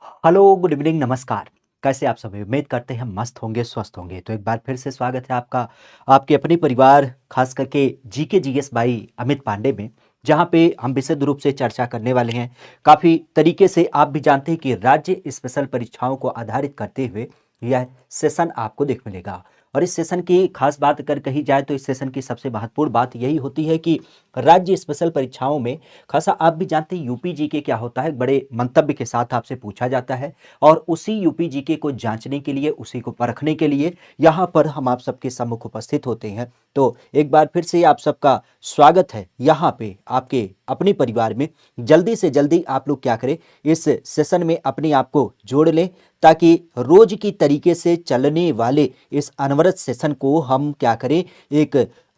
Hello, good evening, नमस्कार। कैसे आप सभी? उम्मीद करते हैं मस्त होंगे, स्वस्थ होंगे। तो एक बार फिर से स्वागत है आपका, आपके अपने परिवार, खास करके GK GS by Amit Pandey में, जहाँ पे हम विशुद्ध रूप से चर्चा करने वाले हैं। काफ़ी तरीके से आप भी जानते हैं कि राज्य स्पेशल परीक्षाओं को आधारित करते हुए यह सेशन आपको देख मिलेगा। और इस सेशन की खास बात अगर कही जाए तो इस सेशन की सबसे महत्वपूर्ण बात यही होती है कि राज्य स्पेशल परीक्षाओं में खासा आप भी जानते हैं यूपी जीके क्या होता है, बड़े मंतव्य के साथ आपसे पूछा जाता है। और उसी यूपी जीके को जांचने के लिए, उसी को परखने के लिए यहाँ पर हम आप सबके सम्मुख उपस्थित होते हैं। तो एक बार फिर से आप सबका स्वागत है यहाँ पे आपके अपने परिवार में। जल्दी से जल्दी आप लोग क्या करें, इस सेशन में अपने आप को जोड़ लें, ताकि रोज की तरीके से चलने वाले इस अनवरत सेशन को हम क्या करें, एक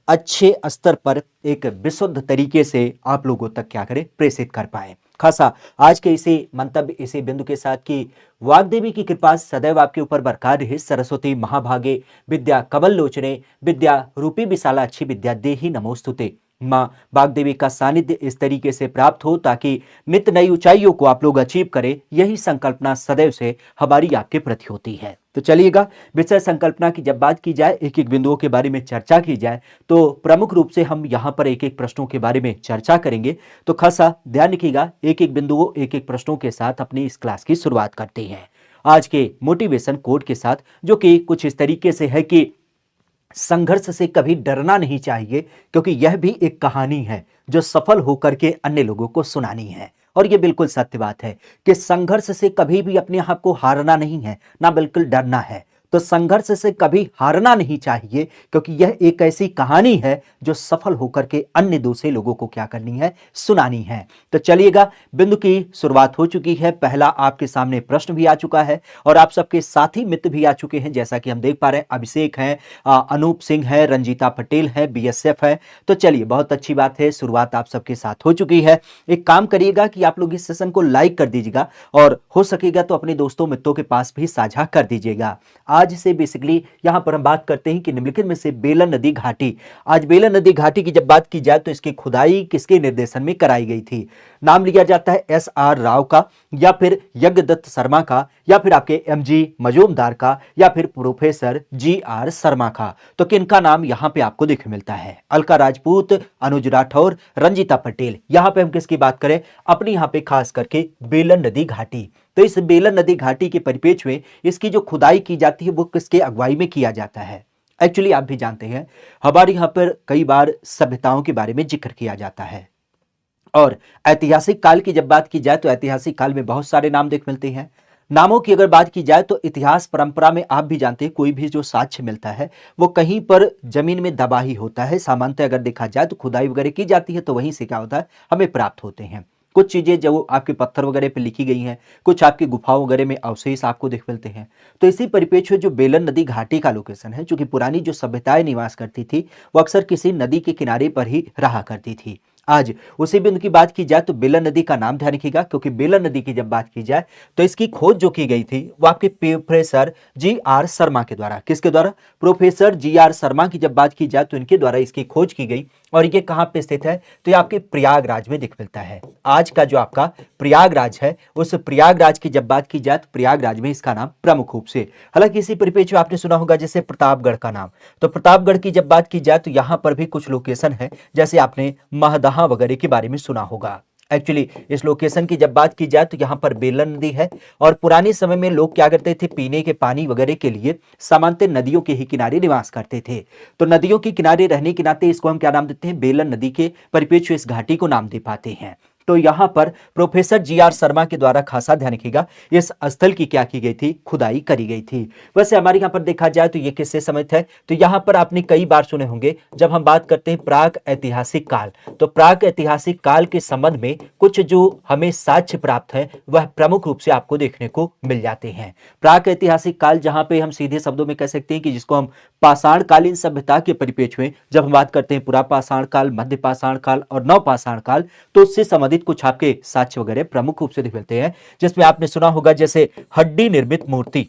अच्छे स्तर पर, एक विशुद्ध तरीके से आप लोगों तक क्या करें, प्रेषित कर पाए। खासा आज के इसी मंतव्य, इसी बिंदु के साथ कि वाग्देवी की कृपा सदैव आपके ऊपर बरकरार रहे। सरस्वती महाभागे विद्या कवल लोचने, विद्या रूपी विशालाक्षी विद्या देहि नमोस्तुते। माँ वाग्देवी का सानिध्य इस तरीके से प्राप्त हो ताकि नित्य नई ऊंचाइयों को आप लोग अचीव करें, यही संकल्पना सदैव से हमारी आपके प्रति होती है। तो चलिएगा, विषय संकल्पना की जब बात की जाए, एक एक बिंदुओं के बारे में चर्चा की जाए, तो प्रमुख रूप से हम यहाँ पर एक एक प्रश्नों के बारे में चर्चा करेंगे। तो खासा ध्यान रखिएगा, एक एक बिंदुओं, एक एक प्रश्नों के साथ अपनी इस क्लास की शुरुआत करते हैं आज के मोटिवेशन कोड के साथ, जो कि कुछ इस तरीके से है कि संघर्ष से कभी डरना नहीं चाहिए, क्योंकि यह भी एक कहानी है जो सफल होकर के अन्य लोगों को सुनानी है। और यह बिल्कुल सत्य बात है कि संघर्ष से कभी भी अपने आप को हारना नहीं है, ना बिल्कुल डरना है। तो संघर्ष से कभी हारना नहीं चाहिए, क्योंकि यह एक ऐसी कहानी है जो सफल होकर के अन्य दूसरे लोगों को क्या करनी है, सुनानी है। तो चलिएगा, बिंदु की शुरुआत हो चुकी है। पहला आपके सामने प्रश्न भी आ चुका है और आप सबके साथी मित्र भी आ चुके हैं। जैसा कि हम देख पा रहे हैं, अभिषेक हैं, अनूप सिंह है, रंजीता पटेल है, बीएसएफ है। तो चलिए, बहुत अच्छी बात है, शुरुआत आप सबके साथ हो चुकी है। एक काम करिएगा कि आप लोग इस सेशन को लाइक कर दीजिएगा और हो सकेगा तो अपने दोस्तों मित्रों के पास भी साझा कर दीजिएगा। आज से बेसिकली यहां पर हम बात करते हैं कि निम्नलिखित में से बेलन नदी घाटी, आज बेलन नदी घाटी की जब बात की जाए तो इसकी खुदाई किसके निर्देशन में कराई गई थी? नाम लिया जाता है एस.आर. राव का, या फिर यज्ञदत्त शर्मा का, या फिर आपके एम.जी. मजूमदार का, या फिर प्रोफेसर जी.आर. शर्मा का। तो किनका नाम यहां पे आपको देखने मिलता है? अलका राजपूत, अनुज राठौर, रंजीता पटेल। यहां पे हम किसकी बात करें? अपनी यहां पे खास करके बेलन नदी घाटी। तो इस बेलन नदी घाटी के परिप्रेक्ष्य में इसकी जो खुदाई की जाती है वो किसके अगुवाई में किया जाता है? एक्चुअली आप भी जानते हैं, हमारे यहाँ पर कई बार सभ्यताओं के बारे में जिक्र किया जाता है। और ऐतिहासिक काल की जब बात की जाए तो ऐतिहासिक काल में बहुत सारे नाम देख मिलते हैं। नामों की अगर बात की जाए तो इतिहास परंपरा में आप भी जानते हैं, कोई भी जो साक्ष्य मिलता है वो कहीं पर जमीन में दबा ही होता है। सामान्यतः अगर देखा जाए तो खुदाई वगैरह की जाती है तो वहीं से क्या होता है, हमें प्राप्त होते हैं। कुछ चीजें जो आपके पत्थर वगैरह पे लिखी गई हैं, कुछ आपकी गुफाओं वगैरह में अवशेष आपको देख मिलते हैं। तो इसी परिप्रेक्ष्य में जो बेलन नदी घाटी का लोकेशन है, चूंकि पुरानी जो सभ्यताएं निवास करती थी वो अक्सर किसी नदी के किनारे पर ही रहा करती थी। आज उसी बिंदु की बात की जाए तो बेलन नदी का नाम ध्यान रखिएगा, क्योंकि बेलन नदी की जब बात की जाए तो इसकी खोज जो की गई थी वो आपके प्रोफेसर जी.आर. शर्मा के द्वारा। किसके द्वारा? Professor G.R.. शर्मा की जब बात की जाए तो इनके द्वारा इसकी खोज की गई। और ये कहां पे स्थित है? तो ये आपके प्रयागराज में दिख मिलता है। आज का जो आपका प्रयागराज है, उस प्रयागराज की जब बात की जाए तो प्रयागराज में इसका नाम प्रमुख रूप से, हालांकि इसी परिप्रेक्ष्य में आपने सुना होगा जैसे प्रतापगढ़ का नाम। तो प्रतापगढ़ की जब बात की जाए तो यहां पर भी कुछ लोकेशन है, जैसे आपने महदहा वगैरह के बारे में सुना होगा। एक्चुअली इस लोकेशन की जब बात की जाए तो यहां पर बेलन नदी है। और पुराने समय में लोग क्या करते थे, पीने के पानी वगैरह के लिए सामान्यतः नदियों के ही किनारे निवास करते थे। तो नदियों के किनारे रहने के नाते इसको हम क्या नाम देते हैं? बेलन नदी के परिप्रेक्ष्य इस घाटी को नाम दे पाते हैं। तो यहां पर प्रोफेसर जी.आर. शर्मा के द्वारा खासा ध्यान रखिएगा, इस स्थल की क्या की गई थी? खुदाई करी गई थी। वैसे हमारे यहाँ पर देखा जाए तो ये किससे संबंधित है? तो यहाँ पर आपने कई बार सुने होंगे जब हम बात करते हैं प्राक ऐतिहासिक काल, तो प्राक ऐतिहासिक काल के संबंध में कुछ जो हमें साक्ष्य प्राप्त है वह प्रमुख रूप से आपको देखने को मिल जाते हैं। प्राक ऐतिहासिक काल, जहां पे हम सीधे शब्दों में कह सकते हैं कि जिसको हम पाषाणकालीन सभ्यता के परिप्रेक्ष्य में जब हम बात करते हैं, पुरा पाषाण काल, मध्य पाषाण काल और नव पाषाण काल, तो उससे संबंधित कुछ आपके साक्ष्य वगैरह प्रमुख रूप से दिख मिलते हैं, जिसमें आपने सुना होगा जैसे हड्डी निर्मित मूर्ति।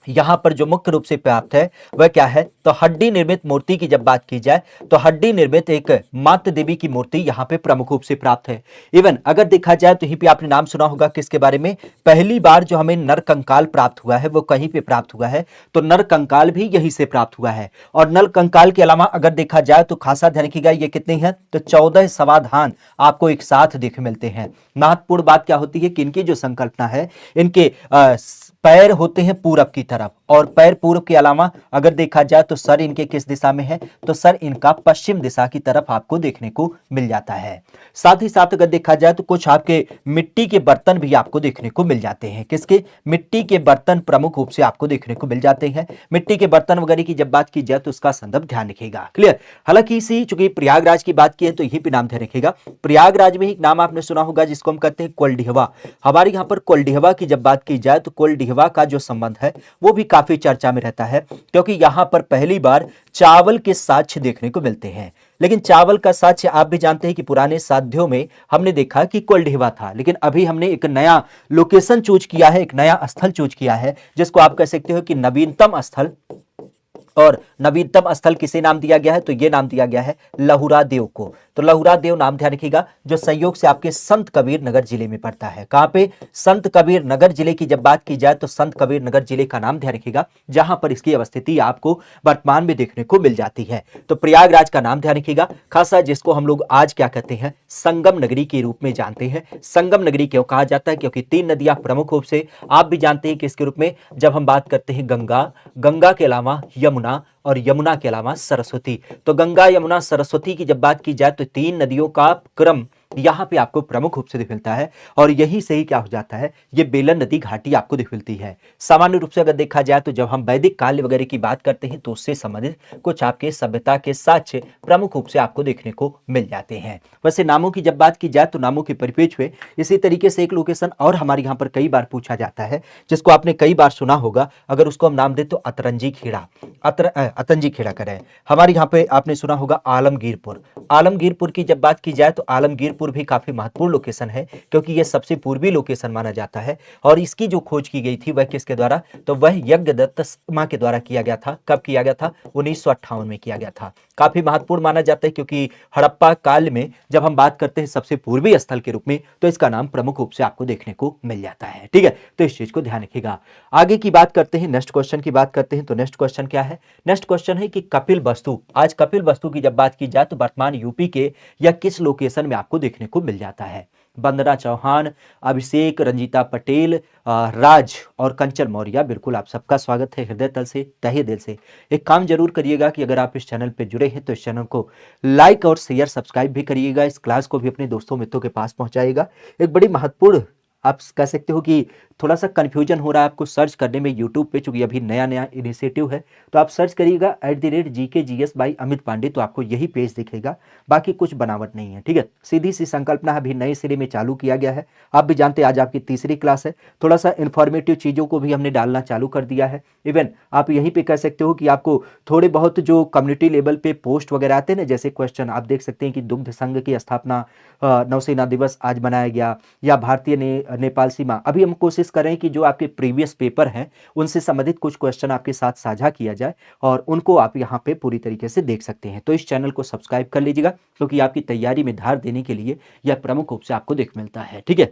यहां पर जो मुख्य रूप से प्राप्त है वह क्या है, तो हड्डी निर्मित मूर्ति की जब बात की जाए तो हड्डी निर्मित एक मातृ देवी की मूर्ति यहां पे प्रमुख रूप से प्राप्त है। इवन अगर देखा जाए तो यहीं पे आपने नाम सुना होगा किसके बारे में, पहली बार जो हमें नर कंकाल प्राप्त हुआ है वो कहीं पे प्राप्त हुआ है, तो नर कंकाल भी यहीं से प्राप्त हुआ है। और नर कंकाल के अलावा अगर देखा जाए तो खासा ध्यान रखिएगा, ये कितनी है, तो 14 समाधान आपको एक साथ देखने मिलते हैं। महत्वपूर्ण बात क्या होती है कि इनकी जो संकल्पना है, इनके पैर होते हैं पूरब की तरफ, और पैर पूर्व के अलावा अगर देखा जाए तो सर इनके किस दिशा में है, तो सर इनका पश्चिम दिशा की तरफ आपको देखने को मिल जाता है। साथ ही साथ अगर देखा जाए तो कुछ आपके मिट्टी के बर्तन भी आपको देखने को मिल जाते हैं। किसके, मिट्टी के बर्तन प्रमुख रूप से आपको देखने को मिल जाते हैं। मिट्टी के बर्तन वगैरह की जब बात की जाए तो उसका संदर्भ ध्यान रखिएगा। क्लियर। हालांकि इसी चूंकि प्रयागराज की बात की है तो यही पे नाम ध्यान रखिएगा। प्रयागराज में एक नाम आपने सुना होगा जिसको हम कहते हैं कोलडिहवा। हमारे यहाँ पर कोलडिहवा की जब बात की जाए तो कोलडिहवा का जो संबंध है वो भी काफी चर्चा में रहता है, क्योंकि यहां पर पहली बार चावल के साक्ष्य देखने को मिलते हैं। लेकिन चावल का साक्ष्य आप भी जानते हैं कि पुराने साध्यों में हमने देखा कि कोलडिहवा था, लेकिन अभी हमने एक नया लोकेशन चूज किया है, एक नया स्थल चूज किया है जिसको आप कह सकते हो कि नवीनतम स्थल। और नवीनतम स्थल किसे नाम दिया गया है, तो यह नाम दिया गया है लहुरा देव को। तो लहुरा देव नाम ध्यान रखिएगा, जो संयोग से आपके संत कबीर नगर जिले में पड़ता है। कहां पे, संत कबीर नगर जिले की जब बात की जाए तो संत कबीर नगर जिले का नाम ध्यान रखिएगा, जहां पर इसकी अवस्थिति आपको वर्तमान में देखने को मिल जाती है। तो प्रयागराज का नाम ध्यान रखिएगा, खासा जिसको हम लोग आज क्या कहते हैं, संगम नगरी के रूप में जानते हैं। संगम नगरी क्यों कहा जाता है, क्योंकि 3 नदियां प्रमुख रूप से आप भी जानते हैं कि इसके रूप में जब हम बात करते हैं गंगा, गंगा के अलावा यमुना, और यमुना के अलावा सरस्वती। तो गंगा यमुना सरस्वती की जब बात की जाए तो 3 नदियों का क्रम यहां पे आपको प्रमुख रूप से दिख मिलता है, और यही से ही क्या हो जाता है, ये बेलन नदी घाटी आपको दिख मिलती है। सामान्य रूप से अगर देखा जाए तो जब हम वैदिक काल वगैरह की बात करते हैं तो उससे संबंधित कुछ आपके सभ्यता के साक्ष्य प्रमुख रूप से आपको देखने को मिल जाते हैं। वैसे नामों की जब बात की जाए तो नामों के परिप्रेक्ष्य में इसी तरीके से एक लोकेशन और हमारे यहाँ पर कई बार पूछा जाता है, जिसको आपने कई बार सुना होगा, अगर उसको हम नाम दे तो अतरंजी खेड़ा, अतंजी खेड़ा करें। हमारे यहाँ पे आपने सुना होगा आलमगीरपुर। आलमगीरपुर की जब बात की जाए तो आलमगीरपुर भी काफी महत्वपूर्ण लोकेशन है, क्योंकि यह सबसे पूर्वी लोकेशन माना जाता है। और इसकी जो खोज की गई थी वह किसके द्वारा, तो वह यज्ञदत्त शर्मा के द्वारा किया गया था। कब किया गया था, 1958 में किया गया था। काफी महत्वपूर्ण माना जाता है, क्योंकि हड़प्पा काल में जब हम बात करते हैं सबसे पूर्वी स्थल के रूप में, तो इसका नाम प्रमुख रूप से आपको देखने को मिल जाता है। ठीक है, तो इस चीज को ध्यान रखिएगा। आगे की बात करते हैं, नेक्स्ट क्वेश्चन की बात करते हैं। तो नेक्स्ट क्वेश्चन क्या है, नेक्स्ट क्वेश्चन है कि कपिल वस्तु, आज कपिल वस्तु की जब बात की जाए तो वर्तमान यूपी के या किस लोकेशन में आपको देखने को मिल जाता है। वंदना चौहान, अभिषेक, रंजीता पटेल, राज और कंचन मौर्य, बिल्कुल आप सबका स्वागत है हृदय तल से, तहे दिल से। एक काम जरूर करिएगा कि अगर आप इस चैनल पे जुड़े हैं तो इस चैनल को लाइक और शेयर सब्सक्राइब भी करिएगा, इस क्लास को भी अपने दोस्तों मित्रों के पास पहुंचाइएगा। एक बड़ी महत्वपूर्ण, आप कह सकते हो कि थोड़ा सा कंफ्यूजन हो रहा है आपको सर्च करने में यूट्यूब पे, चूंकि अभी नया नया इनिशिएटिव है, तो आप सर्च करिएगा @GKGS बाई अमित पांडे, तो आपको यही पेज दिखेगा, बाकी कुछ बनावट नहीं है। ठीक है, सीधी सी संकल्पना अभी नए सिरे में चालू किया गया है। आप भी जानते हैं आज आपकी तीसरी क्लास है, थोड़ा सा इंफॉर्मेटिव चीज़ों को भी हमने डालना चालू कर दिया है। इवन आप यहीं पे कह सकते हो कि आपको थोड़े बहुत जो कम्युनिटी लेवल पे पोस्ट वगैरह आते हैं ना, जैसे क्वेश्चन आप देख सकते हैं कि दुग्ध संघ की स्थापना, नौसेना दिवस आज मनाया गया, या भारतीय नेपाल सीमा, अभी हम कोशिश कर रहे हैं कि जो आपके प्रीवियस पेपर हैं उनसे संबंधित कुछ क्वेश्चन आपके साथ साझा किया जाए, और उनको आप यहाँ पे पूरी तरीके से देख सकते हैं। तो इस चैनल को सब्सक्राइब कर लीजिएगा, क्योंकि आपकी तैयारी में धार देने के लिए यह प्रमुख रूप से आपको देख मिलता है। ठीक है,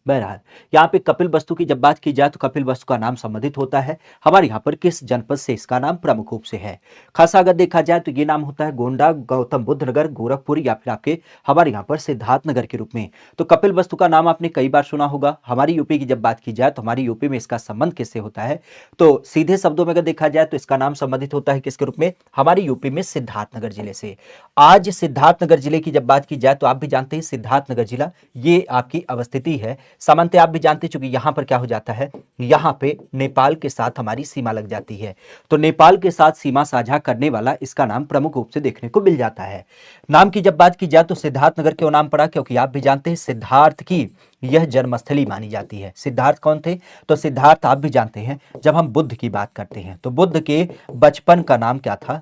बहरहाल यहाँ पे कपिल वस्तु की जब बात की जाए तो कपिल वस्तु का नाम संबंधित होता है हमारे यहाँ पर किस जनपद से, इसका नाम प्रमुख रूप से है। खासा अगर देखा जाए तो ये नाम होता है गोंडा, गौतम बुद्ध नगर, गोरखपुर, या फिर आपके हमारे यहाँ पर सिद्धार्थ नगर के रूप में। तो कपिल वस्तु का नाम आपने कई बार सुना होगा। हमारी यूपी की जब बात की जाए तो हमारी यूपी में इसका संबंध किससे होता है, तो सीधे शब्दों में अगर देखा जाए तो इसका नाम संबंधित होता है किसके रूप में, हमारी यूपी में सिद्धार्थनगर जिले से। आज सिद्धार्थनगर जिले की जब बात की जाए तो आप भी जानते हैं सिद्धार्थनगर जिला ये आपकी अवस्थिति है। सामान्यतः आप भी जानते हैं, चूंकि यहां पर क्या हो जाता है, यहां पे नेपाल के साथ हमारी सीमा लग जाती है, तो नेपाल के साथ सीमा साझा करने वाला इसका नाम प्रमुख रूप से देखने को मिल जाता है। नाम की जब बात की जाए तो सिद्धार्थनगर क्यों नाम पड़ा, क्योंकि आप भी जानते हैं सिद्धार्थ की यह जन्मस्थली मानी जाती है। सिद्धार्थ कौन थे, तो सिद्धार्थ आप भी जानते हैं, जब हम बुद्ध की बात करते हैं तो बुद्ध के बचपन का नाम क्या था,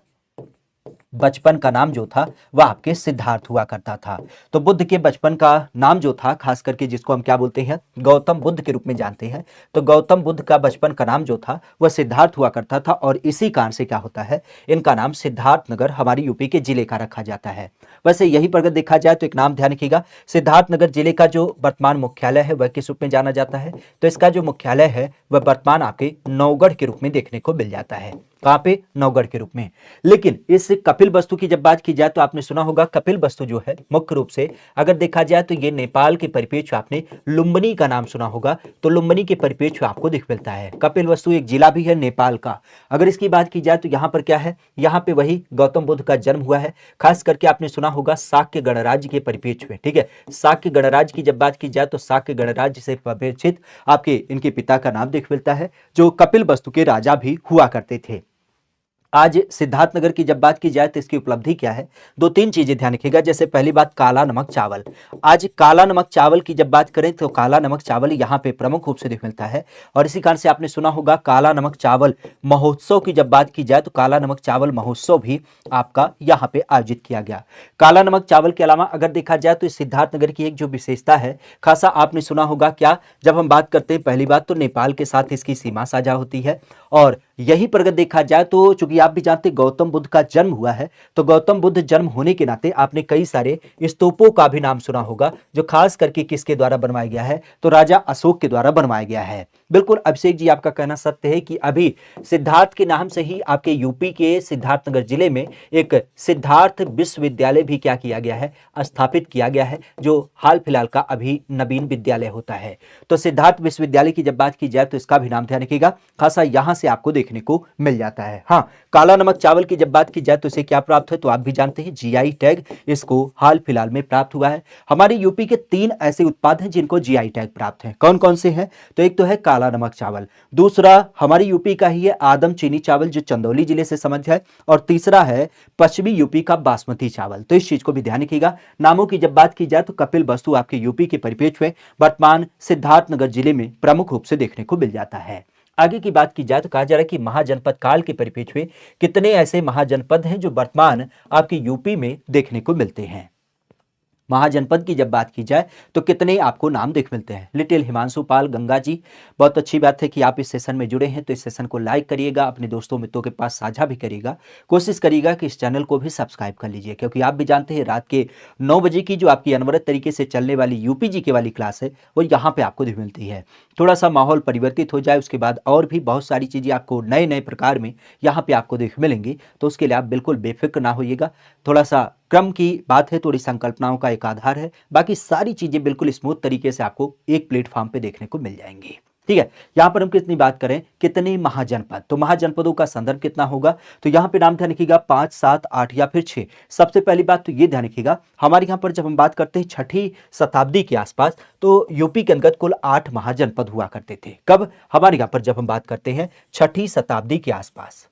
बचपन का नाम जो था वह आपके सिद्धार्थ हुआ करता था। तो बुद्ध के बचपन का नाम जो था, खास करके जिसको हम क्या बोलते हैं, गौतम बुद्ध के रूप में जानते हैं, तो गौतम बुद्ध का बचपन का नाम जो था वह सिद्धार्थ हुआ करता था। और इसी कारण से क्या होता है, इनका नाम सिद्धार्थ नगर हमारी यूपी के जिले का रखा जाता है। वैसे यही पर अगर देखा जाए तो एक नाम ध्यान रखिएगा, सिद्धार्थ नगर जिले का जो वर्तमान मुख्यालय है वह किस रूप में जाना जाता है, तो इसका जो मुख्यालय है वह वर्तमान आपके नौगढ़ के रूप में देखने को मिल जाता है। कहां पे, नौगढ़ के रूप में। लेकिन इस कपिल वस्तु की जब बात की जाए तो आपने सुना होगा कपिल वस्तु जो है मुख्य रूप से अगर देखा जाए तो ये नेपाल के परिप्रेक्ष्य आपने लुम्बिनी का नाम सुना होगा, तो लुम्बिनी के परिप्रेक्ष्य आपको दिख मिलता है। कपिल वस्तु एक जिला भी है नेपाल का। अगर इसकी बात की जाए तो यहाँ पर क्या है, यहाँ पे वही गौतम बुद्ध का जन्म हुआ है। खास करके आपने सुना होगा शाक्य गणराज्य के परिप्रेक्ष्य में, ठीक है। शाक्य गणराज्य की जब बात की जाए तो शाक्य गणराज्य से परिचित आपके इनके पिता का नाम दिख मिलता है, जो कपिल वस्तु के राजा भी हुआ करते थे। आज सिद्धार्थनगर की जब बात की जाए तो इसकी उपलब्धि क्या है, दो तीन चीजें ध्यान रखिएगा। जैसे पहली बात, काला नमक चावल। आज काला नमक चावल की जब बात करें तो काला नमक चावल यहाँ पे प्रमुख रूप से दिख मिलता है। और इसी कारण से आपने सुना होगा काला नमक चावल महोत्सव की जब बात की जाए तो काला नमक चावल महोत्सव भी आपका यहाँ पे आयोजित किया गया। काला नमक चावल के अलावा अगर देखा जाए तो सिद्धार्थनगर की एक जो विशेषता है, खासा आपने सुना होगा क्या, जब हम बात करते हैं पहली बात तो नेपाल के साथ इसकी सीमा साझा होती है। और यही पर अगर देखा जाए तो चूंकि आप भी जानते गौतम बुद्ध का जन्म हुआ है, तो गौतम बुद्ध जन्म होने के नाते आपने कई सारे स्तूपों का भी नाम सुना होगा, जो खास करके किसके द्वारा बनवाया गया है, तो राजा अशोक के द्वारा बनवाया गया है। बिल्कुल अभिषेक जी, आपका कहना सत्य है कि अभी सिद्धार्थ के नाम से ही आपके यूपी के सिद्धार्थनगर जिले में एक सिद्धार्थ विश्वविद्यालय भी क्या किया गया है, स्थापित किया गया है, जो हाल फिलहाल का अभी नवीन विद्यालय होता है। तो सिद्धार्थ विश्वविद्यालय की जब बात की जाए तो इसका भी नाम ध्यान रखिएगा, खासा यहां से आपको देखने को मिल जाता है। हाँ, काला नमक चावल की जब बात की जाए तो इसे क्या प्राप्त है, तो आप भी जानते हैं जीआई टैग इसको हाल फिलहाल में प्राप्त हुआ है। हमारे यूपी के 3 ऐसे उत्पाद हैं जिनको जीआई टैग प्राप्त है। कौन कौन से हैं, तो एक तो है काला नमक चावल, दूसरा हमारी यूपी का ही है आदम चीनी चावल जो चंदौली जिले से संबंधित है, और तीसरा है पश्चिमी यूपी का बासमती चावल। तो इस चीज को भी ध्यान रखिएगा। नामों की जब बात की जाए तो कपिल वस्तु आपके यूपी के परिप्रेक्ष्य में वर्तमान सिद्धार्थनगर जिले में प्रमुख रूप से देखने को मिल जाता है। आगे की बात की जाए तो कहा जा रहा है कि महाजनपद काल के परिप्रेक्ष्य में कितने ऐसे महाजनपद हैं जो वर्तमान आपके यूपी में देखने को मिलते हैं। महाजनपद की जब बात की जाए तो कितने आपको नाम दिख मिलते हैं। लिटिल हिमांशु पाल गंगा जी, बहुत अच्छी बात है कि आप इस सेशन में जुड़े हैं, तो इस सेशन को लाइक करिएगा, अपने दोस्तों मित्रों के पास साझा भी करिएगा। कोशिश करिएगा कि इस चैनल को भी सब्सक्राइब कर लीजिए, क्योंकि आप भी जानते हैं रात के 9 बजे की जो आपकी अनवरत तरीके से चलने वाली यूपी जी के वाली क्लास है वो यहाँ पे आपको दिख मिलती है। थोड़ा सा माहौल परिवर्तित हो जाए उसके बाद और भी बहुत सारी चीज़ें आपको नए नए प्रकार में यहाँ पे आपको देख मिलेंगी, तो उसके लिए आप बिल्कुल बेफिक्र ना होइएगा। थोड़ा सा क्रम की बात है, थोड़ी संकल्पनाओं का एक आधार है, बाकी सारी चीजें बिल्कुल स्मूथ तरीके से आपको एक प्लेटफॉर्म पे देखने को मिल जाएंगी। ठीक है, यहां पर हम कितनी बात करें, कितने महाजनपद, तो महाजनपदों का संदर्भ कितना होगा, तो यहां पे नाम ध्यान रखिएगा 5, 7, 8 या फिर 6। सबसे पहली बात तो ये ध्यान रखिएगा, हमारे यहां पर जब हम बात करते हैं 6ठी शताब्दी के आसपास, तो यूपी के अंतर्गत कुल 8 महाजनपद हुआ करते थे। कब, हमारे यहां पर जब हम बात करते हैं 6ठी शताब्दी के आसपास।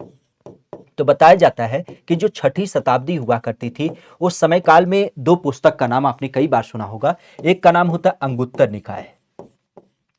तो बताया जाता है कि जो 6ठी शताब्दी हुआ करती थी उस समय काल में 2 पुस्तक का नाम आपने कई बार सुना होगा। एक का नाम होता है अंगुत्तर निकाय,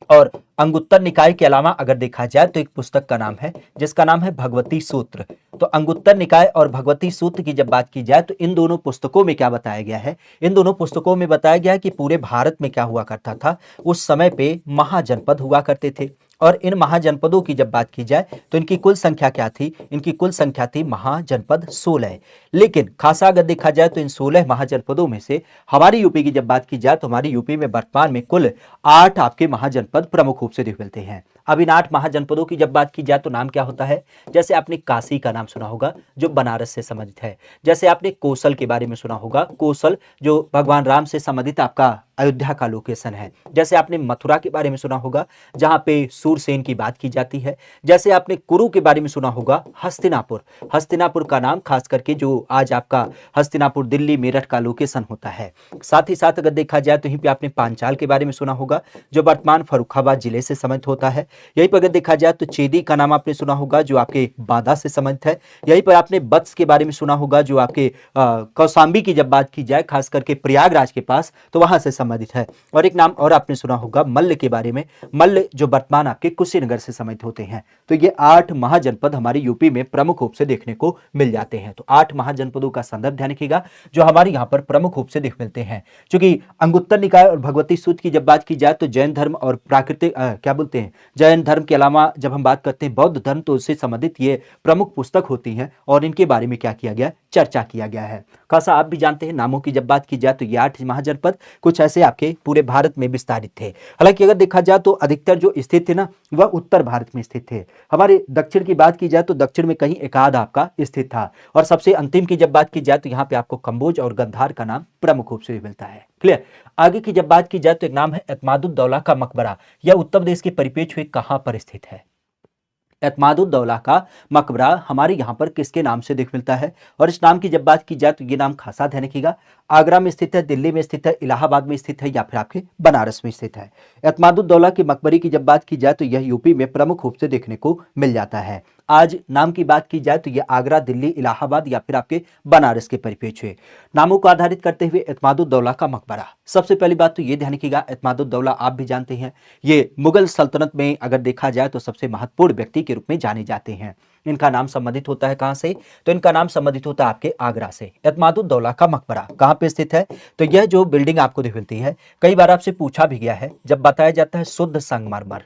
और अंगुत्तर निकाय के अलावा अगर देखा जाए तो एक पुस्तक का नाम है जिसका नाम है भगवती सूत्र। तो अंगुत्तर निकाय और भगवती सूत्र की जब बात की जाए तो इन दोनों पुस्तकों में क्या बताया गया है, इन दोनों पुस्तकों में बताया गया है कि पूरे भारत में क्या हुआ करता था, उस समय पे महाजनपद हुआ करते थे। और इन महाजनपदों की जब बात की जाए तो इनकी कुल संख्या क्या थी, इनकी कुल संख्या थी महाजनपद 16। लेकिन खासा अगर देखा जाए तो इन 16 महाजनपदों में से हमारी यूपी की जब बात की जाए तो हमारी यूपी में वर्तमान में कुल 8 आपके महाजनपद प्रमुख रूप से दिख मिलते हैं। अब इन 8 महाजनपदों की जब बात की जाए तो नाम क्या होता है, जैसे आपने काशी का नाम सुना होगा जो बनारस से संबंधित है, जैसे आपने कोसल के बारे में सुना होगा, कोसल जो भगवान राम से संबंधित आपका अयोध्या का लोकेशन है। जैसे आपने मथुरा के बारे में सुना होगा जहां पे सूरसेन की बात की जाती है। जैसे आपने कुरु के बारे में सुना होगा हस्तिनापुर, हस्तिनापुर का नाम खास करके जो आज आपका हस्तिनापुर दिल्ली मेरठ का लोकेशन होता है। साथ ही साथ अगर देखा जाए तो यहीं पे आपने पांचाल के बारे में सुना होगा जो वर्तमान फर्रुखाबाद जिले से संबंधित होता है। यहीं पर अगर देखा जाए तो चेदी का नाम आपने सुना होगा जो आपके बांदा से संबंधित है। यहीं पर आपने बत्स के बारे में सुना होगा जो आपके कौशाम्बी की जब बात की जाए खास करके प्रयागराज के पास, तो वहां से संबंधित है। और एक नाम और आपने सुना होगा मल्ल के बारे में, मल्ल जो वर्तमान आपके कुशीनगर से संबंधित होते हैं। तो ये 8 महाजनपद हमारे यूपी में प्रमुख रूप से देखने को मिल जाते हैं। तो 8 महाजनपदों का संदर्भ ध्यान रखिएगा जो हमारे यहाँ पर प्रमुख रूप से देख मिलते हैं। क्योंकि अंगुत्तर निकाय और भगवती सूत्र की जब बात की जाए तो जैन धर्म और प्राकृतिक क्या बोलते हैं, जैन धर्म के अलावा जब हम बात करते हैं बौद्ध धर्म, तो उससे संबंधित ये प्रमुख पुस्तक होती हैं और इनके बारे में क्या किया गया, चर्चा किया गया है। खासा आप भी जानते हैं नामों की जब बात की जाए तो ये 8 महाजनपद कुछ ऐसे आपके पूरे भारत में विस्तारित थे। हालांकि अगर देखा जाए तो अधिकतर जो स्थित थे ना वह उत्तर भारत में स्थित थे। हमारे दक्षिण की बात की जाए तो दक्षिण में कहीं एकाध आपका स्थित था। और सबसे अंतिम की जब बात की जाए तो यहाँ पे आपको कंबोज और गंधार का नाम प्रमुख रूप से मिलता है। क्लियर। आगे की जब बात की जाए तो एक नाम है एतमादुद्दौला का मकबरा। यह उत्तर प्रदेश के परिप्रेक्ष्य में कहां पर स्थित है? एतमादुद्दौला का मकबरा हमारे यहाँ पर किसके नाम से देख मिलता है? और इस नाम की जब बात की जाए तो ये नाम खासा ध्यान रखिएगा, आगरा में स्थित है, दिल्ली में स्थित है, इलाहाबाद में स्थित है या फिर आपके बनारस में स्थित है। एतमादुद्दौला के मकबरे की जब बात की जाए तो यह यूपी में प्रमुख रूप से देखने को मिल जाता है। आज नाम की बात की जाए तो यह आगरा, दिल्ली, इलाहाबाद या फिर आपके बनारस के परिप्रेक्ष्य नामों को आधारित करते हुए एतमादुद्दौला का मकबरा। सबसे पहली बात तो ये ध्यान रखिएगा, एतमादुद्दौला आप भी जानते हैं ये मुगल सल्तनत में अगर देखा जाए तो सबसे महत्वपूर्ण व्यक्ति के रूप में जाने जाते हैं। इनका नाम संबंधित होता है कहां से? तो इनका नाम संबंधित होता है आपके आगरा से। एतमादुद्दौला का मकबरा कहां पे स्थित है? तो यह जो बिल्डिंग आपको दिख मिलती है, कई बार आपसे पूछा भी गया है, जब बताया जाता है शुद्ध संगमरमर,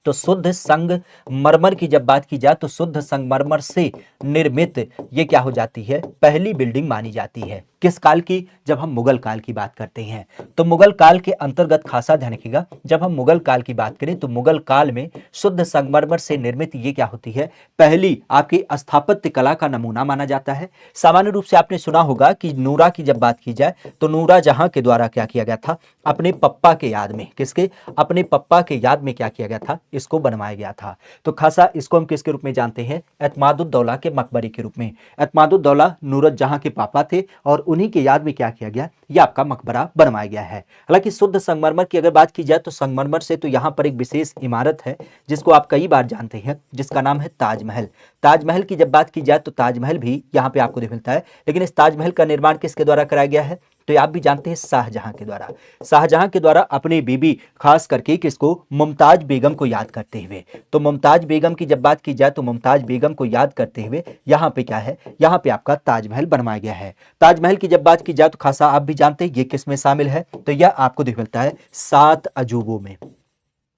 तो शुद्ध संगमरमर की जब बात की जाए तो शुद्ध संगमरमर से निर्मित ये क्या हो जाती है, पहली बिल्डिंग मानी जाती है। किस काल की? जब हम मुगल काल की बात करते हैं। तो मुगल काल के अंतर्गत खासा ध्यान रखिएगा, जब हम मुगल काल की बात करें तो मुगल काल में शुद्ध संगमरमर से निर्मित ये क्या होती है, पहली आपकी स्थापत्य कला का नमूना माना जाता है। सामान्य रूप से आपने सुना होगा कि नूरा की जब बात की जाए तो नूरा जहां के द्वारा क्या किया गया था, अपने पप्पा के याद में, किसके? अपने पप्पा के याद में क्या किया गया था, इसको बनवाया गया था। तो खासा इसको हम किसके रूप में जानते हैं? एतमादुद्दौला के मकबरे के रूप में। एतमादुद्दौला नूरत जहां के पापा थे और उन्हीं के याद में क्या किया गया, यह आपका मकबरा बनवाया गया है। हालांकि शुद्ध संगमरमर की अगर बात की जाए तो संगमरमर से तो यहां पर एक विशेष इमारत है जिसको आप कई बार जानते हैं, जिसका नाम है ताजमहल। ताजमहल की जब बात की जाए तो ताजमहल भी यहाँ पे आपको देख मिलता है, लेकिन इस ताजमहल का निर्माण किसके द्वारा कराया गया है? तो ये आप भी जानते हैं शाहजहां के द्वारा। शाहजहां के द्वारा अपनी बीबी खास करके किसको, मुमताज बेगम को याद करते हुए। तो मुमताज बेगम की जब बात की जाए तो मुमताज बेगम को याद करते हुए यहाँ पे क्या है, यहाँ पे आपका ताजमहल बनवाया गया है। ताजमहल की जब बात की जाए तो खासा आप भी जानते हैं ये किस में शामिल है, तो यह आपको देख मिलता है 7 अजूबों में।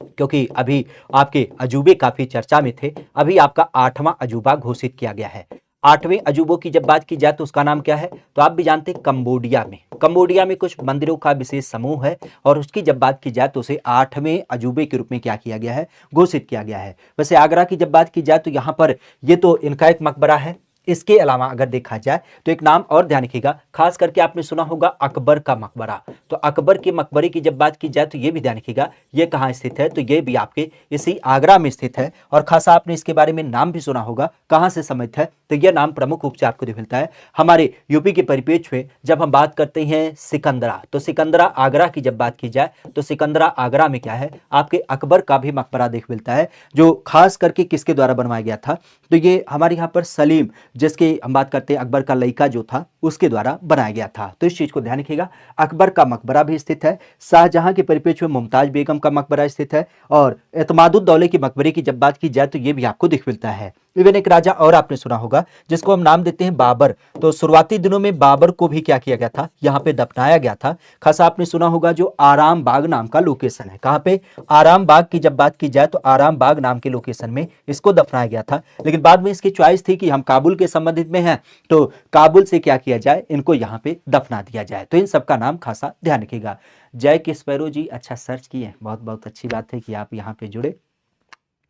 क्योंकि अभी आपके अजूबे काफी चर्चा में थे, अभी आपका 8वां अजूबा घोषित किया गया है। 8वें अजूबों की जब बात की जाए तो उसका नाम क्या है? तो आप भी जानते हैं कंबोडिया में, कंबोडिया में कुछ मंदिरों का विशेष समूह है और उसकी जब बात की जाए तो उसे 8वें अजूबे के रूप में क्या किया गया है, घोषित किया गया है। वैसे आगरा की जब बात की जाए तो यहाँ पर ये तो इनका एक मकबरा है। इसके अलावा अगर देखा जाए तो एक नाम और ध्यान रखिएगा, खास करके आपने सुना होगा अकबर का मकबरा। तो अकबर के मकबरे की जब बात की जाए तो ये भी ध्यान रखिएगा ये कहाँ स्थित है, तो ये भी आपके इसी आगरा में स्थित है। और खासा आपने इसके बारे में नाम भी सुना होगा, कहाँ से संबंधित है, तो यह नाम प्रमुख रूप से आपको दिख मिलता है हमारे यूपी के परिप्रेक्ष्य में। जब हम बात करते हैं सिकंदरा, तो सिकंदरा आगरा की जब बात की जाए तो सिकंदरा आगरा में क्या है, आपके अकबर का भी मकबरा देख मिलता है, जो खास करके किसके द्वारा बनवाया गया था, तो ये हमारे यहाँ पर सलीम, जिसकी हम बात करते हैं अकबर का लड़का जो था, उसके द्वारा बनाया गया था। तो इस चीज को ध्यान रखिएगा, अकबर का मकबरा भी स्थित है, शाहजहां के परिप्रेक्ष्य में मुमताज बेगम का मकबरा स्थित है, और एतमादुद्दौले के मकबरे की जब बात की जाए तो ये भी आपको दिख मिलता है। इवन एक राजा और आपने सुना होगा जिसको हम नाम देते हैं बाबर। तो शुरुआती दिनों में बाबर को भी क्या किया गया था, यहाँ पे दफनाया गया था। खासा आपने सुना होगा जो आराम बाग नाम का लोकेशन है, कहाँ पे, आराम बाग की जब बात की जाए तो आराम बाग नाम के लोकेशन में इसको दफनाया गया था। लेकिन बाद में इसकी चॉइस थी कि हम काबुल के संबंधित में हैं तो काबुल से क्या किया जाए, इनको यहाँ पे दफना दिया जाए। तो इन सबका नाम खासा ध्यान रखिएगा। जय के स्पैरो जी, अच्छा सर्च किए, बहुत बहुत अच्छी बात है कि आप यहाँ पे जुड़े,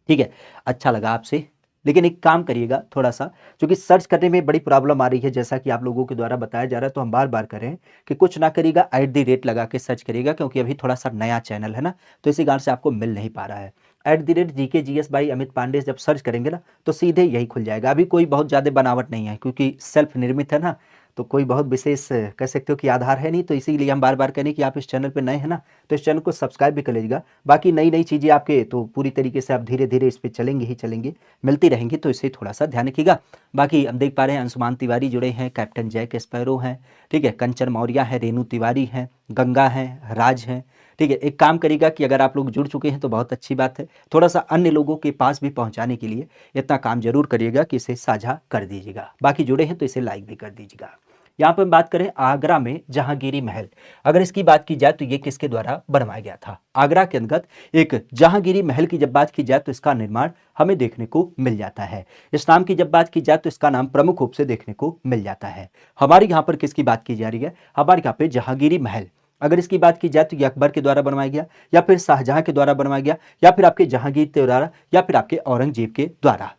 ठीक है, अच्छा लगा आपसे। लेकिन एक काम करिएगा थोड़ा सा, क्योंकि सर्च करने में बड़ी प्रॉब्लम आ रही है, जैसा कि आप लोगों के द्वारा बताया जा रहा है, तो हम बार बार करें कि कुछ ना करिएगा, @ लगा के सर्च करिएगा, क्योंकि अभी थोड़ा सा नया चैनल है ना, तो इसी कारण से आपको मिल नहीं पा रहा है। @GKGS बाई अमित पांडे जब सर्च करेंगे ना तो सीधे यही खुल जाएगा। अभी कोई बहुत ज़्यादा बनावट नहीं है, क्योंकि सेल्फ निर्मित है ना, तो कोई बहुत विशेष कह सकते हो कि आधार है नहीं, तो इसीलिए हम बार बार करें कि आप इस चैनल पर नए हैं ना, तो इस चैनल को सब्सक्राइब भी कर लीजिएगा। बाकी नई नई चीज़ें आपके तो पूरी तरीके से आप धीरे धीरे इस पर चलेंगे ही चलेंगे, मिलती रहेंगी, तो इसे थोड़ा सा ध्यान रखिएगा। बाकी हम देख पा रहे हैं अंशुमान तिवारी जुड़े हैं, कैप्टन जय के स्पैरो हैं, ठीक है, कंचन मौर्य है, रेनू तिवारी हैं, गंगा हैं, राज हैं, ठीक है। एक काम करिएगा कि अगर आप लोग जुड़ चुके हैं तो बहुत अच्छी बात है, थोड़ा-सा अन्य लोगों के पास भी पहुँचाने के लिए इतना काम ज़रूर करिएगा कि इसे साझा कर दीजिएगा। बाकी जुड़े हैं तो इसे लाइक भी कर दीजिएगा। यहाँ पे हम बात करें आगरा में जहांगीरी महल, अगर इसकी बात की जाए तो ये किसके द्वारा बनवाया गया था? आगरा के अंतर्गत एक जहांगीरी महल की जब बात की जाए तो इसका निर्माण हमें देखने को मिल जाता है। इस नाम की जब बात की जाए तो इसका नाम प्रमुख रूप से देखने को मिल जाता है। हमारे यहाँ पर किसकी बात की जा रही है? हमारे यहाँ पे जहांगीरी महल, अगर इसकी बात की जाए तो ये अकबर के द्वारा बनवाया गया, या फिर शाहजहां के द्वारा बनवाया गया, या फिर आपके जहांगीर के द्वारा, या फिर आपके औरंगजेब के द्वारा।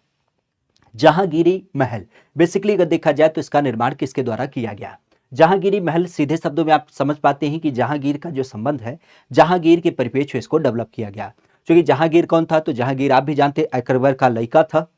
जहांगीरी महल बेसिकली अगर देखा जाए तो इसका निर्माण किसके द्वारा किया गया? जहांगीरी महल सीधे शब्दों में आप समझ पाते हैं कि जहांगीर का जो संबंध है, जहांगीर के परिप्रेक्ष्य में इसको डेवलप किया गया। क्योंकि जहांगीर कौन था? तो जहांगीर आप भी जानते हैं अकबर का लड़का था,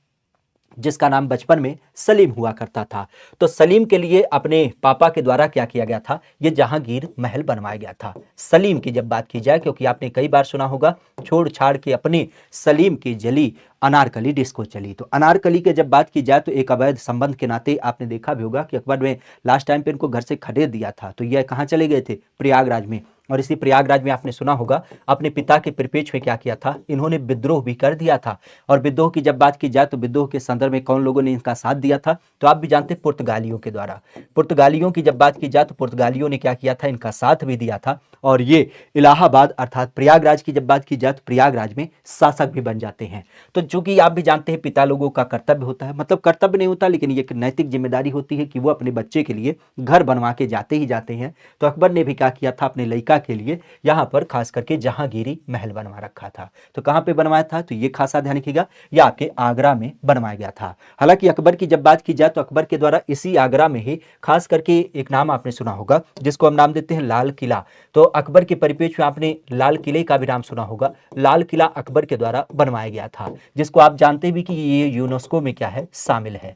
जिसका नाम बचपन में सलीम हुआ करता था। तो सलीम के लिए अपने पापा के द्वारा क्या किया गया था? ये जहांगीर महल बनवाया गया था। सलीम की जब बात की जाए, क्योंकि आपने कई बार सुना होगा, छोड़ छाड़ के अपने सलीम की जली अनारकली डिस्को चली। तो अनारकली की जब बात की जाए तो एक अवैध संबंध के नाते आपने देखा भी होगा कि अकबर ने लास्ट टाइम पे इनको घर से खदेड़ दिया था। तो ये कहाँ चले गए थे? प्रयागराज में। और इसी प्रयागराज में आपने सुना होगा अपने पिता के परिप्रेक्ष्य में क्या किया था? इन्होंने विद्रोह भी कर दिया था। और विद्रोह की जब बात की जाए तो विद्रोह के संदर्भ में कौन लोगों ने इनका साथ दिया था? तो आप भी जानते हैं, पुर्तगालियों के द्वारा। पुर्तगालियों की जब बात की जाए तो पुर्तगालियों ने क्या किया था? इनका साथ भी दिया था। और ये इलाहाबाद अर्थात प्रयागराज की जब बात की जाए तो प्रयागराज में शासक भी बन जाते हैं। तो चूंकि आप भी जानते हैं पिता लोगों का कर्तव्य होता है, मतलब कर्तव्य नहीं होता लेकिन ये एक नैतिक जिम्मेदारी होती है कि वो अपने बच्चे के लिए घर बनवा के जाते ही जाते हैं। तो अकबर ने भी क्या किया था? अपने लड़का के लिए यहाँ पर खास करके जहांगीरी महल बनवा रखा था। तो कहाँ पे बनवाया था? तो ये खासा ध्यान रखिएगा, यह आपके आगरा में बनवाया गया था। हालांकि अकबर की जब बात की जाए तो अकबर के द्वारा इसी आगरा में ही खास करके एक नाम आपने सुना होगा जिसको हम नाम देते हैं लाल किला। तो अकबर के परिप्रेक्ष्य में आपने लाल किले का भी नाम सुना होगा। लाल किला अकबर के द्वारा बनवाया गया था, जिसको आप जानते भी कि ये यूनेस्को में क्या है? शामिल है।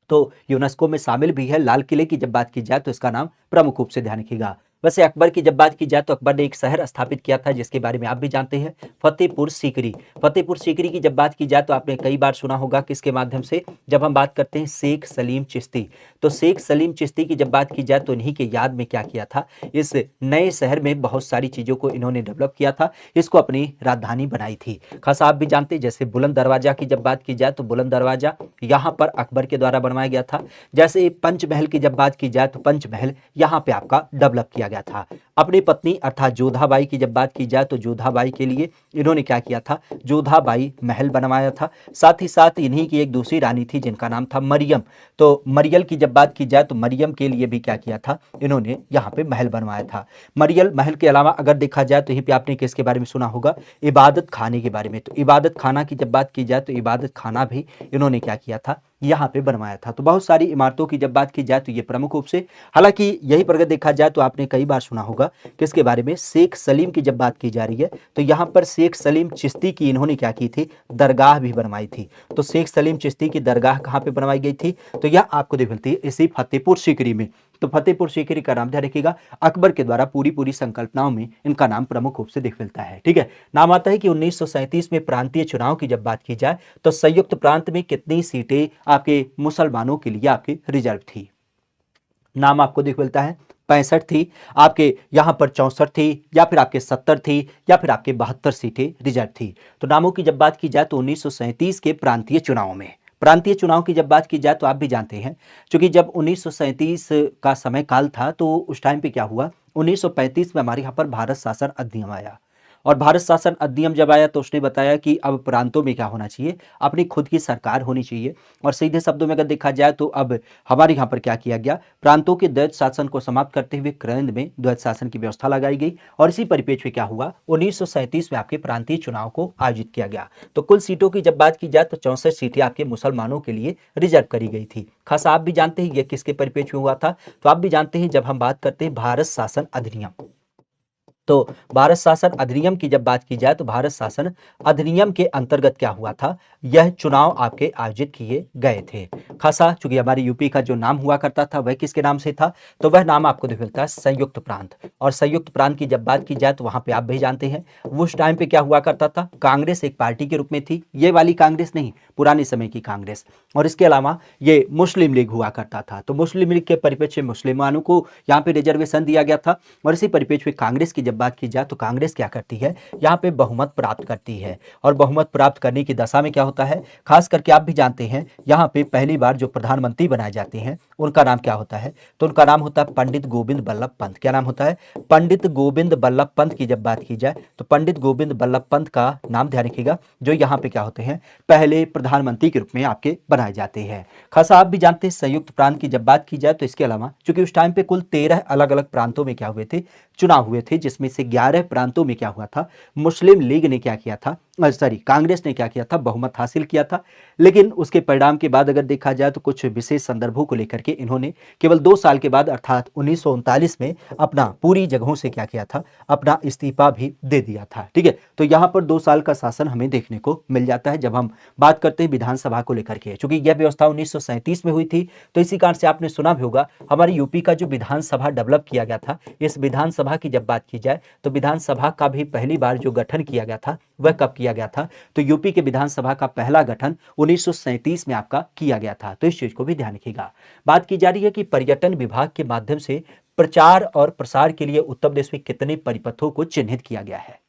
तो यूनेस्को में शामिल भी है। लाल किले की जब बात की जाए तो इसका नाम प्रमुख रूप से ध्यान रखिएगा। वैसे अकबर की जब बात की जाए तो अकबर ने एक शहर स्थापित किया था जिसके बारे में आप भी जानते हैं, फतेहपुर सीकरी। फतेहपुर सीकरी की जब बात की जाए तो आपने कई बार सुना होगा किसके माध्यम से? जब हम बात करते हैं शेख सलीम चिश्ती। तो शेख सलीम चिश्ती की जब बात की जाए तो इन्हीं के याद में क्या किया था? इस नए शहर में बहुत सारी चीजों को इन्होंने डेवलप किया था, इसको अपनी राजधानी बनाई थी। खास आप भी जानते हैं, जैसे बुलंद दरवाजा की जब बात की जाए तो बुलंद दरवाजा यहाँ पर अकबर के द्वारा बनवाया गया था। जैसे पंचमहल की जब बात की जाए तो पंचमहल यहाँ पे आपका डेवलप किया गया था। अपनी पत्नी अर्थात जोधाबाई की जब बात की जाए तो जोधाबाई के लिए इन्होंने क्या किया था? जोधाबाई महल बनवाया था। साथ ही साथ इन्हीं की एक दूसरी रानी थी जिनका नाम था मरियम। तो मरियल की जब बात की जाए तो मरियम के लिए भी क्या किया था? इन्होंने यहाँ पे महल बनवाया था। मरियल महल के अलावा अगर देखा जाए तो यहीं पे आपने किसके बारे में सुना होगा? इबादत खाने के बारे में। तो इबादत खाना की जब बात की जाए तो इबादत खाना भी इन्होंने क्या किया था? यहाँ पे बनवाया था। तो बहुत सारी इमारतों की जब बात की जाए तो ये प्रमुख रूप से, हालांकि यही पर अगर देखा जाए तो आपने कई बार सुना होगा किसके बारे में? शेख सलीम की जब बात की जा रही है तो यहाँ पर शेख सलीम चिश्ती की इन्होंने क्या की थी? दरगाह भी बनवाई थी। तो शेख सलीम चिश्ती की दरगाह कहाँ पे बनवाई गई थी? तो यह आपको देख मिलती है इसी फतेहपुर सीकरी में। तो फतेहपुर सीकरी का नाम ध्यान रखिएगा, अकबर के द्वारा पूरी पूरी संकल्पनाओं में इनका नाम प्रमुख रूप से दिख मिलता है। ठीक है। नाम आता है कि 1937 में प्रांतीय चुनाव की जब बात की जाए तो संयुक्त प्रांत में कितनी सीटें आपके मुसलमानों के लिए आपकी रिजर्व थी? नाम आपको दिख मिलता है 65 थी, आपके यहाँ पर 64 थी, या फिर आपके 70 थी, या फिर आपके 72 सीटें रिजर्व थी। तो नामों की जब बात की जाए तो 1937 के प्रांतीय चुनाव में, प्रांतीय चुनाव की जब बात की जाए तो आप भी जानते हैं, क्योंकि जब 1937 का समय काल था तो उस टाइम पे क्या हुआ? 1935 में हमारे यहाँ पर भारत शासन अधिनियम आया। और भारत शासन अधिनियम जब आया तो उसने बताया कि अब प्रांतों में क्या होना चाहिए? अपनी खुद की सरकार होनी चाहिए। और सीधे शब्दों में अगर देखा जाए तो अब हमारे यहाँ पर क्या किया गया? प्रांतों के द्वैत शासन को समाप्त करते हुए केंद्र में द्वैत शासन की व्यवस्था लगाई गई। और इसी परिप्रेक्ष्य में क्या हुआ? 1937 में आपके प्रांतीय चुनाव को आयोजित किया गया। तो कुल सीटों की जब बात की जाए तो 64 सीटें आपके मुसलमानों के लिए रिजर्व करी गई थी। खास आप भी जानते हैं यह किसके परिप्रेक्ष्य में हुआ था? तो आप भी जानते हैं जब हम बात करते हैं भारत शासन अधिनियम, तो भारत शासन अधिनियम की जब बात की जाए तो भारत शासन अधिनियम के अंतर्गत क्या हुआ था, यह चुनाव आपके आयोजित किए गए थे। खासा चूंकि हमारे यूपी का जो नाम हुआ करता था वह किसके नाम से था, तो वह नाम आपको देखो मिलता है संयुक्त प्रांत। और संयुक्त प्रांत की जब बात की जाए तो वहां पे आप भी जानते हैं उस टाइम पे क्या हुआ करता था, कांग्रेस एक पार्टी के रूप में थी, ये वाली कांग्रेस नहीं, पुराने समय की कांग्रेस। और इसके अलावा ये मुस्लिम लीग हुआ करता था, तो मुस्लिम लीग के परिप्रेक्ष्य मुसलमानों को यहाँ पे रिजर्वेशन दिया गया था। और इसी परिप्रेक्ष्य में कांग्रेस की जब बात की जाए तो कांग्रेस क्या करती है, यहाँ पे बहुमत प्राप्त करती है। और बहुमत प्राप्त करने की दशा में क्या होता है, खास करके आप भी जानते हैं यहाँ पे पहली बार जो प्रधानमंत्री बनाए जाते हैं उनका नाम क्या होता है, तो उनका नाम होता है पंडित गोविंद बल्लभ पंत। क्या नाम होता है, पंडित गोविंद बल्लभ पंत की जब बात की जाए तो पंडित गोविंद बल्लभ पंत का नाम ध्यान रखिएगा, जो यहाँ पे क्या होते हैं, पहले प्रधानमंत्री के रूप में आपके बनाए जाते हैं। खासा आप भी जानते हैं संयुक्त प्रांत की जब बात की जाए तो इसके अलावा चूंकि उस टाइम पे कुल 13 अलग अलग प्रांतों में क्या हुए थे, चुनाव हुए थे, जिसमें से 11 प्रांतों में क्या हुआ था, मुस्लिम लीग ने क्या किया था, सॉरी कांग्रेस ने क्या किया था, बहुमत हासिल किया था। लेकिन उसके परिणाम के बाद अगर देखा जाए तो कुछ विशेष संदर्भों को लेकर के इन्होंने केवल 2 साल के बाद अर्थात 1939 में अपना पूरी जगहों से क्या किया था, अपना इस्तीफा भी दे दिया था। ठीक है, तो यहाँ पर 2 साल का शासन हमें देखने को मिल जाता है जब हम बात करते हैं विधानसभा को लेकर के। चूंकि यह व्यवस्था 1937 में हुई थी, तो इसी कारण से आपने सुना भी होगा हमारे यूपी का जो विधानसभा डेवलप किया गया था, इस विधानसभा की जब बात की जाए तो विधानसभा का भी पहली बार जो गठन किया गया था वह कब किया गया था, तो यूपी के विधानसभा का पहला गठन 1937 में आपका किया गया था। तो इस चीज को भी ध्यान रखिएगा। बात की जा रही है कि पर्यटन विभाग के माध्यम से प्रचार और प्रसार के लिए उत्तर प्रदेश में कितने परिपथों को चिन्हित किया गया है।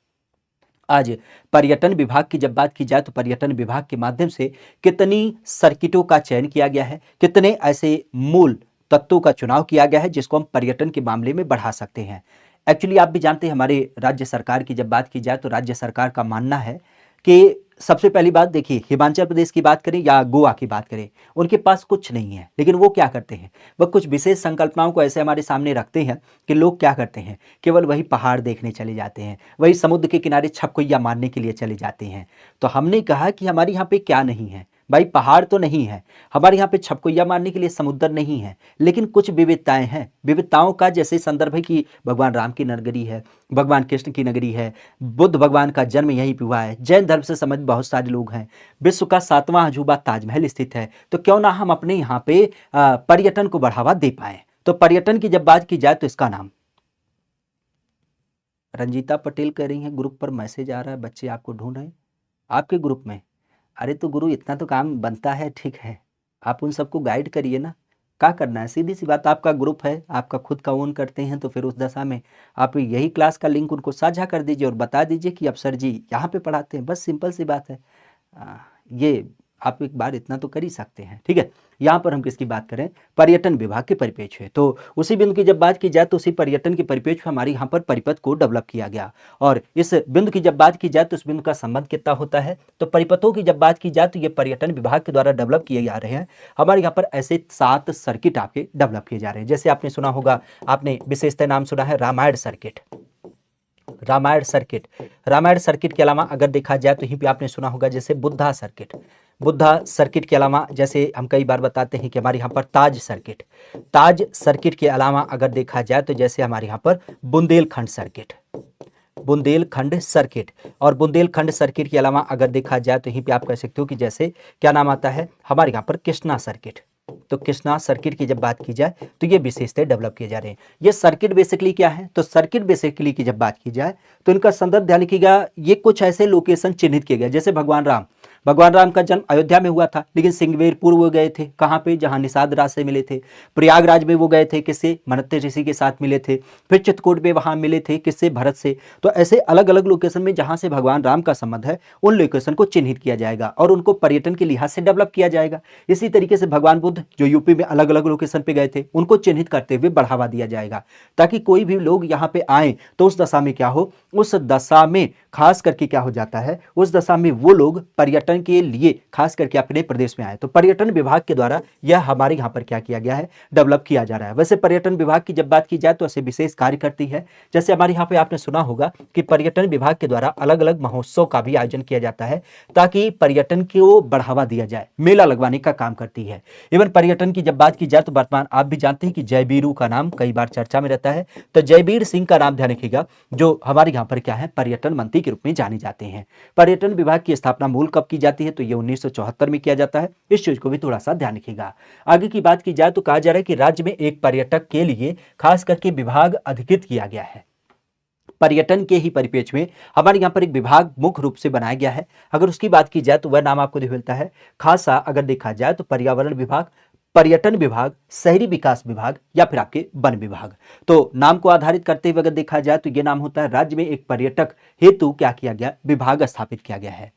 आज पर्यटन विभाग की जब बात की जाए तो पर्यटन विभाग के माध्यम से कितनी सर्किटों का चयन किया गया है, कितने ऐसे मूल तत्वों का चुनाव किया गया है जिसको हम पर्यटन के मामले में बढ़ा सकते हैं। एक्चुअली आप भी जानते हैं हमारे राज्य सरकार की जब बात की जाए तो राज्य सरकार का मानना है कि सबसे पहली बात देखिए, हिमाचल प्रदेश की बात करें या गोवा की बात करें, उनके पास कुछ नहीं है, लेकिन वो क्या करते हैं, वह कुछ विशेष संकल्पनाओं को ऐसे हमारे सामने रखते हैं कि लोग क्या करते हैं, केवल वही पहाड़ देखने चले जाते हैं, वही समुद्र के किनारे छपकोइया मारने के लिए चले जाते हैं। तो हमने कहा कि हमारे यहाँ पे क्या नहीं है भाई, पहाड़ तो नहीं है, हमारे यहाँ पे छपकोइया मारने के लिए समुद्र नहीं है, लेकिन कुछ विविधताएं हैं। विविधताओं का जैसे संदर्भ है कि भगवान राम की नगरी है, भगवान कृष्ण की नगरी है, बुद्ध भगवान का जन्म यहीं पे हुआ है, जैन धर्म से संबंधित बहुत सारे लोग हैं, विश्व का 7वां अजूबा ताजमहल स्थित है। तो क्यों ना हम अपने यहाँ पे पर्यटन को बढ़ावा दे पाए। तो पर्यटन की जब बात की जाए तो इसका नाम, रंजीता पटेल कह रही हैं ग्रुप पर मैसेज आ रहा है, बच्चे आपको ढूंढ रहे हैं आपके ग्रुप में। अरे तो गुरु इतना तो काम बनता है, ठीक है, आप उन सबको गाइड करिए ना, क्या करना है, सीधी सी बात, आपका ग्रुप है, आपका खुद का ओन करते हैं, तो फिर उस दशा में आप यही क्लास का लिंक उनको साझा कर दीजिए और बता दीजिए कि अफसर जी यहाँ पे पढ़ाते हैं, बस सिंपल सी बात है। ये आप एक बार इतना तो कर ही सकते हैं। ठीक है, यहाँ पर हम किसकी बात करें, पर्यटन विभाग के परिपेक्ष है। तो उसी बिंदु की जब बात की जाए तो उसी पर्यटन के परिपेक्ष में हमारे यहाँ पर परिपथ को डेवलप किया गया। और इस बिंदु की जब बात की जाए तो उस बिंदु का संबंध कितना होता है, तो परिपथों की जब बात की जाए तो ये पर्यटन विभाग के द्वारा डेवलप किए जा रहे हैं। हमारे यहाँ पर ऐसे 7 सर्किट आपके डेवलप किए जा रहे हैं। जैसे आपने सुना होगा, आपने विशेषतः नाम सुना है Ramayana circuit, Ramayana circuit, Ramayana circuit के अलावा अगर देखा जाए तो यहीं पे आपने सुना होगा जैसे बुद्धा सर्किट, बुद्धा सर्किट के अलावा जैसे हम कई बार बताते हैं कि हमारे यहाँ पर ताज सर्किट, ताज सर्किट के अलावा अगर देखा जाए तो जैसे हमारे यहाँ पर बुंदेलखंड सर्किट, बुंदेलखंड सर्किट। और बुंदेलखंड सर्किट के अलावा अगर देखा जाए तो यहीं पे आप कह सकते हो कि जैसे क्या नाम आता है हमारे यहाँ पर कृष्णा सर्किट। तो कृष्णा सर्किट की जब बात की जाए तो ये विशेषताएं डेवलप किए जा रहे हैं। ये सर्किट बेसिकली क्या है, तो सर्किट बेसिकली की जब बात की जाए तो इनका संदर्भ ध्यान रखिएगा, ये कुछ ऐसे लोकेशन चिन्हित किए गए। जैसे भगवान राम, भगवान राम का जन्म अयोध्या में हुआ था, लेकिन सिंगवेरपुर वो गए थे, कहाँ पे, जहाँ निषाद राज से मिले थे। प्रयागराज में वो गए थे, किससे, मनत्ते ऋषि के साथ मिले थे। फिर चित्रकूट में वहाँ मिले थे, किससे, भरत से। तो ऐसे अलग अलग लोकेशन में जहाँ से भगवान राम का संबंध है उन लोकेशन को चिन्हित किया जाएगा और उनको पर्यटन के लिहाज से डेवलप किया जाएगा। इसी तरीके से भगवान बुद्ध जो यूपी में अलग अलग लोकेशन पे गए थे उनको चिन्हित करते हुए बढ़ावा दिया जाएगा, ताकि कोई भी लोग यहाँ पे आए तो उस दशा में क्या हो, उस दशा में खास करके क्या हो जाता है, उस दशा में वो लोग पर्यटन पर्यटन के लिए खास करके अपने प्रदेश में आए। तो पर्यटन विभाग के द्वारा यह हमारे यहाँ पर क्या किया गया है, डेवलप किया जा रहा है। वैसे पर्यटन विभाग की जब बात की जाए तो ऐसे विशेष कार्य करती है। जैसे हमारे यहाँ पे आपने सुना होगा कि पर्यटन विभाग के द्वारा अलग अलग महोत्सव का भी आयोजन किया जाता है ताकि पर्यटन को बढ़ावा दिया जाए, मेला लगवाने का काम करती है। इवन पर्यटन की जब बात की जाए तो वर्तमान आप भी जानते हैं कि जयबीरू का नाम कई बार चर्चा में रहता है। तो जयबीर सिंह का नाम ध्यान रखिएगा, जो हमारे यहाँ पर क्या है, पर्यटन मंत्री के रूप में जाने जाते हैं। पर्यटन विभाग की स्थापना मूल कब की जाती है, तो ये 1974 में किया जाता है। इस चीज को भी थोड़ा सा ध्यान रखिएगा। आगे की बात की जाए तो कहा जा रहा है कि राज्य में एक पर्यटक के लिए खास करके विभाग अधिकृत किया गया है। पर्यटन के ही परिप्रेक्ष्य में हमारे यहाँ पर एक विभाग मुख्य रूप से बनाया गया है। अगर उसकी बात की जाए तो वह नाम आपको मिलता है खासा, अगर देखा जाए तो पर्यावरण विभाग, पर्यटन विभाग, शहरी विकास विभाग या फिर आपके वन विभाग। तो नाम को आधारित करते हुए अगर देखा जाए तो यह नाम होता है राज्य में एक पर्यटक हेतु क्या किया गया, विभाग स्थापित किया गया है।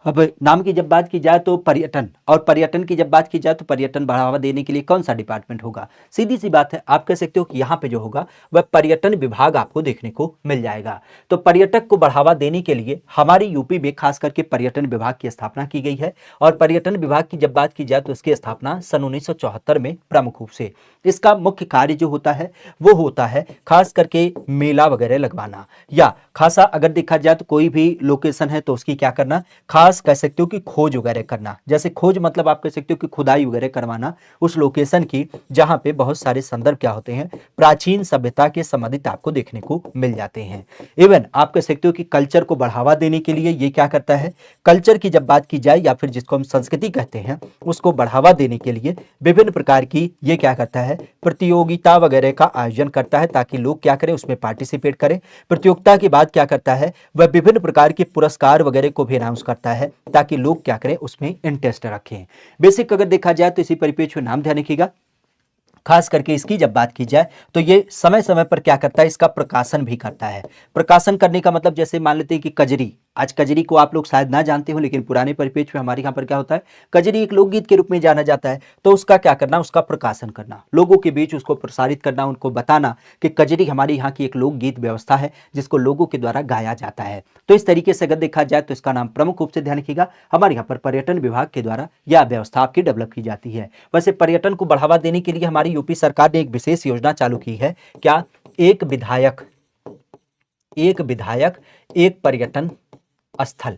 अब नाम की जब बात की जाए तो पर्यटन, और पर्यटन की जब बात की जाए तो पर्यटन बढ़ावा देने के लिए कौन सा डिपार्टमेंट होगा, सीधी सी बात है, आप कह सकते हो कि यहाँ पे जो होगा वह पर्यटन विभाग आपको देखने को मिल जाएगा। तो पर्यटक को बढ़ावा देने के लिए हमारी यूपी में खास करके पर्यटन विभाग की स्थापना की गई है। और पर्यटन विभाग की जब बात की जाए तो इसकी स्थापना सन 1974 में प्रमुख रूप से। इसका मुख्य कार्य जो होता है वो होता है खास करके मेला वगैरह लगवाना, या खासा अगर देखा जाए तो कोई भी लोकेशन है तो उसकी क्या करना, खास कह सकते हो कि खोज वगैरह करना। जैसे खोज मतलब आप कह सकते हो कि खुदाई वगैरह करवाना उस लोकेशन की जहां पे बहुत सारे संदर्भ क्या होते हैं, प्राचीन सभ्यता के संबंधित आपको देखने को मिल जाते हैं। इवन आप कह सकते हो कि कल्चर को बढ़ावा देने के लिए ये क्या करता है, कल्चर की जब बात की जाए या फिर जिसको हम संस्कृति कहते हैं उसको बढ़ावा देने के लिए विभिन्न प्रकार की ये क्या करता है, प्रतियोगिता वगैरह का आयोजन करता है ताकि लोग क्या करें, उसमें पार्टिसिपेट करें। प्रतियोगिता के बाद क्या करता है, वह विभिन्न प्रकार के पुरस्कार वगैरह को भी अनाउंस करता है ताकि लोग क्या करें, उसमें इंटरेस्ट रखें। बेसिक अगर देखा जाए तो इसी परिप्रेक्ष्य में नाम ध्यान रखिएगा। खास करके इसकी जब बात की जाए तो ये समय समय पर क्या करता है, इसका प्रकाशन भी करता है। प्रकाशन करने का मतलब जैसे मान लेते हैं कि कजरी, आज कजरी को आप लोग शायद ना जानते हो लेकिन पुराने परिप्रेक्ष्य में हमारे यहाँ पर क्या होता है, कजरी एक लोकगीत के रूप में जाना जाता है। तो उसका क्या करना, उसका प्रकाशन करना, लोगों के बीच उसको प्रसारित करना, उनको बताना कि कजरी हमारे यहाँ की एक लोकगीत व्यवस्था है जिसको लोगों के द्वारा गाया जाता है। तो इस तरीके से अगर देखा जाए तो इसका नाम प्रमुख रूप से ध्यान रखिएगा, हमारे यहाँ पर पर्यटन विभाग के द्वारा यह व्यवस्था आपकी डेवलप की जाती है। वैसे पर्यटन को बढ़ावा देने के लिए हमारी यूपी सरकार ने एक विशेष योजना चालू की है। क्या, एक विधायक एक पर्यटन स्थल,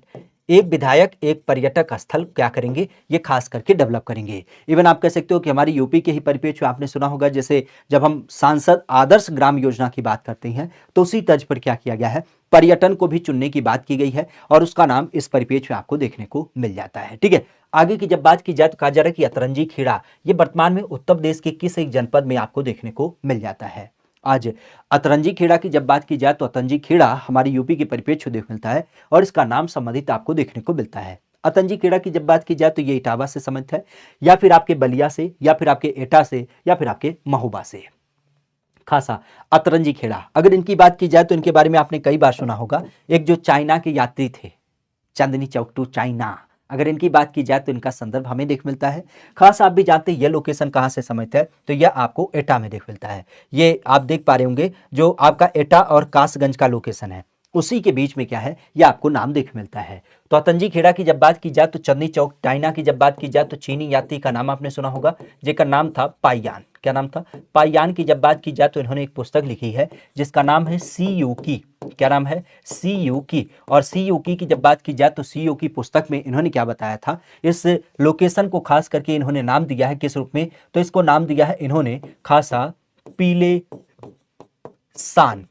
एक विधायक एक पर्यटक स्थल क्या करेंगे, ये खास करके डेवलप करेंगे। इवन आप कह सकते हो कि हमारी यूपी के ही परिप्रेक्ष्य में आपने सुना होगा, जैसे जब हम सांसद आदर्श ग्राम योजना की बात करते हैं तो उसी तर्ज पर क्या किया गया है, पर्यटन को भी चुनने की बात की गई है और उसका नाम इस परिप्रेक्ष्य में आपको देखने को मिल जाता है। ठीक है, आगे की जब बात की जाए तो कहा जा रहा है कि अतरंजी खेड़ा ये वर्तमान में उत्तर प्रदेश के किस एक जनपद में आपको देखने को मिल जाता है। आज अतरंजी खेड़ा की जब बात की जाए तो अतरंजी खेड़ा हमारी यूपी के परिप्रेक्ष्य देखने मिलता है और इसका नाम संबंधित आपको देखने को मिलता है। अतरंजी खेड़ा की जब बात की जाए तो ये इटावा से संबंधित है, या फिर आपके बलिया से, या फिर आपके एटा से, या फिर आपके महोबा से। खासा अतरंजी खेड़ा अगर इनकी बात की जाए तो इनके बारे में आपने कई बार सुना होगा। एक जो चाइना के यात्री थे, चांदनी चौक टू चाइना, अगर इनकी बात की जाए तो इनका संदर्भ हमें देख मिलता है। खास आप भी जानते हैं यह लोकेशन कहां से संबंधित है, तो यह आपको एटा में देख मिलता है। ये आप देख पा रहे होंगे जो आपका एटा और कासगंज का लोकेशन है उसी के बीच में क्या है, यह आपको नाम देख मिलता है। तो अतंजी खेड़ा की जब बात की जाए तो चांदनी चौक चाइना की जब बात की जाए तो चीनी यात्री का नाम आपने सुना होगा जिसका नाम था पाइयान। क्या नाम था, पाइयान की जब बात की जाए तो इन्होंने एक पुस्तक लिखी है जिसका नाम है सी यू की। क्या नाम है, सी यू की। और सी यू की जब बात की जाए तो सी यू की पुस्तक में इन्होंने क्या बताया था, इस लोकेशन को खास करके इन्होंने नाम दिया है किस रूप में, तो इसको नाम दिया है इन्होंने खासा पीले सान।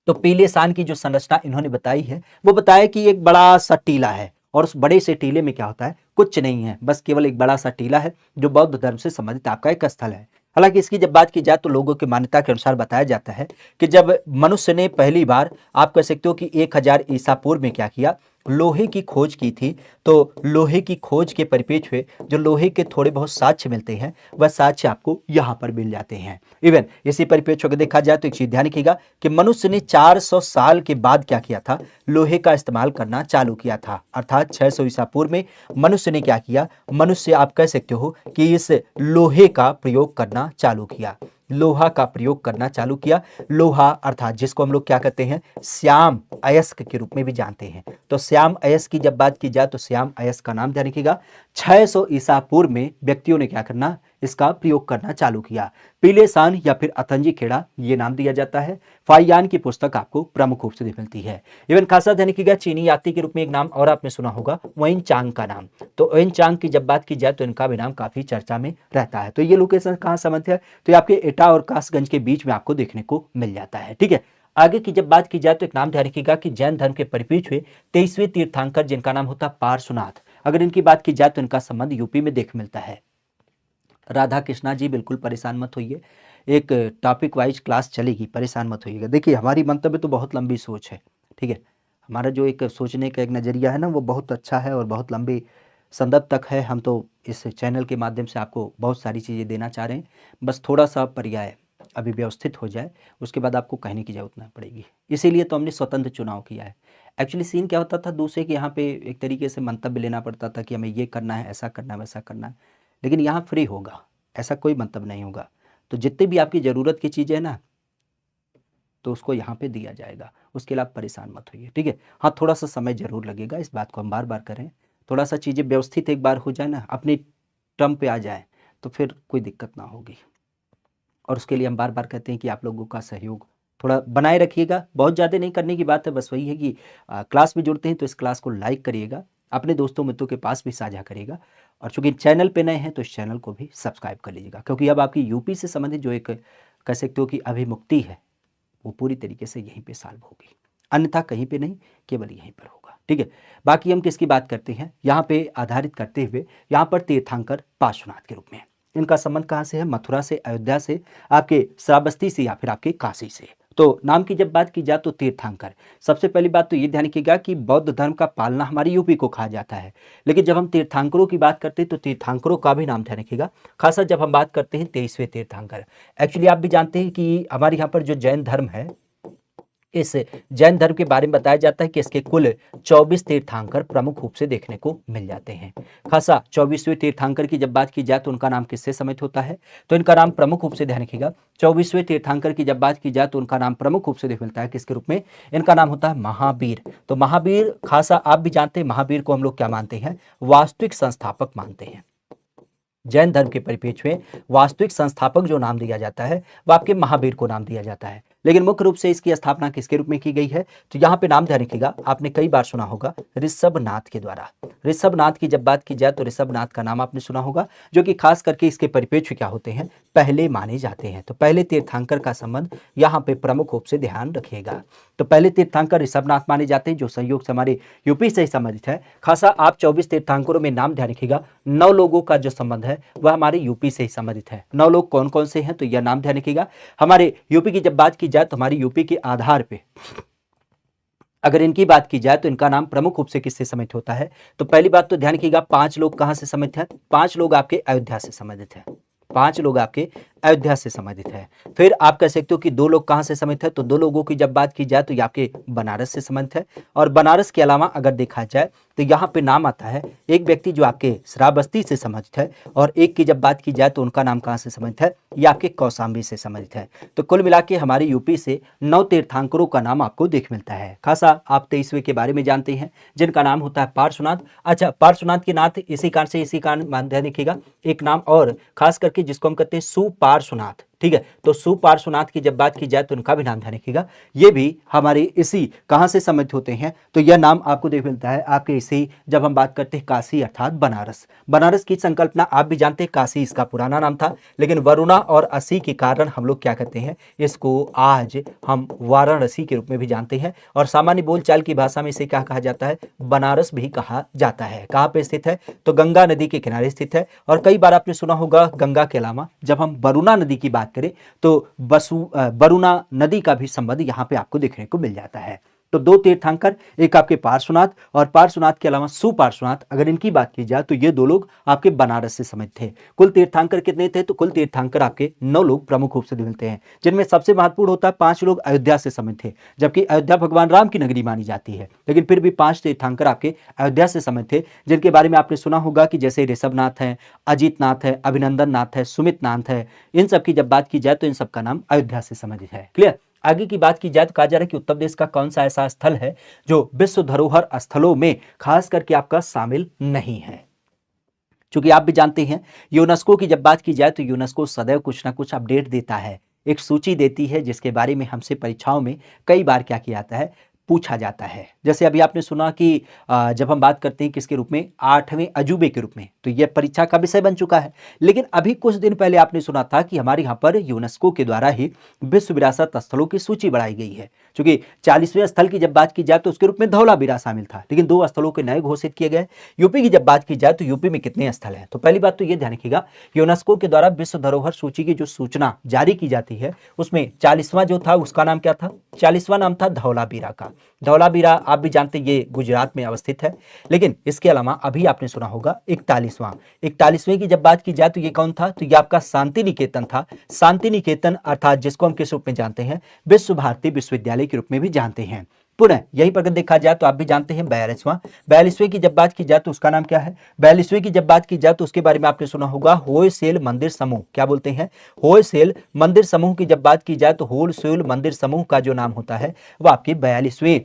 तो पीले सान की जो संरचना इन्होंने बताई है वो बताया कि एक बड़ा सा टीला है और उस बड़े से टीले में क्या होता है, कुछ नहीं है, बस केवल एक बड़ा सा टीला है जो बौद्ध धर्म से संबंधित आपका एक स्थल है। हालांकि इसकी जब बात की जाए तो लोगों की मान्यता के अनुसार बताया जाता है कि जब मनुष्य ने पहली बार आप कह सकते हो कि 1000 ईसा पूर्व में क्या किया, लोहे की खोज की थी, तो लोहे की खोज के परिप्रेक्ष्य में जो लोहे के थोड़े बहुत साक्ष्य मिलते हैं वह साक्ष्य आपको यहाँ पर मिल जाते हैं। इवन इसी परिप्रेक्ष्य को देखा जाए तो एक चीज ध्यान रखिएगा कि मनुष्य ने 400 साल के बाद क्या किया था, लोहे का इस्तेमाल करना चालू किया था। अर्थात 600 ईसा पूर्व में मनुष्य ने क्या किया, मनुष्य आप कह सकते हो कि इस लोहे का प्रयोग करना चालू किया। लोहा का प्रयोग करना चालू किया। लोहा अर्थात जिसको हम लोग क्या कहते हैं, श्याम अयस्क के रूप में भी जानते हैं। तो श्याम अयस्क की जब बात की जाए तो श्याम अयस्क का नाम ध्यान रखिएगा 600 ईसा पूर्व में व्यक्तियों ने क्या करना, इसका प्रयोग करना चालू किया। पीले सान या फिर अतंजी खेड़ा ये नाम दिया जाता है। फाइयान की पुस्तक आपको प्रमुख रूप से मिलती है। इवन खासा ध्यान रखिएगा चीनी यात्री के रूप में एक नाम और आपने सुना होगा, वेन चांग का नाम। तो वेन चांग की जब बात की जाए तो इनका भी नाम काफी चर्चा में रहता है। तो ये लोकेशन कहाँ संबंधित है, तो ये आपके एटा और कासगंज के बीच में आपको देखने को मिल जाता है। ठीक है, आगे की जब बात की जाए तो एक नाम ध्यान रखिएगा कि जैन धर्म के परिपीठ हुए 23वें तीर्थंकर जिनका नाम होता है पार्श्वनाथ। अगर इनकी बात की जाए तो इनका संबंध यूपी में देख मिलता है। राधा कृष्णा जी बिल्कुल परेशान मत होइए, एक टॉपिक वाइज क्लास चलेगी, परेशान मत होइएगा। देखिए हमारी मंतव्य तो बहुत लंबी सोच है, ठीक है, हमारा जो एक सोचने का एक नज़रिया है ना वो बहुत अच्छा है और बहुत लंबी संदर्भ तक है। हम तो इस चैनल के माध्यम से आपको बहुत सारी चीज़ें देना चाह रहे हैं, बस थोड़ा सा पर्याय अभी व्यवस्थित हो जाए उसके बाद आपको कहने की जरूरत ना पड़ेगी। इसीलिए तो हमने स्वतंत्र चुनाव किया है। एक्चुअली सीन क्या होता था, दूसरे के यहाँ पे एक तरीके से मंतव्य लेना पड़ता था कि हमें ये करना है, ऐसा करना है, वैसा करना है, लेकिन यहाँ फ्री होगा, ऐसा कोई मंतव्य नहीं होगा। तो जितनी भी आपकी ज़रूरत की चीज़ें है ना तो उसको यहाँ पे दिया जाएगा, उसके लिए आप परेशान मत होइए, ठीक है। हाँ थोड़ा सा समय जरूर लगेगा, इस बात को हम बार बार करें, थोड़ा सा चीज़ें व्यवस्थित एक बार हो जाए ना, अपनी टर्म पे आ जाए तो फिर कोई दिक्कत ना होगी। और उसके लिए हम बार बार कहते हैं कि आप लोगों का सहयोग थोड़ा बनाए रखिएगा। बहुत ज़्यादा नहीं करने की बात है, बस वही है कि क्लास में जुड़ते हैं तो इस क्लास को लाइक करिएगा, अपने दोस्तों मित्रों के पास भी साझा करिएगा, और चूंकि चैनल पे नए हैं तो इस चैनल को भी सब्सक्राइब कर लीजिएगा, क्योंकि अब आपकी यूपी से संबंधित जो एक कह सकते हो कि अभिमुक्ति है वो पूरी तरीके से यहीं पे सॉल्व होगी, अन्यथा कहीं पे नहीं, केवल यहीं पर होगा, ठीक है। बाकी हम किसकी बात करते हैं, यहाँ पे आधारित करते हुए यहाँ पर तीर्थंकर पार्श्वनाथ के रूप में। इनका संबंध कहाँ से है, मथुरा से, अयोध्या से, आपके श्रावस्ती से या फिर आपके काशी से। तो नाम की जब बात की जाए तो तीर्थंकर, सबसे पहली बात तो ये ध्यान रखिएगा कि बौद्ध धर्म का पालना हमारी यूपी को कहा जाता है, लेकिन जब हम तीर्थंकरों की बात करते हैं तो तीर्थंकरों का भी नाम ध्यान रखिएगा, खासा जब हम बात करते हैं 23वें तीर्थंकर। एक्चुअली आप भी जानते हैं कि हमारे यहाँ पर जो जैन धर्म है, इस जैन धर्म के बारे में बताया जाता है कि इसके कुल 24 तीर्थंकर प्रमुख रूप से देखने को मिल जाते हैं। खासा 24वें तीर्थंकर की जब बात की जाए तो उनका नाम किससे सम्मिलित होता है, तो इनका नाम प्रमुख रूप से ध्यान रखिएगा, 24वें तीर्थंकर की जब बात की जाए तो उनका नाम प्रमुख रूप से देख मिलता है किसके रूप में, इनका नाम होता है महावीर। तो महावीर, खासा आप भी जानते हैं महावीर को हम लोग क्या मानते हैं, वास्तविक संस्थापक मानते हैं। जैन धर्म के परिप्रेक्ष्य में वास्तविक संस्थापक जो नाम दिया जाता है वह आपके महावीर को नाम दिया जाता है, लेकिन मुख्य रूप से इसकी स्थापना किसके रूप में की गई है, तो यहाँ पे नाम ध्यान रखिएगा, आपने कई बार सुना होगा ऋषभनाथ के द्वारा। ऋषभनाथ की जब बात की जाए तो ऋषभनाथ का नाम आपने सुना होगा, जो कि खास करके इसके परिप्रेक्ष्य क्या होते हैं, पहले माने जाते हैं। तो पहले तीर्थंकर का संबंध यहाँ पे प्रमुख रूप से ध्यान रखिएगा। तो पहले तीर्थंकर ऋषभनाथ माने जाते हैं, जो संयोग से हमारे यूपी से ही संबंधित है। खासा आप 24 तीर्थंकरों में नाम ध्यान रखिएगा, 9 लोगों का जो संबंध है वह हमारे यूपी से ही संबंधित है। 9 लोग कौन कौन से हैं, तो यह नाम ध्यान रखिएगा। हमारे यूपी की जब बात की जाए तो हमारी यूपी के आधार पे अगर इनकी बात की जाए तो इनका नाम प्रमुख रूप से किससे सम्मिलित होता है, तो पहली बात तो ध्यान रखिएगा 5 लोग कहां से सम्मिलित हैं, 5 लोग आपके अयोध्या से संबंधित है, 5 लोग आपके अयोध्या से संबंधित है। फिर आप कह सकते हो कि 2 लोग कहां से संबंधित है, तो 2 लोगों की जब बात की जाए तो ये आपके बनारस से संबंधित है। और बनारस के अलावा अगर देखा जाए तो यहाँ पे नाम आता है एक व्यक्ति जो आपके श्रावस्ती से संबंधित है, और एक की जब बात की जाए तो उनका नाम कहाँ से संबंधित है, ये आपके कौशाम्बी से संबंधित है। तो कुल मिला के हमारे यूपी से 9 तीर्थंकरों का नाम आपको देख मिलता है। खासा आप 23वें के बारे में जानते हैं जिनका नाम होता है पार्श्वनाथ। अच्छा, पार्श्वनाथ के नाथ इसी कारण से, इसी कारण ध्यान रखिएगा, एक नाम और खास करके जिसको हम कहते हैं सुपार्श्वनाथ, ठीक है। तो सुपार्श्वनाथ की जब बात की जाए तो उनका भी नाम ध्यान रखिएगा, ये भी हमारे इसी कहां से सम्मिलित होते हैं, तो यह नाम आपको देख मिलता है आपके इसी, जब हम बात करते हैं काशी अर्थात बनारस। बनारस की संकल्पना आप भी जानते हैं, काशी इसका पुराना नाम था, लेकिन वरुणा और असी के कारण हम लोग क्या कहते हैं, इसको आज हम वाराणसी के रूप में भी जानते हैं, और सामान्य बोलचाल की भाषा में इसे क्या कहा जाता है, बनारस भी कहा जाता है। कहां पे स्थित है, तो गंगा नदी के किनारे स्थित है। और कई बार आपने सुना होगा गंगा के अलावा जब हम वरुणा नदी की बात करें तो वरुणा नदी का भी संबंध यहाँ पे आपको देखने को मिल जाता है। तो दो तीर्थंकर, एक आपके पार्श्वनाथ और पार्श्वनाथ के अलावा सुपार्श्वनाथ, अगर इनकी बात की जाए तो ये दो लोग आपके बनारस से समित थे। कुल तीर्थंकर कितने थे? तो कुल तीर्थंकर आपके 9 लोग प्रमुख रूप से मिलते हैं, जिनमें सबसे महत्वपूर्ण होता है 5 लोग अयोध्या से समित थे, जबकि अयोध्या भगवान राम की नगरी मानी जाती है, लेकिन फिर भी 5 तीर्थंकर आपके अयोध्या से समित थे, जिनके बारे में आपने सुना होगा कि जैसे ऋषभनाथ है, अजीत नाथ है, अभिनंदन नाथ है, सुमित नाथ है। इन सब की जब बात की जाए तो इन सब का नाम अयोध्या से संबंधित है। क्लियर? आगे की बात की जाए तो कहा जा रहा है कि उत्तर प्रदेश का कौन सा ऐसा स्थल है जो विश्व धरोहर स्थलों में खास करके आपका शामिल नहीं है। क्योंकि आप भी जानते हैं यूनेस्को की जब बात की जाए तो यूनेस्को सदैव कुछ ना कुछ अपडेट देता है, एक सूची देती है जिसके बारे में हमसे परीक्षाओं में कई बार क्या किया जाता है, पूछा जाता है। जैसे अभी आपने सुना कि जब हम बात करते हैं किसके रूप में, 8वें अजूबे के रूप में, तो यह परीक्षा का विषय बन चुका है। लेकिन अभी कुछ दिन पहले आपने सुना था कि हमारे यहाँ पर यूनेस्को के द्वारा ही विश्व विरासत स्थलों की सूची बढ़ाई गई है। क्योंकि 40वें स्थल की जब बात की जाए तो उसके रूप में धौलावीरा शामिल था, लेकिन 2 स्थलों के नए घोषित किए गए। यूपी की जब बात की जाए तो यूपी में कितने स्थल हैं? तो पहली बात तो यह ध्यान रखिएगा, यूनेस्को के द्वारा विश्व धरोहर सूची की जो सूचना जारी की जाती है उसमें 40वां जो था उसका नाम क्या था? 40वां नाम था धौलावीरा का। धौलावीरा आप भी जानते हैं ये गुजरात में अवस्थित है। लेकिन इसके अलावा अभी आपने सुना होगा 41वें की जब बात की जाए तो ये कौन था? तो ये आपका शांति निकेतन था। शांति निकेतन अर्थात जिसको हम किस रूप में जानते हैं, विश्व भारती विश्वविद्यालय के रूप में भी जानते हैं। पुनः यहीं पर अगर देखा जाए तो आप भी जानते हैं 42वें की जब बात की जाए तो उसका नाम क्या है? 42वें की जब बात की जाए तो उसके बारे में आपने सुना होगा होयसेल मंदिर समूह। क्या बोलते हैं? होयसेल मंदिर समूह की जब बात की जाए तो होयसेल मंदिर समूह का जो नाम होता है वो आपके 42वें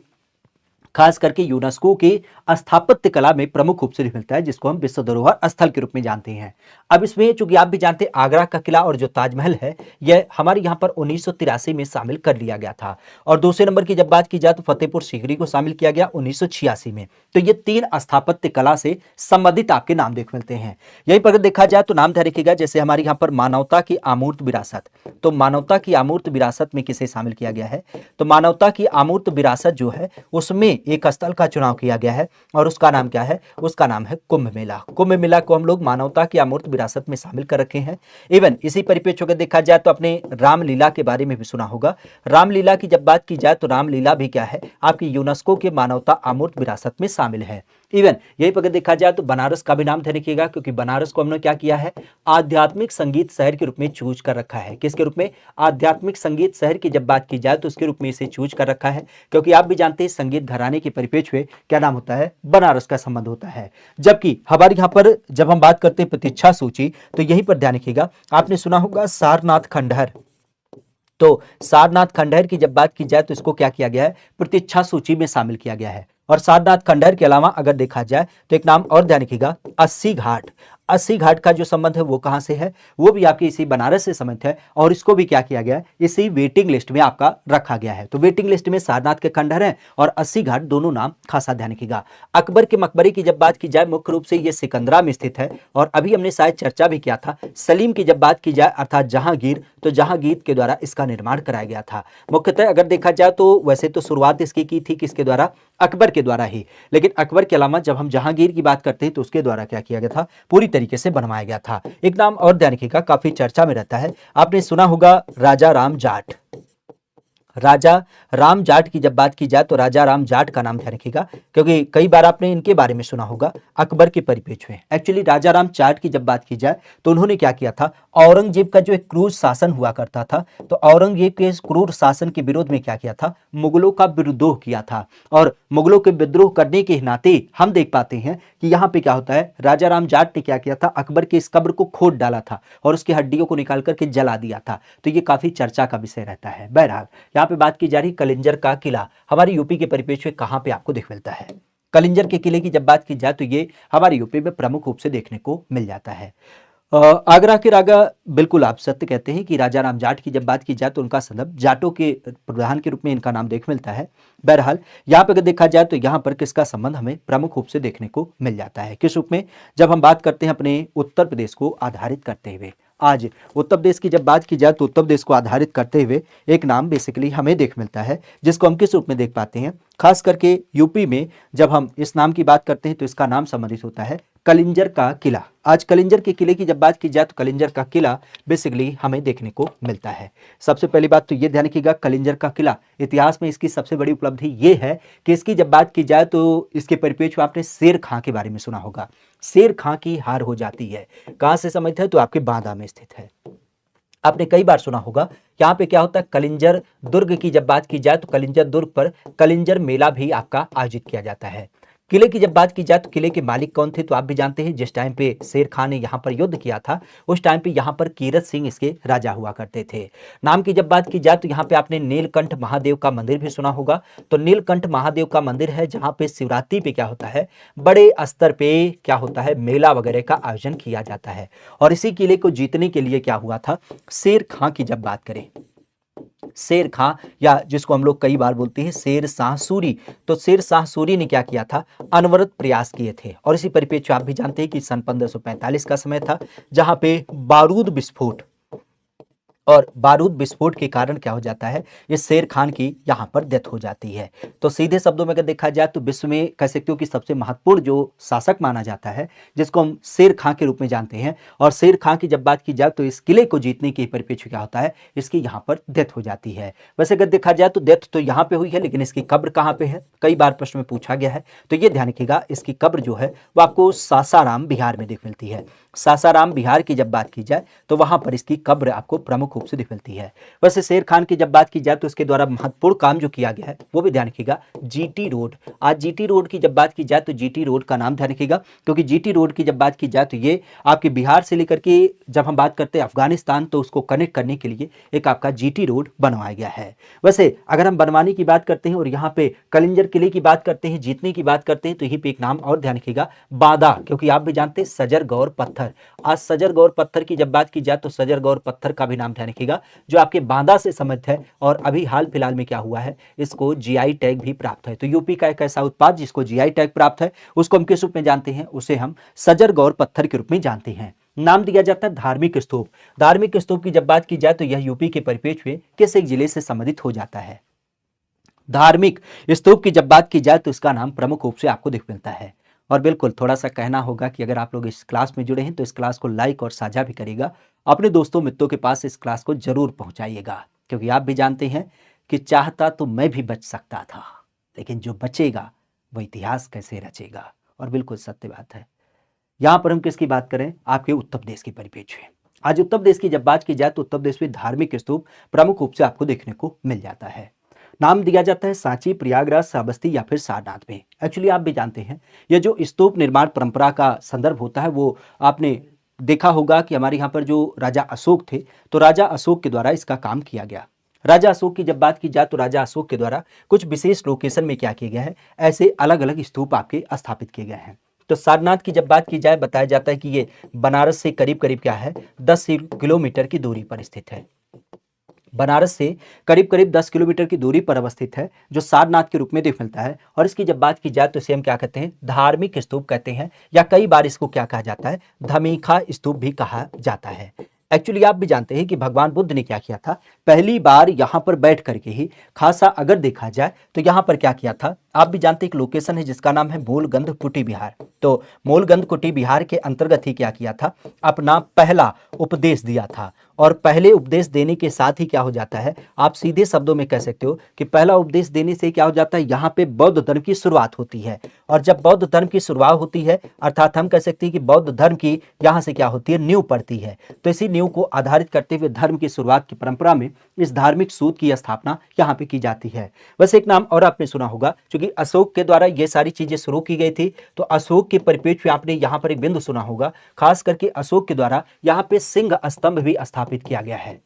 खास करके यूनेस्को की स्थापत्य कला में प्रमुख रूप से मिलता है, जिसको हम विश्व धरोहर स्थल के रूप में जानते हैं। अब इसमें चूंकि आप भी जानते हैं आगरा का किला और जो ताजमहल है यह हमारे यहाँ पर 1983 में शामिल कर लिया गया था। और दूसरे नंबर की जब बात की जाए तो फतेहपुर सीकरी को शामिल किया गया 1986 में। तो ये 3 स्थापत्य कला से संबंधित आपके नाम देख मिलते हैं। यहीं पर अगर देखा जाए तो नाम ध्यान रखिएगा, जैसे हमारे यहाँ पर मानवता की अमूर्त विरासत, तो मानवता की अमूर्त विरासत में किसे शामिल किया गया है? तो मानवता की अमूर्त विरासत जो है उसमें एक स्थल का चुनाव किया गया है और उसका नाम क्या है? उसका नाम है कुंभ मेला। कुंभ मेला को हम लोग मानवता की अमूर्त विरासत में शामिल कर रखे हैं। इवन इसी परिप्रेक्ष्य को देखा जाए तो अपने रामलीला के बारे में भी सुना होगा। रामलीला की जब बात की जाए तो रामलीला भी क्या है? आपकी यूनेस्को के मानवता अमूर्त विरासत में शामिल है। इवन यही पर देखा जाए तो बनारस का भी नाम ध्यान रखिएगा, क्योंकि बनारस को हमने क्या किया है? आध्यात्मिक संगीत शहर के रूप में चूज कर रखा है। किसके रूप में? आध्यात्मिक संगीत शहर की जब बात की जाए तो उसके रूप में इसे चूज कर रखा है, क्योंकि आप भी जानते हैं संगीत घराने के परिप्रेक्ष्य में क्या नाम होता है? बनारस का संबंध होता है। जबकि हमारे यहाँ पर जब हम बात करते हैं प्रतीक्षा सूची तो यहीं पर ध्यान रखिएगा, आपने सुना होगा सारनाथ खंडहर। तो सारनाथ खंडहर की जब बात की जाए तो इसको क्या किया गया है? प्रतीक्षा सूची में शामिल किया गया है। और सारनाथ खंडहर के अलावा अगर देखा जाए तो एक नाम और ध्यान रखिएगा, 80 घाट। 80 घाट का जो संबंध है वो कहां से है? वो भी आपकी इसी बनारस से संबंधित है और इसको भी क्या किया गया है? इसी वेटिंग लिस्ट में आपका रखा गया है। तो वेटिंग लिस्ट में सारनाथ के खंडहर है और 80 घाट दोनों नाम खासा ध्यान रखिएगा। अकबर के मकबरे की जब बात की जाए मुख्य रूप से ये सिकंदरा में स्थित है और अभी हमने शायद चर्चा भी किया था। सलीम की जब बात की जाए अर्थात जहांगीर, तो जहांगीर के द्वारा इसका निर्माण कराया गया था। मुख्यतः अगर देखा जाए तो वैसे तो शुरुआत इसकी की थी किसके द्वारा? अकबर के द्वारा ही, लेकिन अकबर के अलावा जब हम जहांगीर की बात करते हैं तो उसके द्वारा क्या किया गया था? पूरी तरीके से बनवाया गया था। एक नाम और ध्यान रखिएगा, काफी चर्चा में रहता है, आपने सुना होगा राजा राम जाट। राजा राम जाट की जब बात की जाए तो राजा राम जाट का नाम ध्यान रखिएगा, क्योंकि कई बार आपने इनके बारे में सुना होगा अकबर के परिप्रेक्ष्य में। एक्चुअली राजा राम जाट की जब बात की जाए तो उन्होंने क्या किया था? औरंगजेब का जो एक क्रूर शासन हुआ करता था, तो औरंगजेब के इस क्रूर शासन के विरोध में क्या किया था? मुगलों का विद्रोह किया था। और मुगलों के विद्रोह करने के नाते हम देख पाते हैं कि यहाँ पे क्या होता है? राजा राम जाट ने क्या किया था? अकबर के इस कब्र को खोद डाला था और उसकी हड्डियों को निकाल करके जला दिया था। तो ये काफी चर्चा का विषय रहता है। बहरहाल यहाँ पे बात की जा रही कलिंजर का किला हमारे यूपी के परिप्रेक्ष्य में कहां पे आपको दिख मिलता है? कलिंजर के किले की जब बात की जाए तो ये हमारे यूपी में प्रमुख रूप से देखने को मिल जाता है। आगरा के राजा, बिल्कुल आप सत्य कहते हैं कि राजा राम जाट की जब बात की जाए तो उनका संदर्भ जाटों के प्रधान के रूप में इनका नाम देख मिलता है। बहरहाल यहाँ पर अगर देखा जाए तो यहाँ पर किसका संबंध हमें प्रमुख रूप से देखने को मिल जाता है? किस रूप में? जब हम बात करते हैं अपने उत्तर प्रदेश को आधारित करते हुए। आज उत्तर प्रदेश की जब बात की जाए तो उत्तर प्रदेश को आधारित करते हुए एक नाम बेसिकली हमें देख मिलता है, जिसको हम किस रूप में देख पाते हैं? खास करके यूपी में जब हम इस नाम की बात करते हैं तो इसका नाम संबंधित होता है कलिंजर का किला। आज कलिंजर के किले की जब बात की जाए तो कलिंजर का किला बेसिकली हमें देखने को मिलता है। सबसे पहली बात तो ये ध्यान रखिएगा, कलिंजर का किला इतिहास में इसकी सबसे बड़ी उपलब्धि ये है कि इसकी जब बात की जाए तो इसके परिप्रेक्ष्य में आपने शेर खां के बारे में सुना होगा। शेर खां की हार हो जाती है। कहां से संबंधित है? तो आपके बांदा में स्थित है। आपने कई बार सुना होगा यहाँ पे क्या होता है, कलिंजर दुर्ग की जब बात की जाए तो कलिंजर दुर्ग पर कलिंजर मेला भी आपका आयोजित किया जाता है। किले की जब बात की जाए तो किले के मालिक कौन थे? तो आप भी जानते हैं, जिस टाइम पे शेर खान ने यहाँ पर युद्ध किया था उस टाइम पे यहाँ पर कीरत सिंह इसके राजा हुआ करते थे। नाम की जब बात की जाए तो यहाँ पे आपने नीलकंठ महादेव का मंदिर भी सुना होगा। तो नीलकंठ महादेव का मंदिर है जहाँ पे शिवरात्रि पे क्या होता है, बड़े स्तर पे क्या होता है, मेला वगैरह का आयोजन किया जाता है। और इसी किले को जीतने के लिए क्या हुआ था, शेर खां की जब बात करें, शेर खां या जिसको हम लोग कई बार बोलते हैं शेर शाह सूरी, तो शेर शाह सूरी ने क्या किया था, अनवरत प्रयास किए थे। और इसी परिप्रेक्ष्य आप भी जानते हैं कि सन 1545 का समय था जहां पे बारूद विस्फोट, और बारूद विस्फोट के कारण क्या हो जाता है, इस शेर खान की यहां पर डेथ हो जाती है। तो सीधे शब्दों में अगर देखा जाए तो विश्व में कह सकते हो कि सबसे महत्वपूर्ण जो शासक माना जाता है जिसको हम शेर खां के रूप में जानते हैं, और शेर खां की जब बात की जाए तो इस किले को जीतने के परिप्रेक्ष्य क्या होता है, इसकी यहाँ पर डेथ हो जाती है। वैसे अगर देखा जाए तो डेथ तो यहाँ पे हुई है, लेकिन इसकी कब्र कहाँ पे है, कई बार प्रश्न में पूछा गया है। तो ये ध्यान रखिएगा, इसकी कब्र जो है वो आपको सासाराम बिहार में दिख मिलती है। सासाराम बिहार की जब बात की जाए तो वहां पर इसकी कब्र आपको प्रमुख रूप से दिख मिलती है। वैसे शेर खान की जब बात की जाए तो इसके द्वारा महत्वपूर्ण काम जो किया गया है वो भी ध्यान रखिएगा, जीटी रोड। आज जीटी रोड की जब बात की जाए तो जीटी रोड का नाम ध्यान रखिएगा, क्योंकि जीटी रोड की जब बात की जाए तो ये आपके बिहार से लेकर के जब हम बात करते हैं अफगानिस्तान तो उसको कनेक्ट करने के लिए एक आपका जीटी रोड बनवाया गया है। वैसे अगर हम बनवाने की बात करते हैं और यहाँ पे कलिंजर किले की बात करते हैं, जीतने की बात करते हैं, तो यहीं पे एक नाम और ध्यान रखिएगा, बादा, क्योंकि आप भी जानते हैं सजर गौर पत्थर। आज सजर गौर पत्थर की जब बात की जाए तो सजर गौर पत्थर का भी नाम ध्यान रखिएगा, जो आपके बांदा से संबंधित है। और अभी हाल फिलहाल में क्या हुआ है, इसको जीआई टैग भी प्राप्त है। तो यूपी का एक ऐसा उत्पाद जिसको जीआई टैग प्राप्त है उसको हम किस रूप में जानते हैं, उसे हम सजर गौर पत्थर के रूप में जानते हैं। नाम दिया जाता है धार्मिक स्तूप। धार्मिक स्तूप की जब बात की जाए तो यह यूपी के परिप्रेक्ष्य में किस एक जिले से संबंधित हो जाता है। धार्मिक स्तूप की जब बात की जाए तो इसका नाम प्रमुख रूप से आपको दिख मिलता है। और बिल्कुल थोड़ा सा कहना होगा कि अगर आप लोग इस क्लास में जुड़े हैं तो इस क्लास को लाइक और साझा भी करिएगा, अपने दोस्तों मित्रों के पास इस क्लास को जरूर पहुंचाइएगा, क्योंकि आप भी जानते हैं कि चाहता तो मैं भी बच सकता था, लेकिन जो बचेगा वो इतिहास कैसे रचेगा। और बिल्कुल सत्य बात है। यहाँ पर हम किसकी बात करें, आपके उत्तर प्रदेश की परिप्रेक्ष्य में। आज उत्तर प्रदेश की जब बात की जाए तो उत्तर प्रदेश में धार्मिक स्तूप प्रमुख रूप से आपको देखने को मिल जाता है। नाम दिया जाता है सांची, प्रयागराज, श्रावस्ती या फिर सारनाथ में। एक्चुअली आप भी जानते हैं ये जो स्तूप निर्माण परंपरा का संदर्भ होता है वो आपने देखा होगा कि हमारे यहाँ पर जो राजा अशोक थे तो राजा अशोक के द्वारा इसका काम किया गया। राजा अशोक की जब बात की जाए तो राजा अशोक के द्वारा कुछ विशेष लोकेशन में क्या किया गया है, ऐसे अलग अलग स्तूप आपके स्थापित किए गए हैं। तो सारनाथ की जब बात की जाए बताया जाता है कि ये बनारस से करीब करीब क्या है, 10 किलोमीटर की दूरी पर स्थित है। बनारस से करीब करीब 10 किलोमीटर की दूरी पर अवस्थित है, जो सारनाथ के रूप में देख मिलता है। और इसकी जब बात की जाए तो इसे हम क्या कहते हैं, धार्मिक स्तूप कहते हैं, या कई बार इसको क्या कहा जाता है, धमीखा स्तूप भी कहा जाता है। एक्चुअली आप भी जानते हैं कि भगवान बुद्ध ने क्या किया था, पहली बार यहाँ पर बैठ करके ही, खासा अगर देखा जाए तो यहाँ पर क्या किया था, आप भी जानते हैं एक लोकेशन है जिसका नाम है मूलगंध कुटी बिहार। तो मूलगंध कुटी बिहार के अंतर्गत ही क्या किया था, अपना पहला उपदेश दिया था। और पहले उपदेश देने के साथ ही क्या हो जाता है, आप सीधे शब्दों में कह सकते हो कि पहला उपदेश देने से क्या हो जाता है, यहाँ पे बौद्ध धर्म की शुरुआत होती है। और जब बौद्ध धर्म की शुरुआत होती है, अर्थात हम कह सकते हैं कि बौद्ध धर्म की यहाँ से क्या होती है, नींव पड़ती है। तो इसी नींव को आधारित करते हुए धर्म की शुरुआत की परंपरा में इस धार्मिक सूत की स्थापना यहाँ पे की जाती है। वैसे एक नाम और आपने सुना होगा, क्योंकि अशोक के द्वारा ये सारी चीजें शुरू की गई थी, तो अशोक के परिप्रेक्ष्य में आपने यहाँ पर एक बिंदु सुना होगा, खास करके अशोक के द्वारा यहाँ पे सिंह स्तंभ भी स्थापित किया गया है।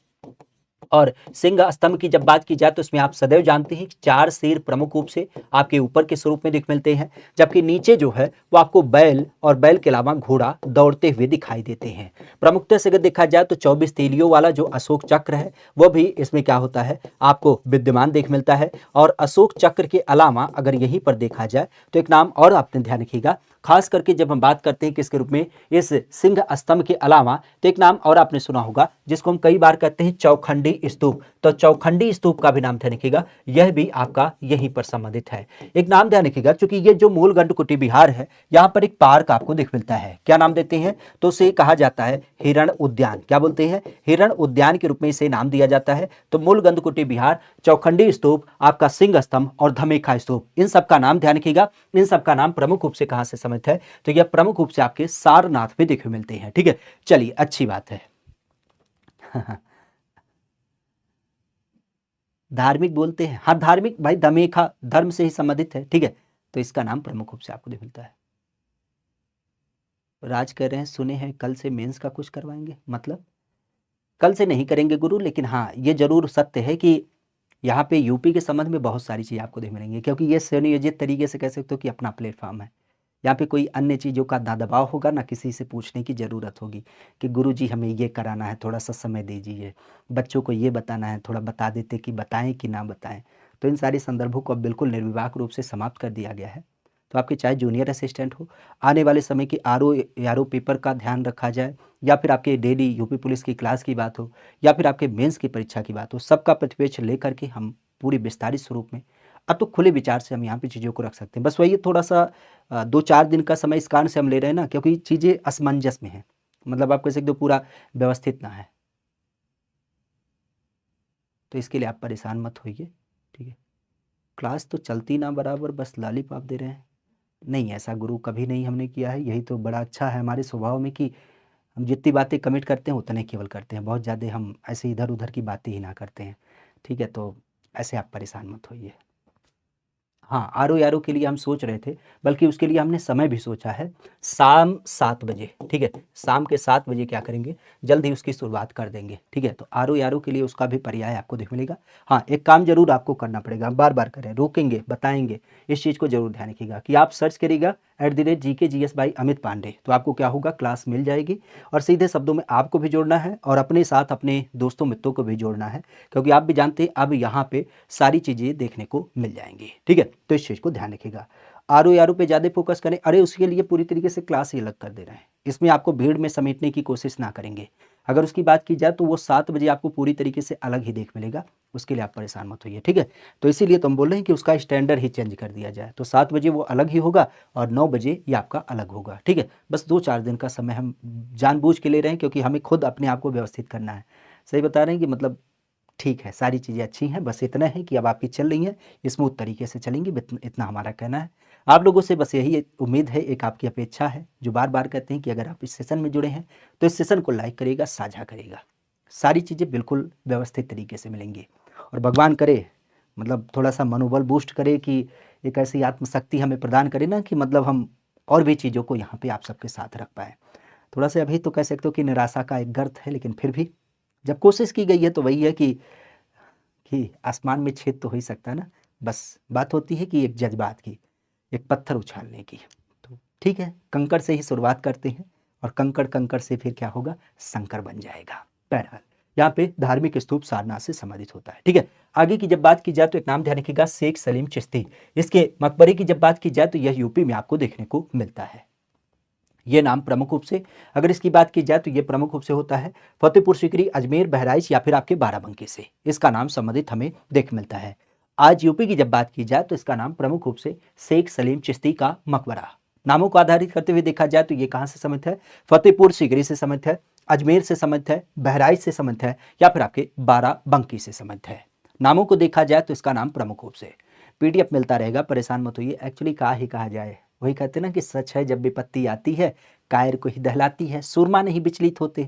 और सिंह स्तंभ की जब बात की जाए तो इसमें आप सदैव जानते हैं 4 शेर प्रमुख रूप से आपके ऊपर के स्वरूप में दिख मिलते हैं, जबकि नीचे जो है वो आपको बैल और बैल के अलावा घोड़ा दौड़ते हुए दिखाई देते हैं। प्रमुखता से अगर देखा जाए तो 24 तीलियों वाला जो अशोक चक्र है वो भी इसमें क्या होता है, आपको विद्यमान देख मिलता है। और अशोक चक्र के अलावा अगर यहीं पर देखा जाए तो एक नाम और आपने ध्यान रखिएगा, खास करके जब हम बात करते हैं किसके रूप में, इस सिंह स्तंभ के अलावा तो एक नाम और आपने सुना होगा जिसको हम कई बार कहते हैं चौखंडी स्तूप। तो चौखंडी स्तूप का भी नाम ध्यान रखिएगा, यह भी आपका यहीं पर संबंधित है। एक नाम ध्यान रखिएगा, क्योंकि ये जो मूल गंडकुटी बिहार है यहाँ पर एक पार्क आपको दिख मिलता है। क्या नाम देते हैं, तो उसे कहा जाता है हिरण उद्यान। क्या बोलते हैं, हिरण उद्यान के रूप में इसे नाम दिया जाता है। तो मूल गंडकुटी बिहार, चौखंडी स्तूप, आपका सिंह स्तंभ और धमेखा स्तूप, इन सब का नाम ध्यान रखिएगा। इन सब का नाम प्रमुख रूप से कहां से संबंधित है, तो यह प्रमुख रूप से आपके सारनाथ में देखने मिलते हैं। ठीक है, चलिए अच्छी बात है। धार्मिक बोलते हैं, हाँ धार्मिक भाई, धमेखा धर्म से ही संबंधित है। ठीक है, तो इसका नाम प्रमुख रूप से आपको देख मिलता है। राज कह रहे हैं सुने हैं कल से मेंस का कुछ करवाएंगे, मतलब कल से नहीं करेंगे गुरु, लेकिन हाँ ये जरूर सत्य है कि यहाँ पे यूपी के संबंध में बहुत सारी चीज़ें आपको देख मिलेंगी, क्योंकि ये सुनियोजित तरीके से कह सकते हो कि अपना प्लेटफॉर्म है। यहाँ पे कोई अन्य चीज़ों का ना दबाव होगा, ना किसी से पूछने की ज़रूरत होगी कि गुरुजी हमें ये कराना है, थोड़ा सा समय दीजिए, बच्चों को ये बताना है, थोड़ा बता देते कि बताएं कि ना बताएं। तो इन सारे संदर्भों को अब बिल्कुल निर्विवाद रूप से समाप्त कर दिया गया है। तो आपके चाहे जूनियर असिस्टेंट हो, आने वाले समय की आर ओ पेपर का ध्यान रखा जाए, या फिर आपके डेली यूपी पुलिस की क्लास की बात हो, या फिर आपके मेंस की परीक्षा की बात हो, सबका प्रतिपेक्ष लेकर के हम पूरी विस्तारित स्वरूप में अब तो खुले विचार से हम यहाँ पे चीज़ों को रख सकते हैं। बस वही थोड़ा सा 2-4 दिन का समय इस कारण से हम ले रहे हैं ना, क्योंकि चीज़ें असमंजस में हैं, मतलब आप कह सकते हो पूरा व्यवस्थित ना है, तो इसके लिए आप परेशान मत होइए। ठीक है, क्लास तो चलती ना बराबर, बस लॉलीपॉप दे रहे हैं, नहीं ऐसा गुरु कभी नहीं हमने किया है। यही तो बड़ा अच्छा है हमारे स्वभाव में कि हम जितनी बातें कमिट करते हैं उतने केवल करते हैं, बहुत ज़्यादा हम ऐसे इधर उधर की बातें ही ना करते हैं। ठीक है, तो ऐसे आप परेशान मत होइए। हाँ, आरओ-यारो के लिए हम सोच रहे थे, बल्कि उसके लिए हमने समय भी सोचा है, शाम 7 बजे। ठीक है, शाम के 7 बजे क्या करेंगे, जल्द ही उसकी शुरुआत कर देंगे। ठीक है, तो आरओ-यारो के लिए उसका भी पर्याय आपको देख मिलेगा। हाँ, एक काम ज़रूर आपको करना पड़ेगा, हम बार-बार करें, रोकेंगे, बताएँगे, इस चीज़ को ज़रूर ध्यान रखिएगा कि आप सर्च करिएगा @GKGS बाई अमित पांडे, तो आपको क्या होगा, क्लास मिल जाएगी। और सीधे शब्दों में आपको भी जोड़ना है और अपने साथ अपने दोस्तों मित्रों को भी जोड़ना है, क्योंकि आप भी जानते हैं अब यहाँ पे सारी चीज़ें देखने को मिल जाएंगी। ठीक है, तो इस चीज़ को ध्यान रखिएगा। आरओ-यारो पे ज़्यादा फोकस करें, अरे उसके लिए पूरी तरीके से क्लास ही अलग कर दे रहे हैं, इसमें आपको भीड़ में समेटने की कोशिश ना करेंगे। अगर उसकी बात की जाए तो वो 7 बजे आपको पूरी तरीके से अलग ही देख मिलेगा, उसके लिए आप परेशान मत होइए। ठीक है, तो इसीलिए तो हम बोल रहे हैं कि उसका स्टैंडर्ड ही चेंज कर दिया जाए, तो 7 बजे वो अलग ही होगा और 9 बजे ये आपका अलग होगा। ठीक है, बस 2-4 दिन का समय हम जानबूझ के ले रहे हैं, क्योंकि हमें खुद अपने आप को व्यवस्थित करना है। सही बता रहे हैं कि मतलब ठीक है, सारी चीज़ें अच्छी हैं, बस इतना है कि अब आपकी चल रही हैं, स्मूथ तरीके से चलेंगी, इतना हमारा कहना है। आप लोगों से बस यही उम्मीद है, एक आपकी अपेक्षा है, जो बार-बार कहते हैं कि अगर आप इस सेशन में जुड़े हैं, तो इस सेशन को लाइक करिएगा, साझा करिएगा। सारी चीज़ें बिल्कुल व्यवस्थित तरीके से मिलेंगी, और भगवान करे मतलब थोड़ा-सा मनोबल बूस्ट करे कि एक ऐसी आत्मशक्ति हमें प्रदान करे ना कि मतलब हम और भी चीज़ों को यहाँ पे आप सबके साथ रख पाएँ। थोड़ा-सा अभी तो कह सकते हो कि निराशा का एक गर्त है, लेकिन फिर भी जब कोशिश की गई है तो वही है कि आसमान में छेद तो हो ही सकता है ना, बस बात होती है कि एक जज़्बात की, एक पत्थर उछालने की। तो ठीक है, कंकड़ से ही शुरुआत करते हैं, और कंकड़-कंकड़ से फिर क्या होगा, संकर बन जाएगा। बहरहाल, यहाँ पे धार्मिक स्तूप सारनाथ से संबंधित होता है। ठीक है, आगे की जब बात की जाए तो एक नाम ध्यान रखिएगा, शेख सलीम चिश्ती। इसके मकबरे की जब बात की जाए तो यह यूपी में आपको देखने को मिलता है। ये नाम प्रमुख रूप से अगर इसकी बात की जाए तो ये प्रमुख रूप से होता है फतेहपुर सीकरी, अजमेर, बहराइच या फिर आपके बाराबंकी से इसका नाम संबंधित हमें देख मिलता है। आज यूपी की जब बात की जाए तो इसका नाम प्रमुख रूप से शेख सलीम चिश्ती का मकबरा। नामों को आधारित करते हुए देखा जाए तो ये कहाँ से संबंधित है, फतेहपुर सीकरी से संबंधित है, अजमेर से संबंधित है, बहराइच से संबंधित है, या फिर आपके बाराबंकी से संबंधित है। नामों को देखा जाए तो इसका नाम प्रमुख रूप से पीडीएफ मिलता रहेगा, परेशान मत होइए। एक्चुअली कहा ही कहा जाए, वही कहते हैं ना कि सच है जब विपत्ति आती है कायर को ही दहलाती है, सुरमा नहीं विचलित होते।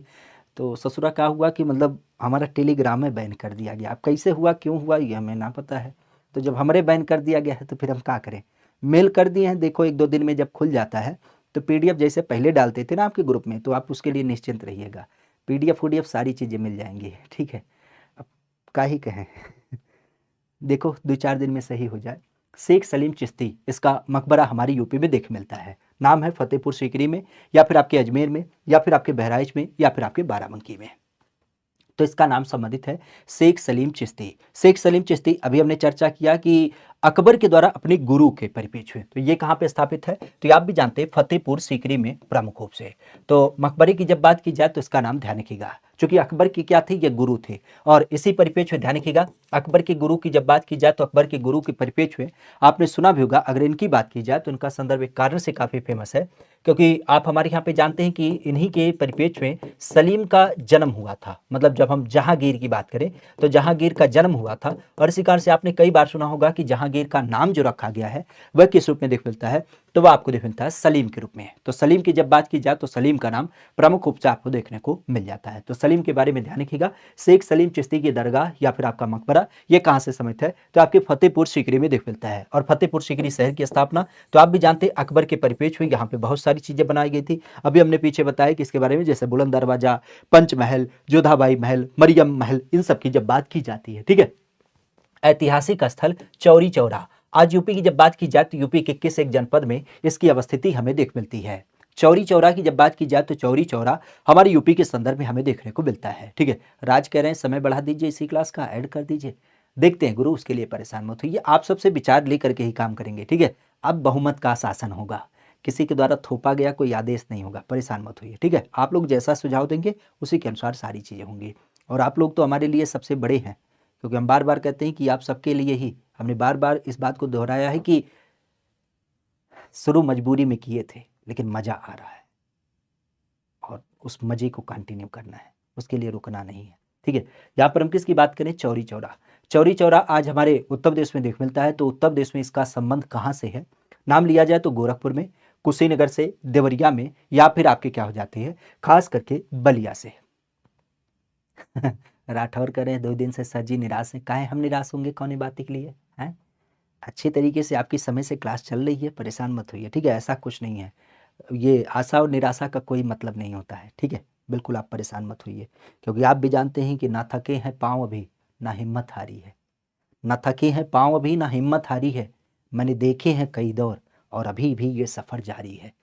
तो ससुरा क्या हुआ कि मतलब हमारा टेलीग्राम में बैन कर दिया गया, अब कैसे हुआ क्यों हुआ ये हमें ना पता है। तो जब हमारे बैन कर दिया गया है तो फिर हम क्या करें, मेल कर दिए हैं, देखो 1-2 दिन में जब खुल जाता है तो पीडीएफ जैसे पहले डालते थे ना आपके ग्रुप में, तो आप उसके लिए निश्चिंत रहिएगा, पीडीएफ वूडीएफ सारी चीज़ें मिल जाएंगी। ठीक है, अब क्या ही कहें। देखो 2-4 दिन में सही हो जाए। शेख सलीम चिश्ती, इसका मकबरा हमारी यूपी में देख मिलता है। नाम है फतेहपुर सीकरी में, या फिर आपके अजमेर में, या फिर आपके बहराइच में, या फिर आपके बाराबंकी में। तो इसका नाम संबंधित है शेख सलीम चिश्ती। शेख सलीम चिश्ती अभी हमने चर्चा किया कि अकबर के द्वारा अपने गुरु के परिपेक्ष हुए। तो ये कहाँ पे स्थापित है? तो ये आप भी जानते हैं, फतेहपुर सीकरी में प्रमुख रूप से। तो मकबरे की जब बात की जाए तो इसका नाम ध्यान रखिएगा, क्योंकि अकबर की क्या थे? ये गुरु थे। और इसी परिपेक्ष में ध्यान रखिएगा, अकबर के गुरु की जब बात की जाए तो अकबर के गुरु के परिपेक्ष में आपने सुना भी होगा, अगर इनकी बात की जाए तो इनका संदर्भ एक कारण से काफी फेमस है, क्योंकि आप हमारे यहाँ पे जानते हैं कि इन्हीं के परिपेक्ष में सलीम का जन्म हुआ था। मतलब जब हम जहांगीर की बात करें तो जहांगीर का जन्म हुआ था। और इसी कारण से आपने कई बार सुना होगा कि जहांगीर का नाम जो रखा गया है वह किस रूप में देख मिलता है? तो वह आपको देख मिलता है सलीम के रूप में। तो सलीम की जब बात की जाए तो सलीम का नाम प्रमुख रूप से आपको देखने को मिल जाता है। तो सलीम के बारे में ध्यान रखिएगा, शेख सलीम चिश्ती की दरगाह या फिर आपका मकबरा, ये कहां से समित है? तो आपके फतेहपुर सीकरी में देख मिलता है। और फतेहपुर सीकरी शहर की स्थापना तो आप भी जानते हैं अकबर के परिपेक्ष में यहाँ पे बहुत सारी चीजें बनाई गई थी। अभी हमने पीछे बताया कि इसके बारे में, जैसे बुलंद दरवाजा, पंचमहल, जोधाबाई महल, मरियम महल, इन सब की जब बात की जाती है। ठीक है। ऐतिहासिक स्थल चौरी चौरा, आज यूपी की जब बात की जाए तो यूपी के किस एक जनपद में इसकी अवस्थिति हमें देख मिलती है? चौरी चौरा की जब बात की जाए तो चौरी चौरा हमारे यूपी के संदर्भ में हमें देखने को मिलता है। ठीक है। राज कह रहे हैं समय बढ़ा दीजिए, इसी क्लास का ऐड कर दीजिए। देखते हैं गुरु, उसके लिए परेशान मत होइए, आप सबसे विचार लेकर के ही काम करेंगे। ठीक है। अब बहुमत का शासन होगा, किसी के द्वारा थोपा गया कोई आदेश नहीं होगा, परेशान मत होइए। ठीक है। आप लोग जैसा सुझाव देंगे उसी के अनुसार सारी चीजें होंगी। और आप लोग तो हमारे लिए सबसे बड़े हैं, क्योंकि हम बार बार कहते हैं कि आप सबके लिए ही, हमने बार बार इस बात को दोहराया है कि शुरू मजबूरी में किए थे, लेकिन मजा आ रहा है और उस मजे को कंटिन्यू करना है, उसके लिए रुकना नहीं है। ठीक है। यहाँ पर हम किसकी बात करें? चौरी चौरा। चौरी चौरा आज हमारे उत्तर प्रदेश में देख मिलता है। तो उत्तर प्रदेश में इसका संबंध कहाँ से है? नाम लिया जाए तो गोरखपुर में, कुशीनगर से, देवरिया में, या फिर आपके क्या हो जाते हैं, खास करके बलिया से। राठौर करें 2 दिन से सर जी निराश है। काहे हम निराश होंगे? कौन बात के लिए हैं? अच्छे तरीके से आपकी समय से क्लास चल रही है, परेशान मत होइए। ठीक है। ऐसा कुछ नहीं है, ये आशा और निराशा का कोई मतलब नहीं होता है। ठीक है। बिल्कुल आप परेशान मत होइए, क्योंकि आप भी जानते हैं कि ना थके हैं पाँव अभी, ना हिम्मत हारी है। ना थके हैं पाँव अभी, ना हिम्मत हारी है, मैंने देखे हैं कई दौर और अभी भी ये सफ़र जारी है।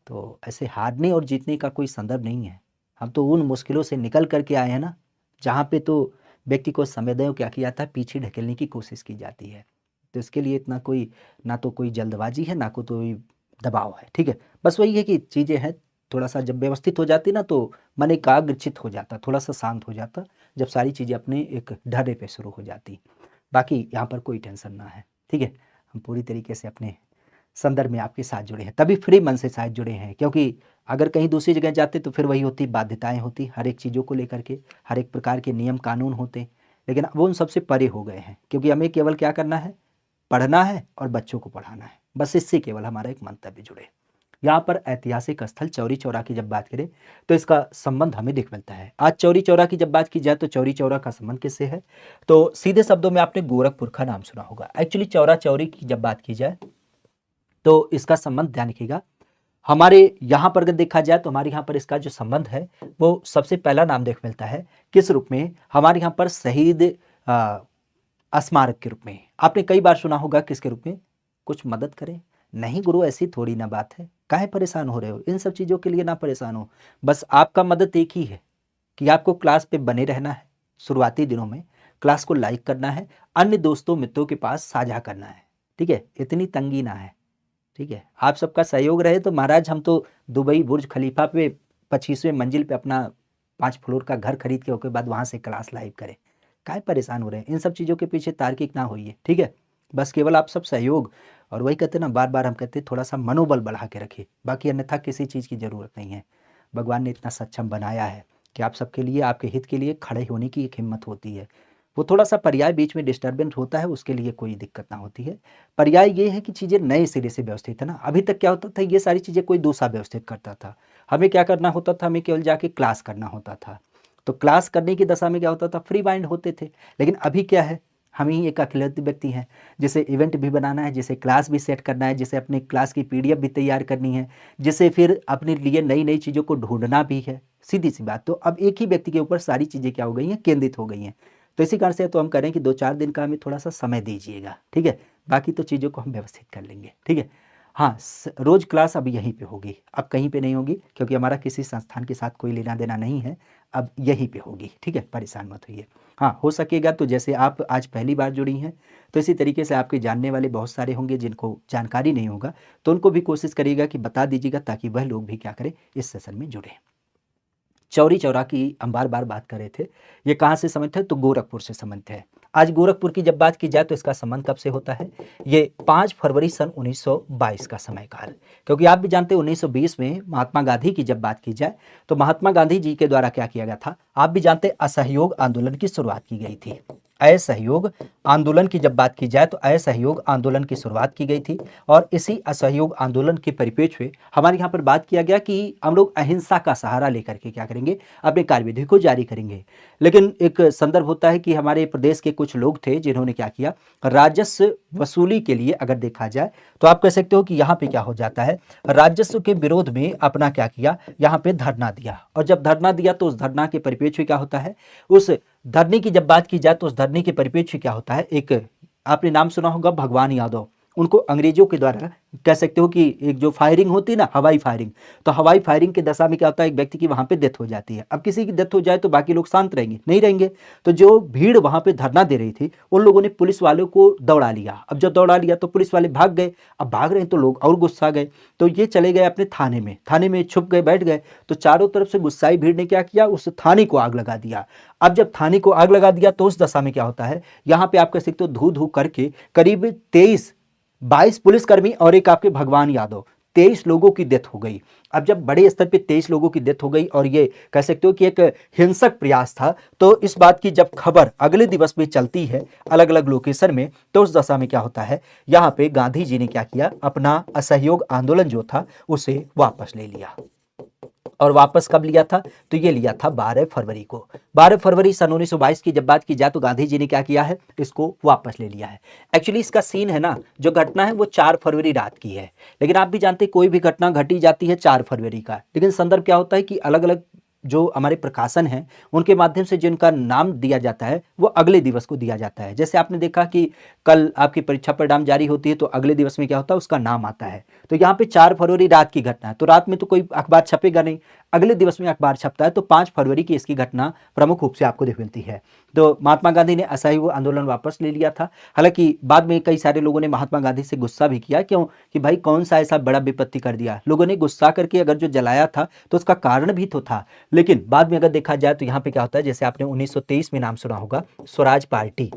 तो ऐसे हारने और जीतने का कोई संदर्भ नहीं है। हम तो उन मुश्किलों से निकल करके आए हैं ना, जहाँ पे तो व्यक्ति को समयदयों क्या किया था, पीछे ढकेलने की कोशिश की जाती है। तो इसके लिए इतना कोई, ना तो कोई जल्दबाजी है, ना कोई दबाव है। ठीक है। बस वही है कि चीज़ें हैं, थोड़ा सा जब व्यवस्थित हो जाती ना तो मन एकाग्रचित हो जाता, थोड़ा सा शांत हो जाता, जब सारी चीज़ें अपने एक ढर्रे पे शुरू हो जाती। बाकी यहाँ पर कोई टेंशन ना है। ठीक है। हम पूरी तरीके से अपने संदर्भ में आपके साथ जुड़े हैं, तभी फ्री मन से शायद जुड़े हैं, क्योंकि अगर कहीं दूसरी जगह जाते तो फिर वही होती, बाध्यताएं होती हर एक चीज़ों को लेकर के, हर एक प्रकार के नियम कानून होते। लेकिन वो उन सबसे परे हो गए हैं, क्योंकि हमें केवल क्या करना है? पढ़ना है और बच्चों को पढ़ाना है, बस इससे केवल हमारा एक मंतव्य जुड़े। यहाँ पर ऐतिहासिक स्थल चौरी चौरा की जब बात करें तो इसका संबंध हमें दिख मिलता है। आज चौरी चौरा की जब बात की जाए तो चौरी चौरा का संबंध किससे है? तो सीधे शब्दों में आपने गोरखपुर का नाम सुना होगा। एक्चुअली चौरा चौरी की जब बात की जाए तो इसका संबंध ध्यान रखिएगा, हमारे यहाँ पर अगर देखा जाए तो हमारे यहाँ पर इसका जो संबंध है वो सबसे पहला नाम देख मिलता है किस रूप में? हमारे यहाँ पर शहीद स्मारक के रूप में। आपने कई बार सुना होगा किसके रूप में? कुछ मदद करें। नहीं गुरु, ऐसी थोड़ी ना बात है, काहे परेशान हो रहे हो? इन सब चीज़ों के लिए ना परेशान हो, बस आपका मदद एक ही है कि आपको क्लास पे बने रहना है, शुरुआती दिनों में क्लास को लाइक करना है, अन्य दोस्तों मित्रों के पास साझा करना है। ठीक है। इतनी तंगी ना है। ठीक है। आप सबका सहयोग रहे तो महाराज हम तो दुबई बुर्ज खलीफा पे 25वें मंजिल पे अपना 5 फ्लोर का घर खरीद के उसके बाद वहां से क्लास लाइव करें। काहे परेशान हो रहे हैं? इन सब चीज़ों के पीछे तार्किक ना होइए। ठीक है। बस केवल आप सब सहयोग, और वही कहते हैं ना, बार बार हम कहते हैं थोड़ा सा मनोबल बढ़ा के रखिए, बाकी अन्यथा किसी चीज़ की ज़रूरत नहीं है। भगवान ने इतना सक्षम बनाया है कि आप सबके लिए, आपके हित के लिए खड़े होने की एक हिम्मत होती है। वो थोड़ा सा पर्याय बीच में डिस्टर्बेंस होता है, उसके लिए कोई दिक्कत ना होती है। पर्याय ये है कि चीज़ें नए सिरे से व्यवस्थित है ना। अभी तक क्या होता था, ये सारी चीज़ें कोई दूसरा व्यवस्थित करता था, हमें क्या करना होता था? हमें केवल जाके क्लास करना होता था। तो क्लास करने की दशा में क्या होता था? फ्री माइंड होते थे। लेकिन अभी क्या है? हम ही एक अकेले व्यक्ति हैं, जिसे इवेंट भी बनाना है, जिसे क्लास भी सेट करना है, जिसे अपने क्लास की पीडीएफ भी तैयार करनी है, जिसे फिर अपने लिए नई नई चीज़ों को ढूंढना भी है। सीधी सी बात, तो अब एक ही व्यक्ति के ऊपर सारी चीज़ें क्या हो गई हैं? केंद्रित हो गई हैं। तो इसी कारण से तो हम करें कि 2-4 दिन का हमें थोड़ा सा समय दीजिएगा। ठीक है। बाकी तो चीज़ों को हम व्यवस्थित कर लेंगे। ठीक है। हाँ, रोज क्लास अब यहीं पे होगी, अब कहीं पे नहीं होगी, क्योंकि हमारा किसी संस्थान के साथ कोई लेना देना नहीं है। अब यहीं पे होगी, ठीक है, परेशान मत होइए। हाँ, हो सकेगा तो जैसे आप आज पहली बार जुड़ी हैं, तो इसी तरीके से आपके जानने वाले बहुत सारे होंगे जिनको जानकारी नहीं होगा, तो उनको भी कोशिश करिएगा कि बता दीजिएगा, ताकि वह लोग भी क्या करें, इस सेशन में जुड़ें। चौरी चौरा की हम बार बार बात कर रहे थे, ये कहाँ से संबंधित है, तो गोरखपुर से संबंधित है। आज गोरखपुर की जब बात की जाए तो इसका संबंध कब से होता है, ये 5 फरवरी सन 1922 का समय काल, क्योंकि आप भी जानते हैं 1920 में महात्मा गांधी की जब बात की जाए तो महात्मा गांधी जी के द्वारा क्या किया गया था, आप भी जानते हैं असहयोग आंदोलन की शुरुआत की गई थी। असहयोग आंदोलन की जब बात की जाए तो असहयोग आंदोलन की शुरुआत की गई थी, और इसी असहयोग आंदोलन के परिप्रेक्ष्य में हमारे यहाँ पर बात किया गया कि हम लोग अहिंसा का सहारा लेकर के क्या करेंगे, अपने कार्यविधि को जारी करेंगे। लेकिन एक संदर्भ होता है कि हमारे प्रदेश के कुछ लोग थे जिन्होंने क्या किया, राजस्व वसूली के लिए अगर देखा जाए तो आप कह सकते हो कि यहाँ पे क्या हो जाता है, राजस्व के विरोध में अपना क्या किया, यहाँ पे धरना दिया। और जब धरना दिया तो उस धरना के परिप्रेक्ष्य में क्या होता है, उस धरने की जब बात की जाए तो उस धरने के परिप्रेक्ष्य क्या होता है, एक आपने नाम सुना होगा भगवान यादव, उनको अंग्रेजों के द्वारा कह सकते हो कि एक जो फायरिंग होती है ना, हवाई फायरिंग, तो हवाई फायरिंग की दशा में क्या होता है, एक व्यक्ति की वहां पे डेथ हो जाती है। अब किसी की डेथ हो जाए तो बाकी लोग शांत रहेंगे, नहीं रहेंगे, तो जो भीड़ वहां पे धरना दे रही थी उन लोगों ने पुलिस वालों को दौड़ा लिया। अब जब दौड़ा लिया तो पुलिस वाले भाग गए, अब भाग रहे हैं तो लोग और गुस्सा गए, तो ये चले गए अपने थाने में छुप गए, बैठ गए, तो चारों तरफ से गुस्साई भीड़ ने क्या किया, उस थाने को आग लगा दिया। अब जब थाने को आग लगा दिया तो उस दशा में क्या होता है, यहाँ पे आप कह सकते हो धू धू करके करीब 22 पुलिसकर्मी और एक आपके भगवान यादव, 23 लोगों की डेथ हो गई। अब जब बड़े स्तर पे 23 लोगों की डेथ हो गई और ये कह सकते हो कि एक हिंसक प्रयास था, तो इस बात की जब खबर अगले दिवस में चलती है अलग अलग लोकेशन में, तो उस दशा में क्या होता है, यहाँ पे गांधी जी ने क्या किया, अपना असहयोग आंदोलन जो था उसे वापस ले लिया। और वापस कब लिया था, तो ये लिया था 12 फरवरी को। 12 फरवरी सन 1922 की जब बात की जाए तो गांधी जी ने क्या किया है, इसको वापस ले लिया है। एक्चुअली इसका सीन है ना, जो घटना है वो 4 फरवरी रात की है, लेकिन आप भी जानते हैं कोई भी घटना घटी जाती है 4 फरवरी का, लेकिन संदर्भ क्या होता है कि अलग अलग जो हमारे प्रकाशन हैं उनके माध्यम से जिनका नाम दिया जाता है वो अगले दिवस को दिया जाता है। जैसे आपने देखा कि कल आपकी परीक्षा परिणाम जारी होती है तो अगले दिवस में क्या होता है, उसका नाम आता है। तो यहाँ पे 4 फरवरी रात की घटना है, तो रात में तो कोई अखबार छपेगा नहीं, अगले दिवस में अखबार छपता है, तो 5 फरवरी की इसकी घटना प्रमुख रूप से आपको देख मिलती है। तो महात्मा गांधी ने असहयोग आंदोलन वापस ले लिया था। हालांकि बाद में कई सारे लोगों ने महात्मा गांधी से गुस्सा भी किया, क्यों कि भाई कौन सा ऐसा बड़ा विपत्ति कर दिया, लोगों ने गुस्सा करके अगर जो जलाया था तो उसका कारण भी तो था। लेकिन बाद में अगर देखा जाए तो यहाँ पे क्या होता है, जैसे आपने 1923 में नाम सुना होगा स्वराज पार्टी,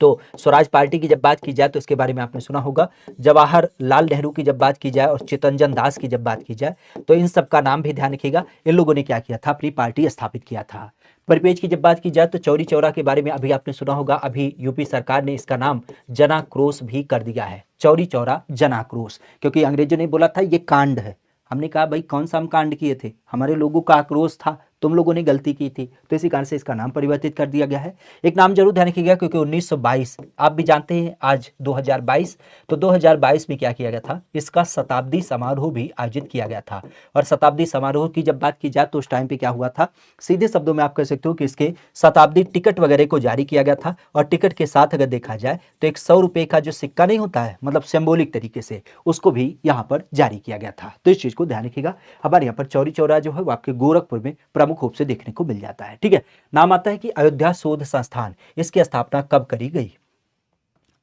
तो स्वराज पार्टी की जब बात की जाए तो इसके बारे में आपने सुना होगा। जवाहरलाल नेहरू की जब बात की जाए और चितरंजन दास की जब बात की जाए तो इन सब का नाम भी ध्यान रखिएगा, इन लोगों ने क्या किया था, अपनी पार्टी स्थापित किया था। परिपेज की जब बात की जाए तो चौरी चौरा के बारे में अभी आपने सुना होगा, अभी यूपी सरकार ने इसका नाम जनाक्रोश भी कर दिया है, चौरी चौरा जनाक्रोश, क्योंकि अंग्रेजों ने बोला था ये कांड है। हमने कहा भाई कौन सा हम कांड किए थे, हमारे लोगों का आक्रोश था, तुम लोगों ने गलती की थी, तो इसी कारण से इसका नाम परिवर्तित कर दिया गया है। एक नाम जरूर ध्यान रखिएगा क्योंकि 1922 आप भी जानते हैं आज 2022, तो 2022 में क्या किया गया था, इसका शताब्दी समारोह भी आयोजित किया गया था। और शताब्दी समारोह की जब बात की जाए तो उस टाइम पे क्या हुआ था, सीधे शब्दों में आप कह सकते हो कि इसके शताब्दी टिकट वगैरह को जारी किया गया था, और टिकट के साथ अगर देखा जाए तो एक 100 रुपए का जो सिक्का नहीं होता है, मतलब सिंबॉलिक तरीके से उसको भी यहाँ पर जारी किया गया था। तो इस चीज को ध्यान रखिएगा। हमारे यहाँ पर चौरी चौरा जो है वो आपके गोरखपुर में प्रमुख रूप से देखने को मिल जाता है। ठीक है, नाम आता है कि अयोध्या शोध संस्थान, इसकी स्थापना कब करी गई।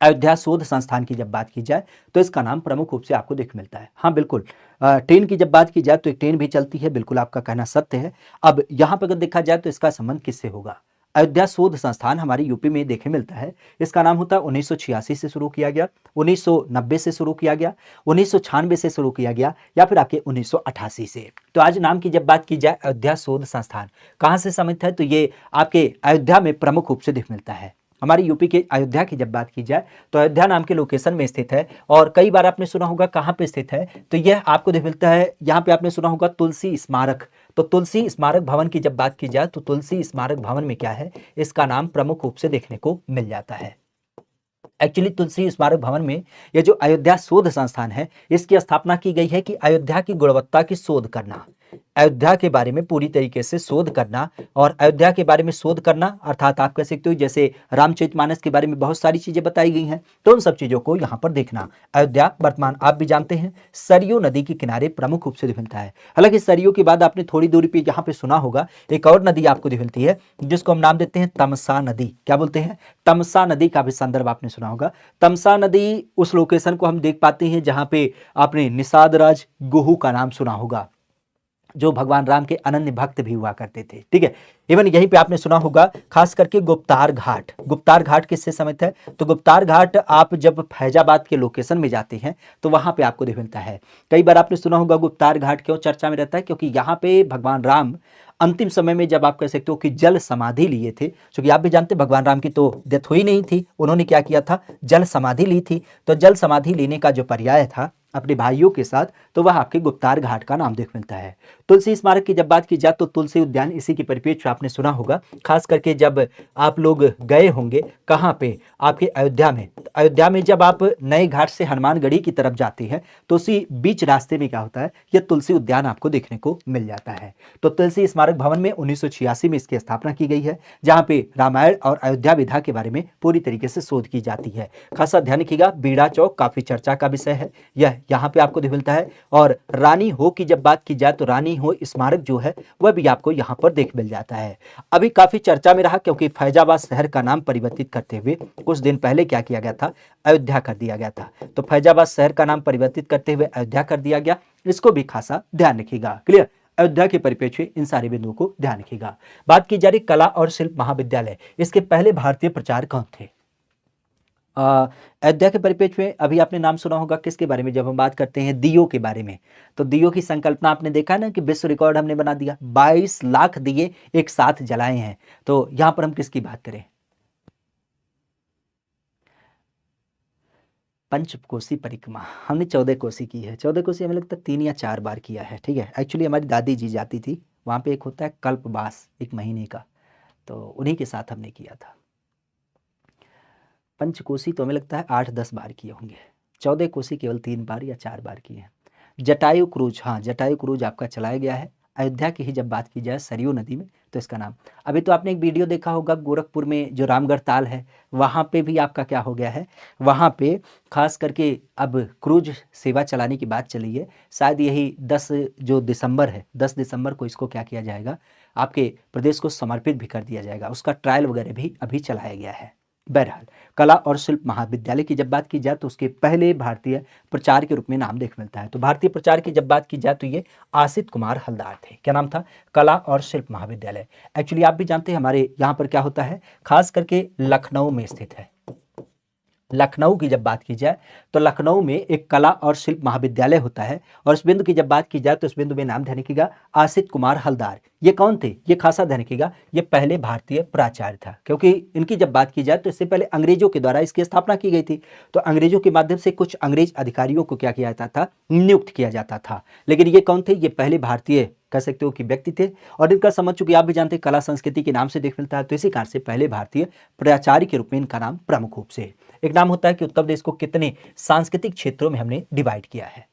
अयोध्या शोध संस्थान की जब बात की जाए तो इसका नाम प्रमुख रूप से आपको देख मिलता है। हाँ बिल्कुल, ट्रेन की जब बात की जाए तो एक ट्रेन भी चलती है, बिल्कुल आपका कहना सत्य है। अब यहाँ पर अगर देखा जाए तो इसका संबंध किससे होगा, अयोध्या शोध संस्थान हमारी यूपी में देखे मिलता है। इसका नाम होता है 1986 से शुरू किया गया, 1990 से शुरू किया गया, 1996 से शुरू किया गया, या फिर आपके 1988 से। तो आज नाम की जब बात की जाए अयोध्या शोध संस्थान कहाँ से संबंधित है, तो ये आपके अयोध्या में प्रमुख रूप से देख मिलता है। हमारी यूपी के अयोध्या की जब बात की जाए तो अयोध्या नाम के लोकेशन में स्थित है, और कई बार आपने सुना होगा कहाँ पे स्थित है, तो यह आपको देख मिलता है, यहाँ पे आपने सुना होगा तुलसी स्मारक। तो तुलसी स्मारक भवन की जब बात की जाए तो तुलसी स्मारक भवन में क्या है, इसका नाम प्रमुख रूप से देखने को मिल जाता है। एक्चुअली तुलसी स्मारक भवन में यह जो अयोध्या शोध संस्थान है इसकी स्थापना की गई है कि अयोध्या की गुणवत्ता की शोध करना, अयोध्या के बारे में पूरी तरीके से शोध करना, और अयोध्या के बारे में शोध करना अर्थात आप कह सकते हो जैसे रामचरितमानस के बारे में बहुत सारी चीजें बताई गई हैं, तो उन सब चीजों को यहाँ पर देखना। अयोध्या वर्तमान आप भी जानते हैं सरयू नदी के किनारे प्रमुख रूप से मिलता है। हालांकि सरयू के बाद आपने थोड़ी दूरी पे यहाँ पे सुना होगा एक और नदी आपको मिलती है जिसको हम नाम देते हैं तमसा नदी। क्या बोलते हैं? तमसा नदी का भी संदर्भ आपने सुना होगा। तमसा नदी उस लोकेशन को हम देख पाते हैं जहां पे आपने निषाद राज गुहू का नाम सुना होगा, जो भगवान राम के अनन्य भक्त भी हुआ करते थे। ठीक है, इवन यहीं पे आपने सुना होगा खास करके गुप्तार घाट। गुप्तार घाट किससे संबंधित है? तो गुप्तार घाट आप जब फैजाबाद के लोकेशन में जाते हैं तो वहां पे आपको मिलता है। कई बार आपने सुना होगा गुप्तार घाट क्यों चर्चा में रहता है, क्योंकि यहाँ पे भगवान राम अंतिम समय में जब आप कह सकते हो कि जल समाधि लिए थे, क्योंकि आप भी जानते हैं भगवान राम की तो डेथ हुई नहीं थी, उन्होंने क्या किया था? जल समाधि ली थी। तो जल समाधि लेने का जो पर्याय था अपने भाइयों के साथ, तो वह आपके गुप्तार घाट का नाम मिलता है। तुलसी स्मारक की जब बात की जाए तो तुलसी उद्यान इसी की परिप्रेक्ष्य आपने सुना होगा, खास करके जब आप लोग गए होंगे कहाँ पे? आपके अयोध्या में। अयोध्या में जब आप नए घाट से हनुमानगढ़ी की तरफ जाते हैं तो उसी बीच रास्ते में क्या होता है? यह तुलसी उद्यान आपको देखने को मिल जाता है। तो तुलसी स्मारक भवन में 1986 में इसकी स्थापना की गई है, जहां पे रामायण और अयोध्या विधा के बारे में पूरी तरीके से शोध की जाती है। खासा ध्यान रखिएगा, बीड़ा चौक काफी चर्चा का विषय है, यह यहाँ पे आपको मिलता है। और रानी हो की जब बात की जाए तो रानी हो स्मारक जो है वह भी आपको यहाँ पर देख मिल जाता है। अभी काफी चर्चा में रहा क्योंकि फैजाबाद शहर का नाम परिवर्तित करते हुए कुछ दिन पहले क्या किया गया था? अयोध्या कर दिया गया था। तो फैजाबाद शहर का नाम परिवर्तित करते हुए अयोध्या कर दिया गया, इसको भी खासा ध्यान रखिएगा। क्लियर? अयोध्या के परिप्रेक्ष्य इन सारे बिंदुओं को ध्यान रखिएगा। बात की जा रही कला और शिल्प महाविद्यालय, इसके पहले भारतीय प्रचार कौन थे? अयोध्या के परिप्रेक्ष्य में अभी आपने नाम सुना होगा किसके बारे में? जब हम बात करते हैं दियो के बारे में, तो दियो की संकल्पना आपने देखा ना कि विश्व रिकॉर्ड हमने बना दिया, 22 लाख दिए एक साथ जलाए हैं। तो यहां पर हम किसकी बात करें? पंचकोसी परिक्रमा हमने 14 कोसी की है। 14 कोसी हमें लगता है 3 या 4 बार किया है। ठीक है, एक्चुअली हमारी दादी जी जाती थी वहां पे, एक होता है कल्पवास 1 महीने का, तो उन्हीं के साथ हमने किया था। पंचकोसी तो हमें लगता है 8-10 बार किए होंगे। 14 कोसी केवल 3 बार या 4 बार किए हैं। जटायु क्रूज, हाँ जटायु क्रूज आपका चलाया गया है अयोध्या की ही जब बात की जाए सरयू नदी में, तो इसका नाम। अभी तो आपने एक वीडियो देखा होगा गोरखपुर में जो रामगढ़ ताल है, वहाँ पे भी आपका क्या हो गया है? वहाँ पे खास करके अब क्रूज सेवा चलाने की बात चली है। शायद यही 10 जो दिसंबर है, 10 दिसंबर को इसको क्या किया जाएगा? आपके प्रदेश को समर्पित भी कर दिया जाएगा। उसका ट्रायल वगैरह भी अभी चलाया गया है। बहरहाल कला और शिल्प महाविद्यालय की जब बात की जाए तो उसके पहले भारतीय प्रचार के रूप में नाम देख मिलता है। तो भारतीय प्रचार की जब बात की जाए तो ये आसित कुमार हलदार थे। क्या नाम था? कला और शिल्प महाविद्यालय। एक्चुअली आप भी जानते हैं हमारे यहाँ पर क्या होता है, खास करके लखनऊ में स्थित है। लखनऊ की जब बात की जाए तो लखनऊ में एक कला और शिल्प महाविद्यालय होता है, और इस बिंदु की जब बात की जाए तो इस बिंदु में नाम ध्यान रखिएगा आसित कुमार हलदार। ये कौन थे? ये खासा ध्यान रखिएगा, ये पहले भारतीय प्राचार्य था, क्योंकि इनकी जब बात की जाए तो इससे पहले अंग्रेजों के द्वारा इसकी स्थापना की गई थी। तो अंग्रेजों के माध्यम से कुछ अंग्रेज अधिकारियों को क्या किया जाता था? नियुक्त किया जाता था। लेकिन ये कौन थे? ये पहले भारतीय कह सकते हो कि व्यक्ति थे, और इनका संबंध चूंकि आप भी जानते हैं कला संस्कृति के नाम से देख मिलता है, तो इसी कारण से पहले भारतीय प्राचार्य के रूप में इनका नाम प्रमुख रूप से। एक नाम होता है कि उत्तर प्रदेश को कितने सांस्कृतिक क्षेत्रों में हमने डिवाइड किया है?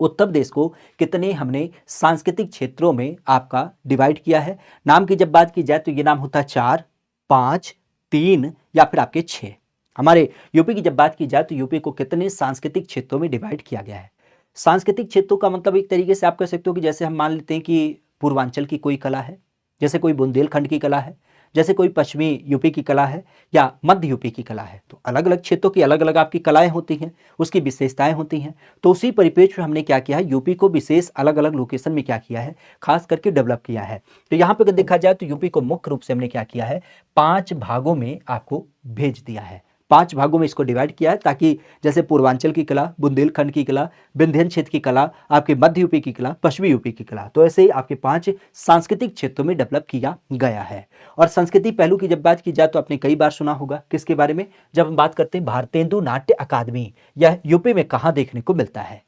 उत्तर प्रदेश को कितने हमने सांस्कृतिक क्षेत्रों में आपका डिवाइड किया है? नाम की जब बात की जाए तो ये नाम होता है 4, 5, 3 या फिर आपके 6। हमारे यूपी की जब बात की जाए तो यूपी को कितने सांस्कृतिक क्षेत्रों में डिवाइड किया गया है? सांस्कृतिक क्षेत्रों का मतलब एक तरीके से आप कह सकते हो कि जैसे हम मान लेते हैं कि पूर्वांचल की कोई कला है, जैसे कोई बुंदेलखंड की कला है, जैसे कोई पश्चिमी यूपी की कला है या मध्य यूपी की कला है, तो अलग अलग क्षेत्रों की अलग अलग आपकी कलाएं होती हैं, उसकी विशेषताएं होती हैं। तो उसी परिप्रेक्ष्य में हमने क्या किया है? यूपी को विशेष अलग अलग लोकेशन में क्या किया है? खास करके डेवलप किया है। तो यहाँ पे अगर देखा जाए तो यूपी को मुख्य रूप से हमने क्या किया है? 5 भागों में आपको भेज दिया है। 5 भागों में इसको डिवाइड किया है, ताकि जैसे पूर्वांचल की कला, बुंदेलखंड की कला, विंध्य क्षेत्र की कला, आपके मध्य यूपी की कला, पश्चिमी यूपी की कला, तो ऐसे ही आपके 5 सांस्कृतिक क्षेत्रों में डेवलप किया गया है। और संस्कृति पहलू की जब बात की जाए तो आपने कई बार सुना होगा किसके बारे में? जब हम बात करते हैं भारतेंदु नाट्य अकादमी, यह यूपी में कहाँ देखने को मिलता है?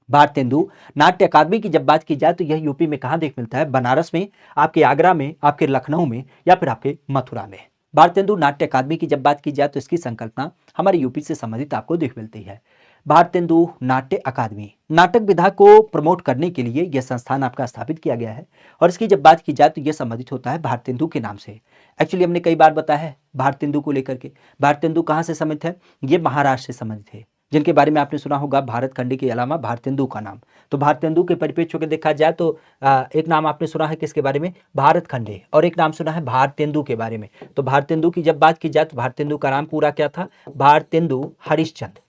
भारतेंदु नाट्य अकादमी की जब बात की जाए तो यह यूपी में कहाँ देख मिलता है? बनारस में, आपके आगरा में, आपके लखनऊ में या फिर आपके मथुरा में। भारतेंदु नाट्य अकादमी की जब बात की जाए तो इसकी संकल्पना हमारे यूपी से संबंधित आपको देख मिलती है। भारतेंदु नाट्य अकादमी। नाटक विधा को प्रमोट करने के लिए यह संस्थान आपका स्थापित किया गया है और इसकी जब बात की जाए तो यह संबंधित होता है भारतेंदु के नाम से। एक्चुअली हमने कई बार बताया है भारतेंदु को लेकर के। भारतेंदु कहाँ से संबंधित है? ये महाराष्ट्र से संबंधित है, जिनके बारे में आपने सुना होगा भारत खंड के अलावा भारतेंदु का नाम। तो भारतेंदु के परिप्रेक्ष्य को देखा जाए तो एक नाम आपने सुना है किसके बारे में? भारत खंडे, और एक नाम सुना है भारतेंदु के बारे में। तो भारतेंदु की जब बात की जाए तो भारतेंदु का नाम पूरा क्या था? भारतेंदु हरिश्चंद्र।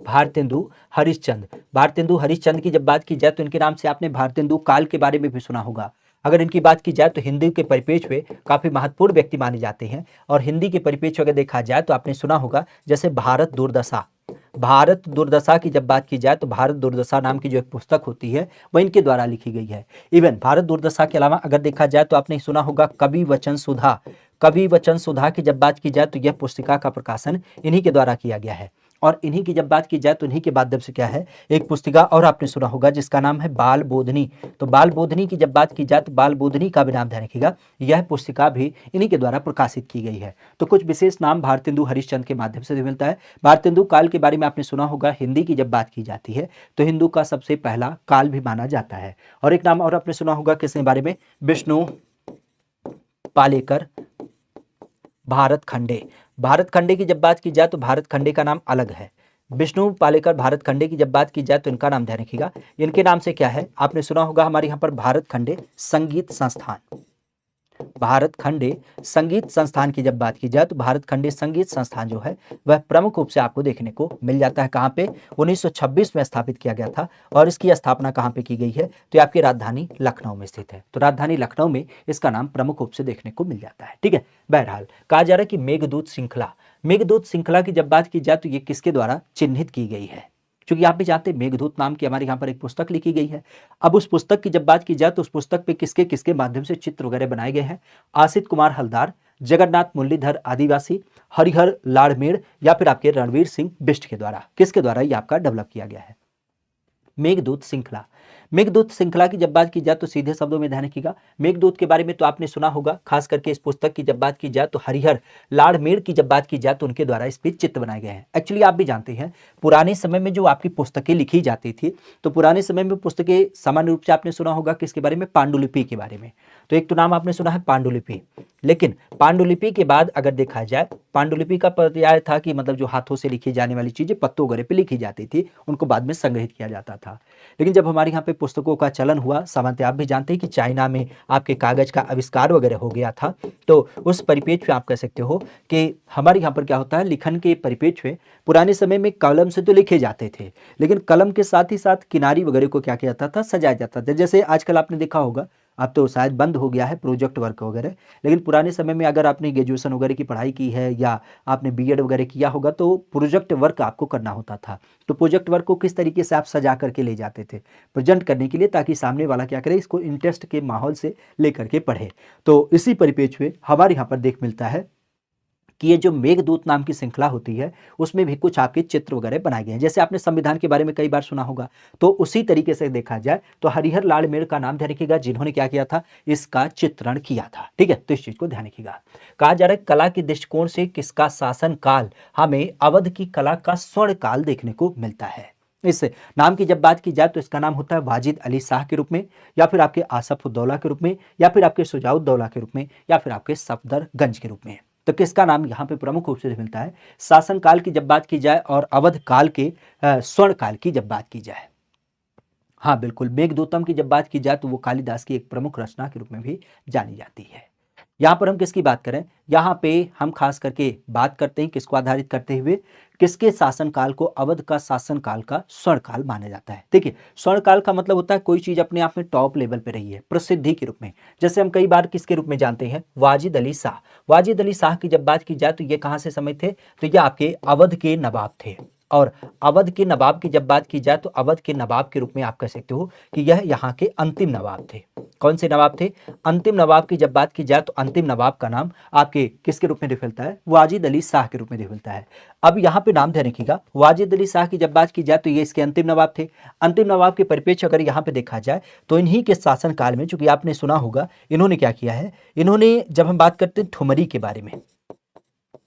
भारतेंदु हरिश्चंद्र। भारतेंदु हरिश्चंद्र की जब बात की जाए तो इनके नाम से आपने भारतेंदु काल के बारे में भी सुना होगा। अगर इनकी बात की जाए तो हिंदी के परिपेक्ष में काफी महत्वपूर्ण व्यक्ति माने जाते हैं, और हिंदी के परिपेक्ष अगर देखा जाए तो आपने सुना होगा जैसे भारत दुर्दशा। भारत दुर्दशा की जब बात की जाए तो भारत दुर्दशा नाम की जो एक पुस्तक होती है वह इनके द्वारा लिखी गई है। इवन भारत दुर्दशा के अलावा अगर देखा जाए तो आपने सुना होगा कवि वचन सुधा। कवि वचन सुधा की जब बात की जाए तो यह पुस्तिका का प्रकाशन इन्हीं के द्वारा किया गया है। और इन्हीं की जब बात की जाए तो इन्हीं के माध्यम से क्या है, एक पुस्तिका और आपने सुना होगा जिसका नाम है बाल बोधनी। तो बाल बोधनी की जब बात की जाए तो बाल बोधनी का भी नाम ध्यान रखिएगा, यह पुस्तिका भी इन्हीं के द्वारा प्रकाशित की गई है। तो कुछ विशेष नाम भारतेंदु हरिश्चंद्र के माध्यम से मिलता है। भारतेंदु काल के बारे में आपने सुना होगा, हिंदी की जब बात की जाती है तो हिंदू का सबसे पहला काल भी माना जाता है। और एक नाम और आपने सुना होगा किसके बारे में? विष्णु पालेकर भारत खंडे। भारत खंडे की जब बात की जाए तो भारत खंडे का नाम अलग है। विष्णु पालेकर भारत खंडे की जब बात की जाए तो इनका नाम ध्यान रखिएगा, इनके नाम से क्या है आपने सुना होगा हमारे यहाँ पर भारत खंडे संगीत संस्थान। भारत खंडे संगीत संस्थान की जब बात की जाए तो भारत खंडे संगीत संस्थान जो है वह प्रमुख रूप से आपको देखने को मिल जाता है। कहाँ पे? 1926 में स्थापित किया गया था। और इसकी स्थापना कहाँ पे की गई है? तो आपकी राजधानी लखनऊ में स्थित है। तो राजधानी लखनऊ में इसका नाम प्रमुख रूप से देखने को मिल जाता है। ठीक है, बहरहाल कहा जा रहा है कि मेघदूत श्रृंखला। मेघदूत श्रृंखला की जब बात की जाए तो ये किसके द्वारा चिन्हित की गई है? क्योंकि आप भी जानते हैं मेघदूत नाम की हमारे यहाँ पर एक पुस्तक लिखी गई है। अब उस पुस्तक की जब बात की जाए तो उस पुस्तक पे किसके किसके माध्यम से चित्र वगैरह बनाए गए हैं? आसित कुमार हलदार, जगन्नाथ मुरलीधर आदिवासी, हरिहर लाड़मेड़, या फिर आपके रणवीर सिंह बिष्ट के द्वारा। किसके द्वारा ये आपका डेवलप किया गया है? मेघदूत श्रृंखला। मेघदूत श्रृंखला की जब बात की जाए तो सीधे शब्दों में ध्यान रखिएगा, मेघदूत के बारे में तो आपने सुना होगा। खास करके इस पुस्तक की जब बात की जाए तो हरिहर लाड़मेड़ की जब बात की जाए तो उनके द्वारा इस पर चित्र बनाए गए हैं। एक्चुअली आप भी जानते हैं पुराने समय में जो आपकी पुस्तकें लिखी जाती थी, तो पुराने समय में पुस्तकें सामान्य रूप से आपने सुना होगा किसके बारे में? पांडुलिपि के बारे में। तो एक तो नाम आपने सुना है पांडुलिपि, लेकिन पांडुलिपि के बाद अगर देखा जाए, पांडुलिपि का पर्याय था कि मतलब जो हाथों से लिखी जाने वाली चीजें पत्तों वगैरह पे लिखी जाती थी, उनको बाद में संग्रहित किया जाता था। लेकिन जब हमारे यहाँ पे पुस्तकों का चलन हुआ, सामान्यतः आप भी जानते हैं कि चाइना में आपके कागज का आविष्कार वगैरह हो गया था, तो उस परिप्रेक्ष्य में आप कह सकते हो कि हमारे यहाँ पर क्या होता है, लिखन के परिप्रेक्ष्य में पुराने समय में कलम से तो लिखे जाते थे, लेकिन कलम के साथ ही साथ किनारी वगैरह को क्या किया जाता था? सजाया जाता था। जैसे आजकल आपने देखा होगा, अब तो शायद बंद हो गया है प्रोजेक्ट वर्क वगैरह, लेकिन पुराने समय में अगर आपने ग्रेजुएशन वगैरह की पढ़ाई की है या आपने बीएड वगैरह किया होगा तो प्रोजेक्ट वर्क आपको करना होता था। तो प्रोजेक्ट वर्क को किस तरीके से आप सजा करके ले जाते थे प्रेजेंट करने के लिए, ताकि सामने वाला क्या करे, इसको इंटरेस्ट के माहौल से लेकर के पढ़े। तो इसी परिप्रेक्ष्य में हमारे यहाँ पर देख मिलता है कि ये जो मेघदूत नाम की श्रृंखला होती है उसमें भी कुछ आपके चित्र वगैरह बनाए गए हैं। जैसे आपने संविधान के बारे में कई बार सुना होगा, तो उसी तरीके से देखा जाए तो हरिहर लाड़मेड़ का नाम ध्यान रखिएगा, जिन्होंने क्या किया था, इसका चित्रण किया था। ठीक है, तो इस चीज को ध्यान रखिएगा। कहा जा रहा है कला के दृष्टिकोण से किसका शासन काल हमें अवध की कला का स्वर्ण काल देखने को मिलता है? इस नाम की जब बात की जाए तो इसका नाम होता है वाजिद अली शाह के रूप में, या फिर आपके आसफउद्दौला के रूप में, या फिर आपके शुजाउद्दौला के रूप में, या फिर आपके सफदरगंज के रूप में। तो किसका नाम यहाँ पे प्रमुख रूप से मिलता है? शासन काल की जब बात की जाए और अवध काल के स्वर्ण काल की जब बात की जाए। हाँ बिल्कुल, मेघदूतम की जब बात की जाए तो वो कालिदास की एक प्रमुख रचना के रूप में भी जानी जाती है। यहाँ पर हम किसकी बात करें? यहाँ पे हम खास करके बात करते हैं किसको आधारित करते हुए, किसके शासनकाल को अवध का शासनकाल का स्वर्ण काल माना जाता है। देखिए, स्वर्ण काल का मतलब होता है कोई चीज अपने आप में टॉप लेवल पे रही है, प्रसिद्धि के रूप में। जैसे हम कई बार किसके रूप में जानते हैं? वाजिद अली शाह। वाजिद अली शाह की जब बात की जाए तो ये कहाँ से समय थे? तो ये आपके अवध के नवाब थे। और अवध के नवाब की जब बात की जाए तो अवध के नवाब के रूप में आप कह सकते हो कि यह यहाँ के अंतिम नवाब थे। कौन से नवाब थे? अंतिम नवाब की जब बात की जाए तो अंतिम नवाब का नाम आपके किसके रूप में रिफलता है? वाजिद अली शाह के रूप में रिफलता है। अब यहाँ पे नाम ध्यान रखिएगा, वाजिद अली शाह की जब बात की जाए तो ये इसके अंतिम नवाब थे। अंतिम नवाब के परिप्रेक्ष्य अगर यहाँ पे देखा जाए तो इन्हीं के शासन काल में, चूंकि आपने सुना होगा, इन्होंने क्या किया है, इन्होंने, जब हम बात करते हैं ठुमरी के बारे में,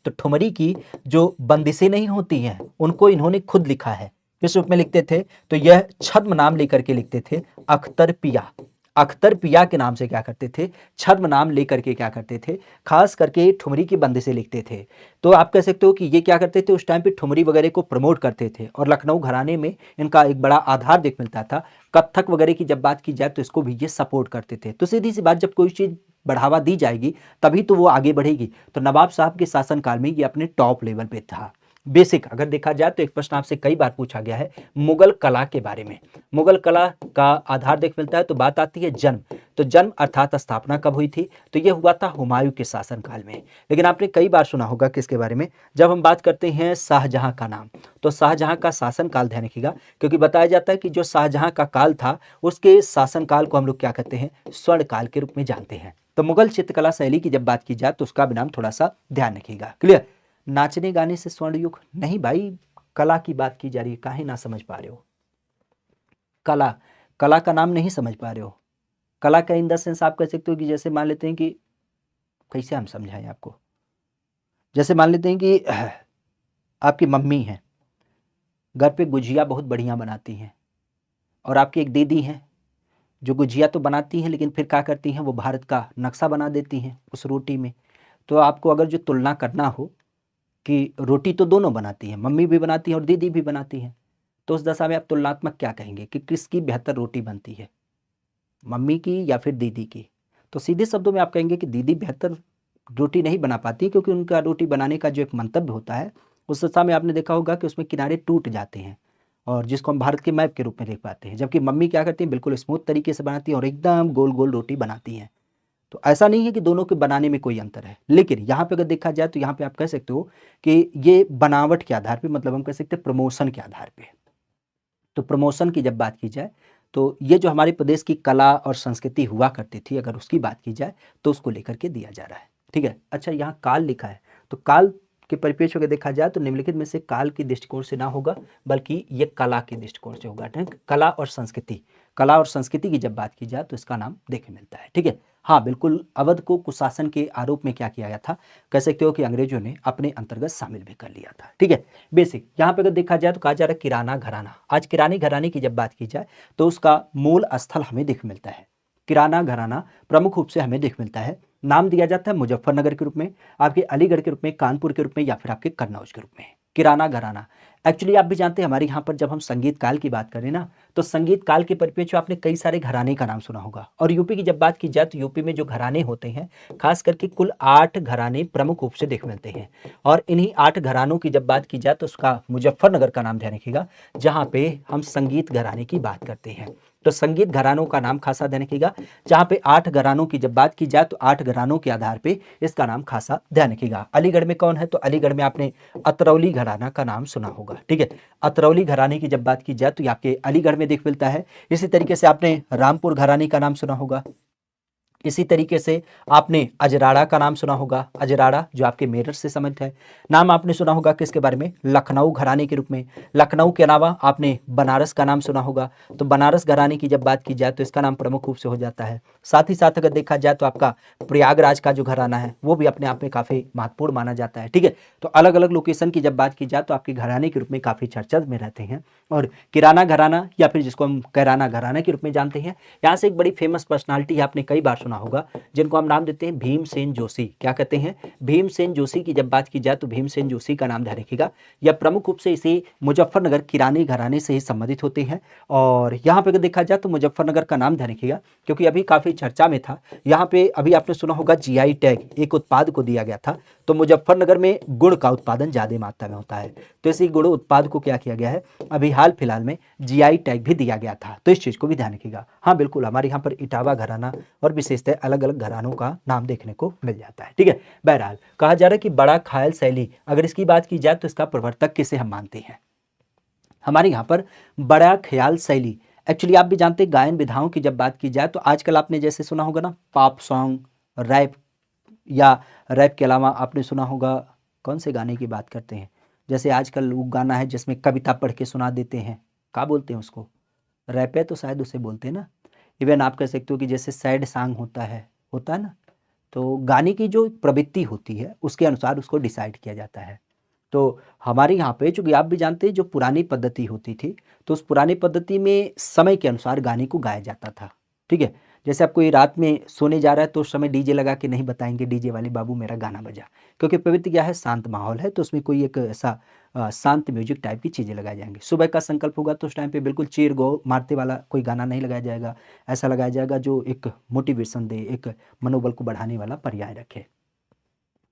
तो ठुमरी की जो बंदिशें नहीं होती हैं उनको इन्होंने खुद लिखा है। किस रूप में लिखते थे? तो यह छद्म नाम लेकर के लिखते थे, अख्तर पिया। अख्तर पिया के नाम से क्या करते थे? छद्म नाम लेकर के क्या करते थे? खास करके ठुमरी की बंदिशें लिखते थे। तो आप कह सकते हो कि ये क्या करते थे, उस टाइम पे ठुमरी वगैरह को प्रमोट करते थे और लखनऊ घराने में इनका एक बड़ा आधार देख मिलता था। कत्थक वगैरह की जब बात की जाए तो इसको भी ये सपोर्ट करते थे। तो सीधी सी बात, जब कोई चीज़ बढ़ावा दी जाएगी तभी तो वो आगे बढ़ेगी। तो नवाब साहब के शासनकाल में ये अपने टॉप लेवल पे था। बेसिक अगर देखा जाए तो एक प्रश्न आपसे कई बार पूछा गया है मुगल कला के बारे में। मुगल कला का आधार देख मिलता है तो बात आती है जन्म। तो जन्म अर्थात स्थापना कब हुई थी? तो यह हुआ था हुमायूं के शासनकाल में। लेकिन आपने कई बार सुना होगा किसके बारे में? जब हम बात करते हैं शाहजहां का नाम, तो शाहजहां का शासनकाल ध्यान रखिएगा, क्योंकि बताया जाता है कि जो शाहजहां का काल था उसके शासनकाल को हम लोग क्या कहते हैं? स्वर्ण काल के रूप में जानते हैं। तो मुगल चित्रकला शैली की जब बात की जाए तो उसका भी नाम थोड़ा सा ध्यान रखिएगा। क्लियर? नाचने गाने से स्वर्ण युग नहीं भाई, कला की बात की जा रही है, काहे ना समझ पा रहे हो? कला, कला का नाम नहीं समझ पा रहे हो? कला का इन द सेंस आप कह सकते हो कि जैसे मान लेते हैं कि, कैसे हम समझाएं आपको, जैसे मान लेते हैं कि आपकी मम्मी है, घर पे गुजिया बहुत बढ़िया बनाती हैं, और आपकी एक दीदी हैं जो गुजिया तो बनाती हैं लेकिन फिर क्या करती हैं, वो भारत का नक्शा बना देती हैं उस रोटी में। तो आपको अगर जो तुलना करना हो कि रोटी तो दोनों बनाती हैं, मम्मी भी बनाती है और दीदी भी बनाती हैं, तो उस दशा में आप तुलनात्मक क्या कहेंगे कि किसकी बेहतर रोटी बनती है, मम्मी की या फिर दीदी की? तो सीधे शब्दों में आप कहेंगे कि दीदी बेहतर रोटी नहीं बना पाती, क्योंकि उनका रोटी बनाने का जो एक मंतव्य होता है उस दशा में आपने देखा होगा कि उसमें किनारे टूट जाते हैं, और जिसको हम भारत के मैप के रूप में देख पाते हैं। जबकि मम्मी क्या करती हैं, बिल्कुल स्मूथ तरीके से बनाती हैं और एकदम गोल गोल रोटी बनाती हैं। तो ऐसा नहीं है कि दोनों के बनाने में कोई अंतर है, लेकिन यहाँ पे अगर देखा जाए तो यहाँ पे आप कह सकते हो कि ये बनावट के आधार पे, मतलब हम कह सकते हैं प्रमोशन के आधार पे। तो प्रमोशन की जब बात की जाए तो ये जो हमारे प्रदेश की कला और संस्कृति हुआ करती थी, अगर उसकी बात की जाए तो उसको लेकर के दिया जा रहा है। ठीक है, अच्छा यहाँ काल लिखा है, तो काल के परिप्रेक्ष्य में देखा जाए तो निम्नलिखित में से काल की दृष्टिकोण से ना होगा, बल्कि ये कला के दृष्टिकोण से होगा। ठीक, कला और संस्कृति, कला और संस्कृति की जब बात की जाए तो इसका नाम देखे मिलता है। ठीक है, हाँ बिल्कुल, अवध को कुशासन के आरोप में क्या किया गया था, कह सकते हो कि अंग्रेजों ने अपने अंतर्गत शामिल भी कर लिया था। ठीक है, बेसिक यहाँ पे अगर देखा जाए तो कहा जा रहा है किराना घराना। आज किरानी घराने की जब बात की जाए तो उसका मूल स्थल हमें दिख मिलता है। किराना घराना प्रमुख रूप से हमें दिख मिलता है, नाम दिया जाता है मुजफ्फरनगर के रूप में, आपके अलीगढ़ के रूप में, कानपुर के रूप में, या फिर आपके कन्नौज के रूप में। किराना घराना एक्चुअली आप भी जानते हैं, हमारे यहाँ पर जब हम संगीत काल की बात करें ना, तो संगीत काल के परिप्रेक्ष्य आपने कई सारे घराने का नाम सुना होगा। और यूपी की जब बात की जाए तो यूपी में जो घराने होते हैं, खास करके कुल 8 घराने प्रमुख रूप से देख मिलते हैं। और इन्हीं 8 घरानों की जब बात की जाए तो उसका मुजफ्फरनगर का नाम ध्यान रखिएगा, जहाँ पे हम संगीत घराने की बात करते हैं। तो संगीत घरानों का नाम खासा ध्यान रखिएगा, जहाँ पे 8 घरानों की जब बात की जाए तो 8 घरानों के आधार पे इसका नाम खासा ध्यान रखिएगा। अलीगढ़ में कौन है, तो अलीगढ़ में आपने अतरौली घराना का नाम सुना होगा। ठीक है, अतरौली घराने की जब बात की जाए तो ये आपके अलीगढ़ में देख मिलता है। इसी तरीके से आपने रामपुर घराने का नाम सुना होगा। इसी तरीके से आपने अजराड़ा का नाम सुना होगा, अजराड़ा जो आपके मेरठ से संबंधित है। नाम आपने सुना होगा किसके बारे में, लखनऊ घराने के रूप में। लखनऊ के अलावा आपने बनारस का नाम सुना होगा, तो बनारस घराने की जब बात की जाए तो इसका नाम प्रमुख रूप से हो जाता है। साथ ही साथ अगर देखा जाए तो आपका प्रयागराज का जो घराना है वो भी अपने आप में काफ़ी महत्वपूर्ण माना जाता है। ठीक है, तो अलग अलग लोकेशन की जब बात की जाए तो आपके घराने के रूप में काफ़ी चर्चा में रहते हैं। और किराना घराना, या फिर जिसको हम कैराना घराना के रूप में जानते हैं, यहाँ से एक बड़ी फेमस पर्सनालिटी है, आपने कई बार सुना होगा, जिनको हम नाम देते हैं भीमसेन जोशी। क्या कहते हैं, भीमसेन जोशी की जब बात की जाए तो भीमसेन जोशी का नाम ध्यान रखिएगा। यह प्रमुख रूप से इसी मुजफ्फरनगर किरानी घराने से ही संबंधित होते हैं। और यहाँ पे अगर देखा जाए तो मुजफ्फरनगर का नाम ध्यान रखिएगा, क्योंकि अभी काफ़ी चर्चा में था। यहाँ पे अभी आपने सुना होगा जीआई टैग एक उत्पाद को दिया गया था, तो मुजफ्फरनगर में गुड़ का उत्पादन ज़्यादा मात्रा में होता है, तो इसी गुड़ उत्पाद को क्या किया गया है, अभी हाल फिलहाल में जीआई टैग भी दिया गया था। तो इस चीज़ को भी ध्यान रखिएगा। हाँ बिल्कुल, हमारे यहाँ पर इटावा घराना और विशेषतः अलग अलग घरानों का नाम देखने को मिल जाता है। ठीक है, बहरहाल कहा जा रहा है कि बड़ा ख्याल शैली, अगर इसकी बात की जाए तो इसका प्रवर्तक किसे हम मानते हैं, हमारे यहाँ पर बड़ा ख्याल शैली। एक्चुअली आप भी जानते हैं गायन विधाओं की जब बात की जाए तो आजकल आपने जैसे सुना होगा ना पॉप सॉन्ग, रैप, या रैप के अलावा आपने सुना होगा कौन से गाने की बात करते हैं, जैसे आजकल वो गाना है जिसमें कविता पढ़ के सुना देते हैं, क्या बोलते हैं उसको, रैप है तो शायद उसे बोलते हैं ना। इवन आप कह सकते हो कि जैसे सैड सॉन्ग होता है ना, तो गाने की जो प्रवृत्ति होती है उसके अनुसार उसको डिसाइड किया जाता है। तो हमारे यहाँ पे चूँकि आप भी जानते हैं जो पुरानी पद्धति होती थी, तो उस पुरानी पद्धति में समय के अनुसार गाने को गाया जाता था, ठीक है? जैसे आप कोई रात में सोने जा रहा है तो उस समय डीजे लगा के नहीं बताएँगे डीजे वाले बाबू मेरा गाना बजा, क्योंकि प्रवृत्ति क्या है शांत माहौल है तो उसमें कोई एक ऐसा शांत म्यूज़िक टाइप की चीज़ें लगाई जाएँगी। सुबह का संकल्प होगा तो उस टाइम पे बिल्कुल चीर गो मारते वाला कोई गाना नहीं लगाया जाएगा, ऐसा लगाया जाएगा जो एक मोटिवेशन दे, एक मनोबल को बढ़ाने वाला पर्याय रखे।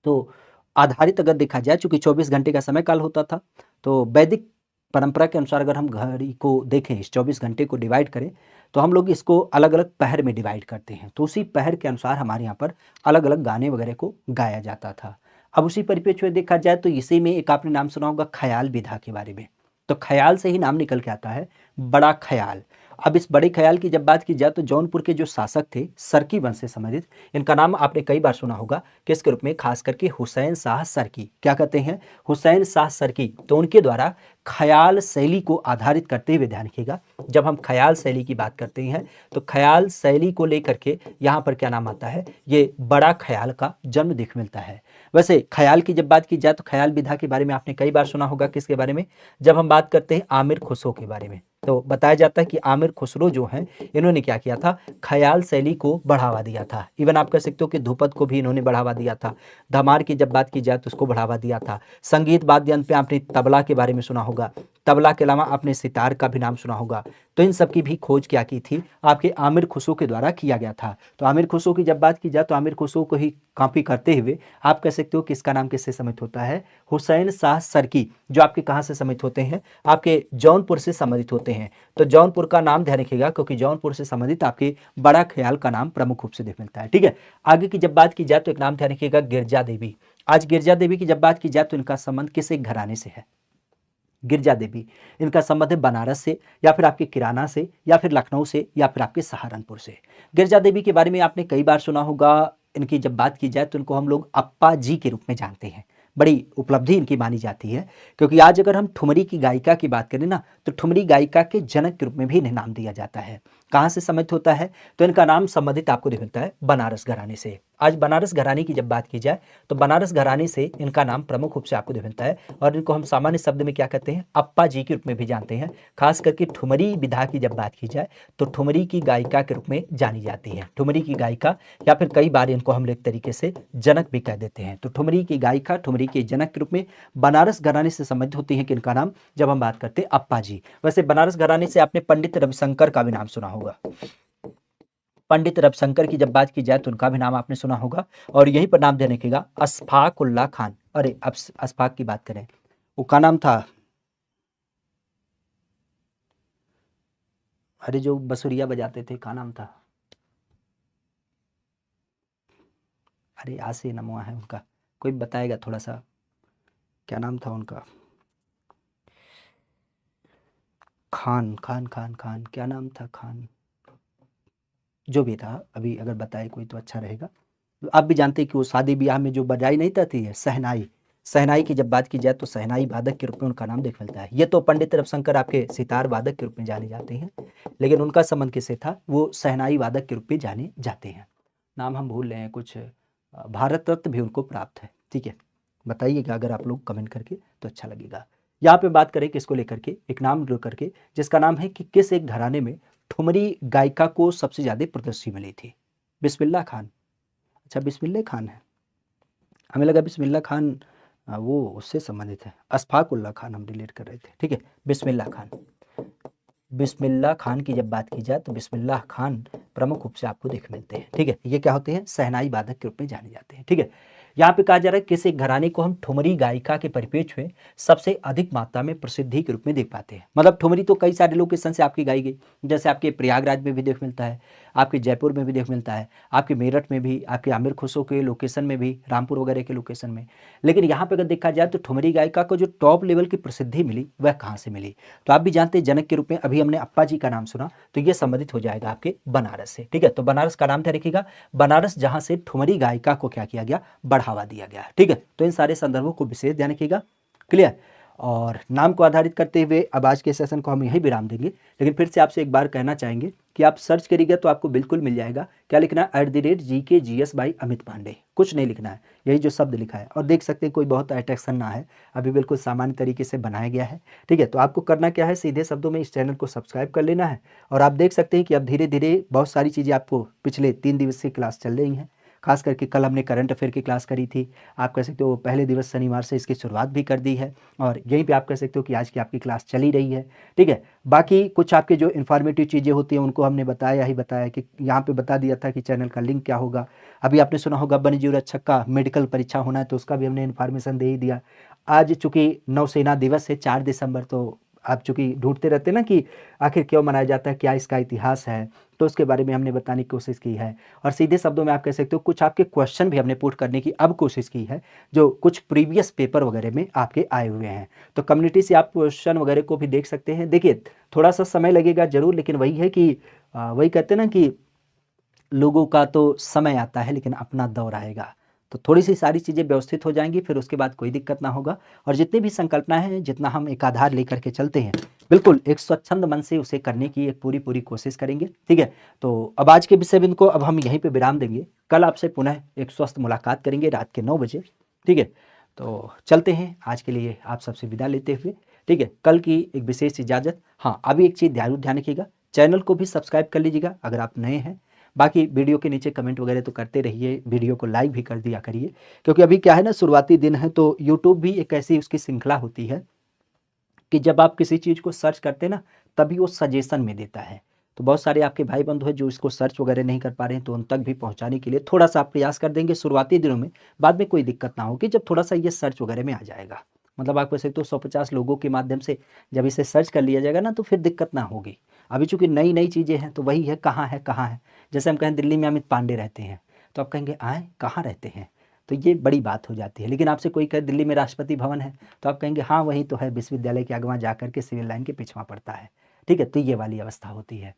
तो आधारित अगर देखा जाए चूँकि 24 घंटे का समय काल होता था, तो वैदिक परंपरा के अनुसार अगर हम घड़ी को देखें, इस 24 घंटे को डिवाइड करें, तो हम लोग इसको अलग-अलग पहर में डिवाइड करते हैं। तो उसी पहर के अनुसार हमारे यहाँ पर अलग-अलग गाने वगैरह को गाया जाता था। अब उसी परिप्रेक्ष्य में देखा जाए तो इसी में एक आपने नाम सुना होगा ख़याल विधा के बारे में। तो ख़याल से ही नाम निकल के आता है, बड़ा ख़याल। अब इस बड़े ख़याल की जब बात की जाए तो जौनपुर के जो शासक थे, सरकी वंश से संबंधित, इनका नाम आपने कई बार सुना होगा किसके रूप में, खास करके हुसैन शाह सरकी। क्या कहते हैं? हुसैन शाह सरकी। तो उनके द्वारा ख़याल शैली को आधारित करते हुए ध्यान रखिएगा, जब हम ख़याल शैली की बात करते हैं तो ख़याल शैली को लेकर के यहाँ पर क्या नाम आता है, ये बड़ा ख़याल का जन्म देख मिलता है। वैसे ख़याल की जब बात की जाए तो ख़याल विधा के बारे में आपने कई बार सुना होगा किसके बारे में, जब हम बात करते हैं आमिर खुसरो के बारे में। तो बताया जाता है कि आमिर खुसरो जो हैं इन्होंने क्या किया था, ख़याल शैली को बढ़ावा दिया था। इवन आप कह सकते हो कि ध्रुपद को भी इन्होंने बढ़ावा दिया था। धमार की जब बात की जाए तो उसको बढ़ावा दिया था। संगीत वाद्य यंत्र पे आपने तबला के बारे में सुना होगा, तबला के अलावा आपने सितार का भी नाम सुना होगा। तो इन सब की भी खोज क्या की थी, आपके आमिर खुसरो के द्वारा किया गया था। तो आमिर खुसरो की जब बात की जाए तो आमिर खुसरो को ही कॉपी करते हुए आप कह सकते हो कि इसका नाम किससे सम्मिलित होता है, हुसैन शाह सरकी, जो आपके कहाँ से सम्मिलित होते हैं, आपके जौनपुर से सम्मिलित होते हैं। तो जौनपुर का नाम ध्यान रखिएगा क्योंकि जौनपुर से संबंधित आपके बड़ा ख्याल का नाम प्रमुख रूप से देख मिलता है, ठीक है। आगे की जब बात की जाए तो एक नाम ध्यान रखिएगा, गिरजा देवी। आज गिरजा देवी की जब बात की जाए तो इनका संबंध किस एक घराने से है, गिरजा देवी, इनका संबंध है बनारस से या फिर आपके किराना से या फिर लखनऊ से या फिर आपके सहारनपुर से। गिरजा देवी के बारे में आपने कई बार सुना होगा। इनकी जब बात की जाए तो इनको हम लोग अप्पा जी के रूप में जानते हैं। बड़ी उपलब्धि इनकी मानी जाती है क्योंकि आज अगर हम ठुमरी की गायिका की बात करें ना तो ठुमरी गायिका के जनक के रूप में भी इन्हें नाम दिया जाता है। कहाँ से संबंधित होता है, तो इनका नाम संबंधित आपको दिख मिलता है बनारस घराने से। आज बनारस घराने की जब बात की जाए तो बनारस घराने से इनका नाम प्रमुख रूप से आपको दिख मिलता है और इनको हम सामान्य शब्द में क्या कहते हैं, अप्पा जी के रूप में भी जानते हैं। खास करके ठुमरी विधा की जब बात की जाए तो ठुमरी की गायिका के रूप में जानी जाती है, ठुमरी की गायिका, या फिर कई बार इनको हम एक तरीके से जनक भी कह देते हैं। तो ठुमरी की गायिका, ठुमरी के जनक के रूप में बनारस घराने से संबंधित होती है कि इनका नाम जब हम बात करते हैं अप्पा जी। वैसे बनारस घराने से आपने पंडित रविशंकर का भी नाम सुना होगा। पंडित रविशंकर की जब बात की जाए तो उनका भी नाम आपने सुना होगा और यहीं पर नाम देने केगा अशफाक उल्लाह खान। अरे अब अशफाक की बात करें, वो का नाम था, अरे जो बसुरिया बजाते थे, का नाम था, अरे आसे नमवा है उनका, कोई बताएगा थोड़ा सा, क्या नाम था उनका, खान खान खान खान, क्या नाम था, खान, जो भी था, अभी अगर बताए कोई तो अच्छा रहेगा। आप भी जानते हैं कि वो शादी ब्याह में जो बजाई नहीं जाती है शहनाई, शहनाई की जब बात की जाए तो शहनाई वादक के रूप में उनका नाम देख मिलता है। ये तो पंडित रविशंकर आपके सितार वादक के रूप में जाने जाते हैं, लेकिन उनका संबंध किससे था, वो शहनाई वादक के रूप में जाने जाते हैं। नाम हम भूल रहे हैं कुछ, भारत रत्न भी उनको प्राप्त है, ठीक है। बताइएगा अगर आप लोग कमेंट करके तो अच्छा लगेगा। यहाँ पे बात करें किसको लेकर के, एक नाम लेकर के जिसका नाम है कि किस एक घराने में ठुमरी गायिका को सबसे ज्यादा प्रदर्शनी मिली थी, बिस्मिल्लाह खान। अच्छा बिस्मिल्लाह खान है, हमें लगा बिस्मिल्लाह खान वो उससे संबंधित है, अशफाक उल्लाह खान हम रिलेट कर रहे थे, ठीक है। बिस्मिल्लाह खान, बिस्मिल्लाह खान की जब बात की जाए तो बिस्मिल्लाह खान प्रमुख रूप से आपको देख मिलते हैं, ठीक है। ये क्या होते हैं, शहनाई वादक के रूप में जाने जाते हैं, ठीक है। यहाँ पे कहा जा रहा है किसी घराने को हम ठुमरी गायिका के परिप्रेक्ष्य में सबसे अधिक मात्रा में प्रसिद्धि के रूप में देख पाते हैं। मतलब ठुमरी तो कई सारे लोकेशन से आपकी गाई गई, जैसे आपके प्रयागराज में भी देख मिलता है, आपके जयपुर में भी देख मिलता है, आपके मेरठ में भी, आपके आमिर खुसरो के लोकेशन में भी, रामपुर वगैरह के लोकेशन में। लेकिन यहाँ पे अगर देखा जाए तो ठुमरी गायिका को जो टॉप लेवल की प्रसिद्धि मिली वह कहाँ से मिली, तो आप भी जानते हैं जनक के रूप में अभी हमने अप्पा जी का नाम सुना, तो ये संबंधित हो जाएगा आपके बनारस से, ठीक है। तो बनारस का नाम ध्यान रखिएगा, बनारस जहाँ से ठुमरी गायिका को क्या किया गया, बढ़ावा दिया गया, ठीक है। तो इन सारे संदर्भों को विशेष ध्यान रखिएगा, क्लियर। और नाम को आधारित करते हुए अब आज के सेशन को हम यहीं विराम देंगे। लेकिन फिर से आपसे एक बार कहना चाहेंगे कि आप सर्च करिएगा तो आपको बिल्कुल मिल जाएगा। क्या लिखना है? @GKGS बाई अमित पांडे, कुछ नहीं लिखना है, यही जो शब्द लिखा है। और देख सकते हैं कोई बहुत अट्रैक्शन ना है, अभी बिल्कुल सामान्य तरीके से बनाया गया है। ठीक है, तो आपको करना क्या है, सीधे शब्दों में इस चैनल को सब्सक्राइब कर लेना है। और आप देख सकते हैं कि अब धीरे धीरे बहुत सारी चीज़ें आपको पिछले 3 दिवसीय क्लास चल रही हैं। खास करके कल हमने करंट अफेयर की क्लास करी थी, आप कह सकते हो पहले दिवस शनिवार से इसकी शुरुआत भी कर दी है, और यहीं पे आप कह सकते हो कि आज की आपकी क्लास चली रही है। ठीक है, बाकी कुछ आपके जो इन्फॉर्मेटिव चीज़ें होती हैं उनको हमने बताया ही बताया कि यहाँ पे बता दिया था कि चैनल का लिंक क्या होगा। अभी आपने सुना होगा वन्यजीव रक्षक का मेडिकल परीक्षा होना है, तो उसका भी हमने इन्फॉर्मेशन दे ही दिया। आज चूंकि नौसेना दिवस है 4 दिसंबर, तो आप चूंकि ढूंढते रहते हैं ना कि आखिर क्यों मनाया जाता है, क्या इसका इतिहास है, तो उसके बारे में हमने बताने की कोशिश की है। और सीधे शब्दों में आप कह सकते हो कुछ आपके क्वेश्चन भी हमने पुट करने की अब कोशिश की है, जो कुछ प्रीवियस पेपर वगैरह में आपके आए हुए हैं। तो कम्युनिटी से आप क्वेश्चन वगैरह को भी देख सकते हैं। देखिए थोड़ा सा समय लगेगा जरूर, लेकिन वही है कि वही कहते हैं ना कि लोगों का तो समय आता है लेकिन अपना दौर आएगा। तो थोड़ी सी सारी चीज़ें व्यवस्थित हो जाएंगी, फिर उसके बाद कोई दिक्कत ना होगा। और जितनी भी संकल्पना है, जितना हम एक आधार लेकर के चलते हैं, बिल्कुल एक स्वच्छंद मन से उसे करने की एक पूरी पूरी कोशिश करेंगे। ठीक है, तो अब आज के विषय बिंदु को अब हम यहीं पे विराम देंगे। कल आपसे पुनः एक स्वस्थ मुलाकात करेंगे रात के 9 बजे। ठीक है, तो चलते हैं आज के लिए आप सबसे विदा लेते हुए। ठीक है, कल की एक विशेष इजाज़त। हाँ, अभी एक चीज़ ध्यान रखिएगा, चैनल को भी सब्सक्राइब कर लीजिएगा अगर आप नए हैं। बाकी वीडियो के नीचे कमेंट वगैरह तो करते रहिए, वीडियो को लाइक भी कर दिया करिए, क्योंकि अभी क्या है ना, शुरुआती दिन है, तो यूट्यूब भी एक ऐसी उसकी श्रृंखला होती है कि जब आप किसी चीज़ को सर्च करते हैं ना, तभी वो सजेशन में देता है। तो बहुत सारे आपके भाई बंधु हैं जो इसको सर्च वगैरह नहीं कर पा रहे हैं, तो उन तक भी पहुंचाने के लिए थोड़ा सा आप प्रयास कर देंगे शुरुआती दिनों में। बाद में कोई दिक्कत ना होगी जब थोड़ा सा ये सर्च वगैरह में आ जाएगा। मतलब आप वैसे तो 150 लोगों के माध्यम से जब इसे सर्च कर लिया जाएगा ना, तो फिर दिक्कत ना होगी। अभी चूंकि नई नई चीज़ें हैं, तो वही है कहाँ है कहाँ है। जैसे हम कहें दिल्ली में अमित पांडे रहते हैं, तो आप कहेंगे आए कहाँ रहते हैं, तो ये बड़ी बात हो जाती है। लेकिन आपसे कोई कहे दिल्ली में राष्ट्रपति भवन है, तो आप कहेंगे हाँ वही तो है, विश्वविद्यालय के आगे वहाँ जा करके सिविल लाइन के पिछवा पड़ता है। ठीक है, तो ये वाली अवस्था होती है।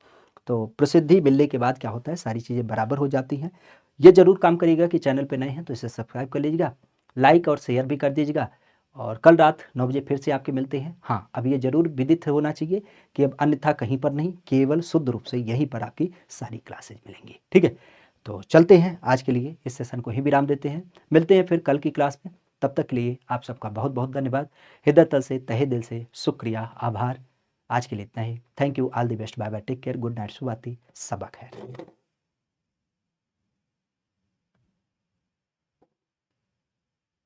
तो प्रसिद्धि मिलने के बाद क्या होता है, सारी चीज़ें बराबर हो जाती हैं। ये जरूर काम करिएगा कि चैनल पे नए हैं तो इसे सब्सक्राइब कर लीजिएगा, लाइक और शेयर भी कर दीजिएगा। और कल रात 9 बजे फिर से आपके मिलते हैं। हाँ, अब ये जरूर विदित होना चाहिए कि अब अन्यथा कहीं पर नहीं, केवल शुद्ध रूप से यहीं पर आपकी सारी क्लासेज मिलेंगी। ठीक है, तो चलते हैं, आज के लिए इस सेशन को ही विराम देते हैं। मिलते हैं फिर कल की क्लास में। तब तक के लिए आप सबका बहुत बहुत धन्यवाद, हृदय तल से तहे दिल से शुक्रिया, आभार। आज के लिए इतना ही। Thank you, all the best, bye bye, take care, good night, शुभ रात्रि, सबक है।